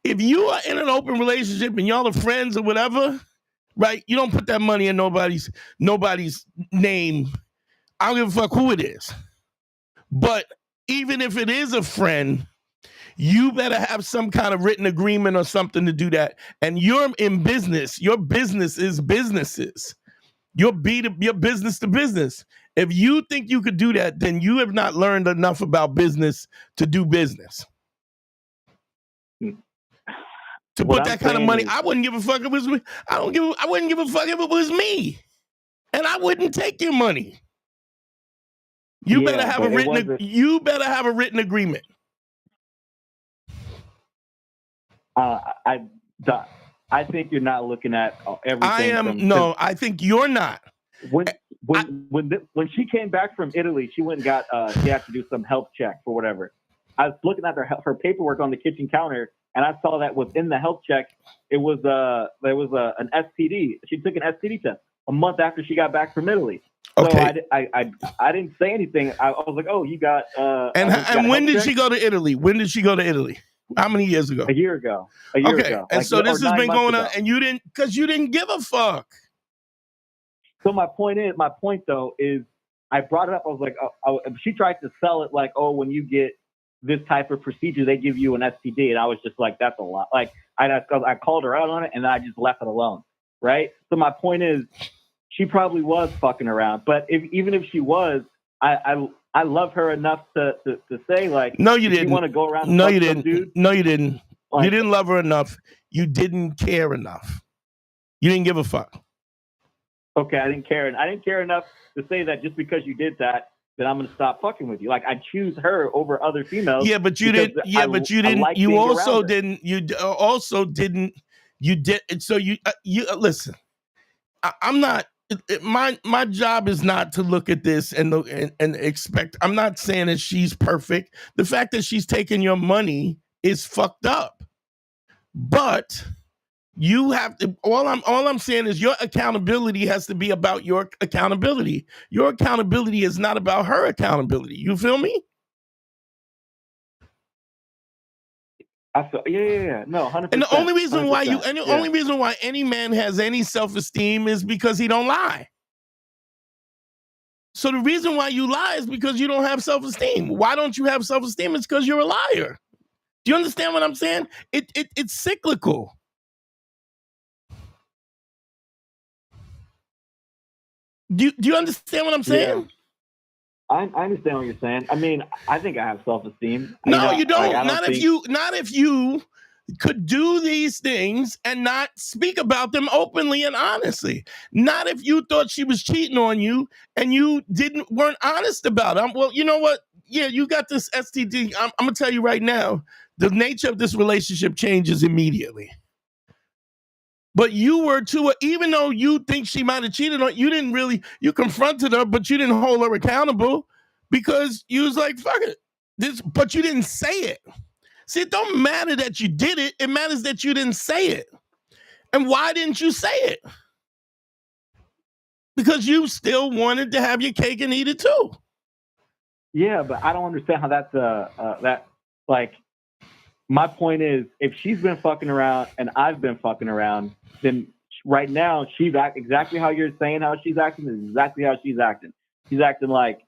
If you are in an open relationship and y'all are friends or whatever, right? You don't put that money in nobody's name. I don't give a fuck who it is. But even if it is a friend, you better have some kind of written agreement or something to do that. And you're in business. Your business is businesses. You're business to business. If you think you could do that, then you have not learned enough about business to do business. To put that kind of money, I wouldn't give a fuck if it was me. I wouldn't give a fuck if it was me. And I wouldn't take your money. You better have a written agreement. I think you're not looking at everything. I think you're not. when she came back from Italy, she went and got she had to do some health check for whatever. I was looking at her paperwork on the kitchen counter, and I saw that within the health check, there was an STD. She took an STD test a month after she got back from Italy. Okay. So I didn't say anything. I was like, oh, you got. And when did she go to Italy? When did she go to Italy? How many years ago? A year ago. Okay. And so this has been going on, and you didn't give a fuck. So my point though is I brought it up. I was like, she tried to sell it like, oh, when you get this type of procedure, they give you an STD, and I was just like, that's a lot. Like I called her out on it, and then I just left it alone. Right. So my point is, she probably was fucking around, but even if she was, I love her enough to say like, no, you didn't. You want to go around? No, you didn't. Dude? No, you didn't. Like, you didn't love her enough. You didn't care enough. You didn't give a fuck. Okay, I didn't care, and I didn't care enough to say that just because you did that, then I'm going to stop fucking with you. Like I choose her over other females. Yeah, but you didn't. Yeah, but you didn't. You also didn't. You also didn't. You did. So you listen. I'm not. My job is not to look at this and expect. I'm not saying that she's perfect. The fact that she's taking your money is fucked up. But you have to. All I'm saying is your accountability has to be about your accountability. Your accountability is not about her accountability. You feel me? I feel, yeah. No, 100%. And the only reason 100%, why only reason why any man has any self-esteem is because he don't lie. So the reason why you lie is because you don't have self-esteem. Why don't you have self-esteem? It's because you're a liar. Do you understand what I'm saying? It's cyclical. Do you understand what I'm saying? Yeah. I understand what you're saying. I mean, I think I have self-esteem. No, you don't. Like, not if you could do these things and not speak about them openly and honestly. Not if you thought she was cheating on you and you weren't honest about it. Well, you know what? Yeah, you got this STD. I'm gonna tell you right now, the nature of this relationship changes immediately. But you were too, even though you think she might have cheated on you, didn't really, you confronted her, but you didn't hold her accountable because you was like, fuck it. But you didn't say it. See, it don't matter that you did it. It matters that you didn't say it. And why didn't you say it? Because you still wanted to have your cake and eat it too. Yeah, but I don't understand how that's like, my point is, if she's been fucking around and I've been fucking around, then right now she's exactly how you're saying how she's acting is exactly how she's acting. She's acting like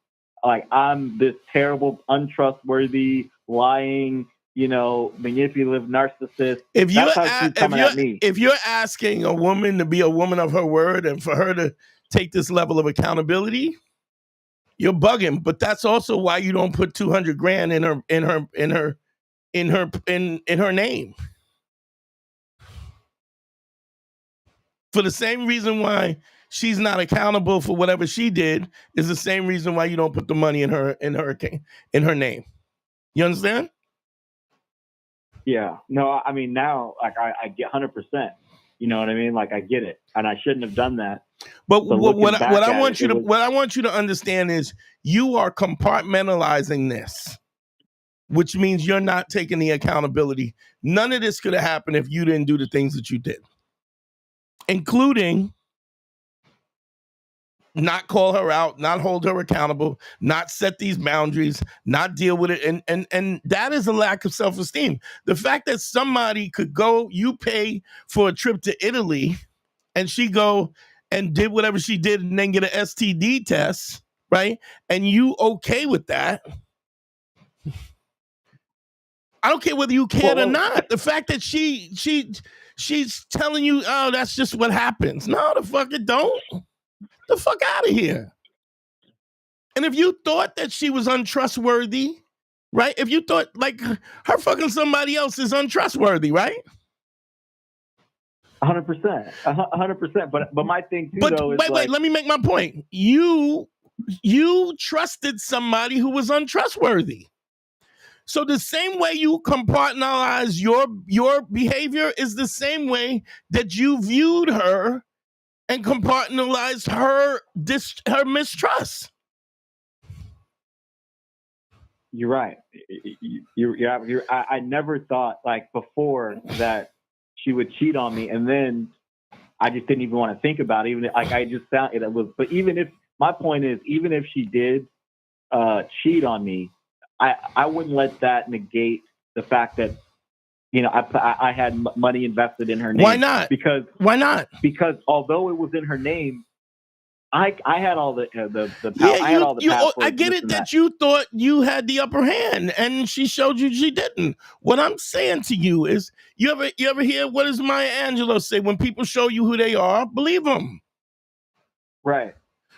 I'm this terrible, untrustworthy, lying, manipulative narcissist. If you're asking a woman to be a woman of her word and for her to take this level of accountability, you're bugging. But that's also why you don't put $200,000 in her name. For the same reason why she's not accountable for whatever she did is the same reason why you don't put the money in her name. You understand? Yeah. No, I mean, now, like, I get 100%. You know what I mean? Like, I get it. And I shouldn't have done that. But what I want you to understand is you are compartmentalizing this, which means you're not taking the accountability. None of this could have happened if you didn't do the things that you did, including not call her out, not hold her accountable, not set these boundaries, not deal with it. And that is a lack of self-esteem. The fact that somebody could go, you pay for a trip to Italy, and she go and did whatever she did and then get an STD test, right? And you okay with that? I don't care whether you cared or not. The fact that she's telling you, oh, that's just what happens. No, the fuck it don't. The fuck out of here. And if you thought that she was untrustworthy, right? If you thought like her fucking somebody else is untrustworthy, right? 100%. 100%. But my thing too, though, is wait, let me make my point. You trusted somebody who was untrustworthy. So the same way you compartmentalize your behavior is the same way that you viewed her and compartmentalized her mistrust. You're right. I never thought like before that she would cheat on me, and then I just didn't even want to think about it. Even like I just found it was. But even if my point is, even if she did cheat on me, I wouldn't let that negate the fact that I had money invested in her name. Why not? Why not? Because although it was in her name, I had all the I had all the passwords. I get it that you thought you had the upper hand, and she showed you she didn't. What I'm saying to you is, you ever hear what does Maya Angelou say? When people show you who they are, believe them. Right.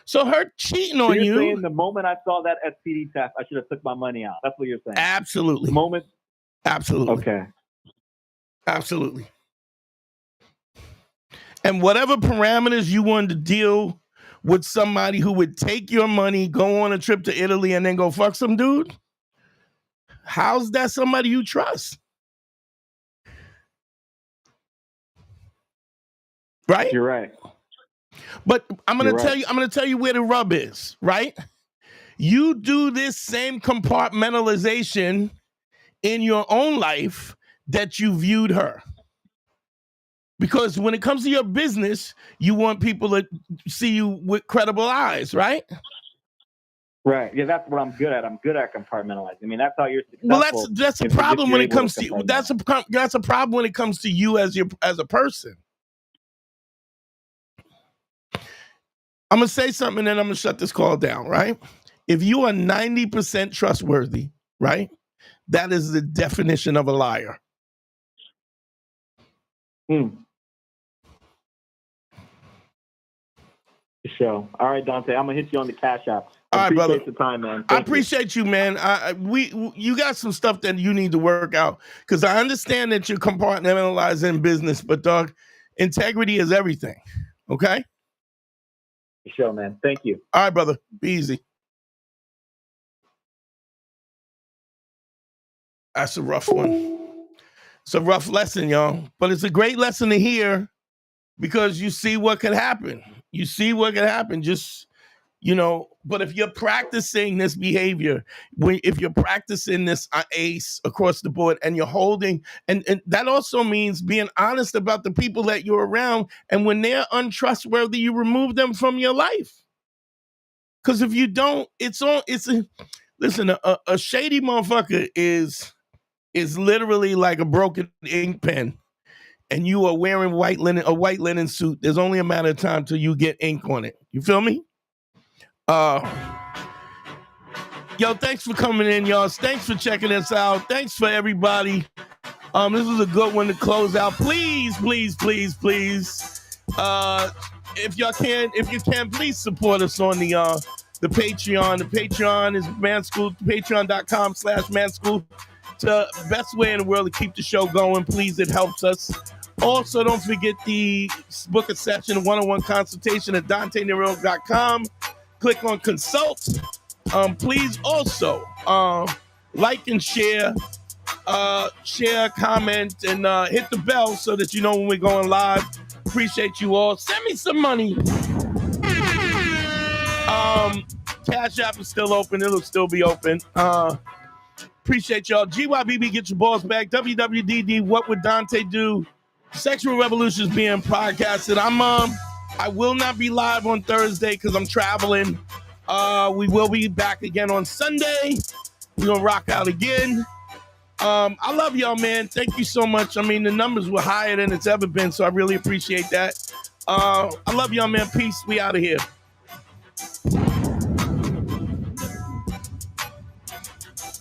So her cheating on you. You're saying the moment I saw that SPD test, I should have took my money out. That's what you're saying. Absolutely. The moment. Absolutely. Okay. Absolutely. And whatever parameters you wanted to deal with somebody who would take your money, go on a trip to Italy, and then go fuck some dude, how's that somebody you trust? Right? You're right. But I'm gonna tell you where the rub is, right? You do this same compartmentalization in your own life that you viewed her. Because when it comes to your business, you want people to see you with credible eyes, right? Right. Yeah, that's what I'm good at. I'm good at compartmentalizing. I mean, that's how you're successful. Well, that's a problem when it comes to you. That's a problem when it comes to you as a person. I'm gonna say something and then I'm gonna shut this call down, right? If you are 90% trustworthy, right? That is the definition of a liar. Show. All right, Dante, I'm gonna hit you on the Cash App. All right, brother. The time, man. I appreciate you, man. You got some stuff that you need to work out, because I understand that you're compartmentalizing business, but dog, integrity is everything. Okay. Show, man. Thank you. All right, brother. Be easy. That's a rough one. It's a rough lesson, y'all, but it's a great lesson to hear, because you see what could happen. You see what could happen. Just, but if you're practicing this behavior, if you're practicing this ACE across the board, and you're holding, and that also means being honest about the people that you're around. And when they're untrustworthy, you remove them from your life. Because if you don't, listen, a shady motherfucker is literally like a broken ink pen, and you are wearing a white linen suit. There's only a matter of time till you get ink on it. You feel me? Yo, thanks for coming in, y'all. Thanks for checking us out. Thanks for everybody. This was a good one to close out. Please, please, please, please. If you can, please support us on the Patreon. The Patreon is Manschool, patreon.com/Manschool. It's the best way in the world to keep the show going. Please, it helps us. Also, don't forget the book a session, one-on-one consultation at DanteNero.com. Click on consult. Please also like and share, comment, and hit the bell so that you know when we're going live. Appreciate you all. Send me some money. Cash App is still open. It'll still be open. Appreciate y'all. GYBB, get your balls back. WWDD, what would Dante do? Sexual Revolutions being podcasted. I will not be live on Thursday because I'm traveling. We will be back again on Sunday. We're gonna rock out again. I love y'all, man. Thank you so much. I mean, the numbers were higher than it's ever been, so I really appreciate that. I love y'all, man. Peace. We out of here.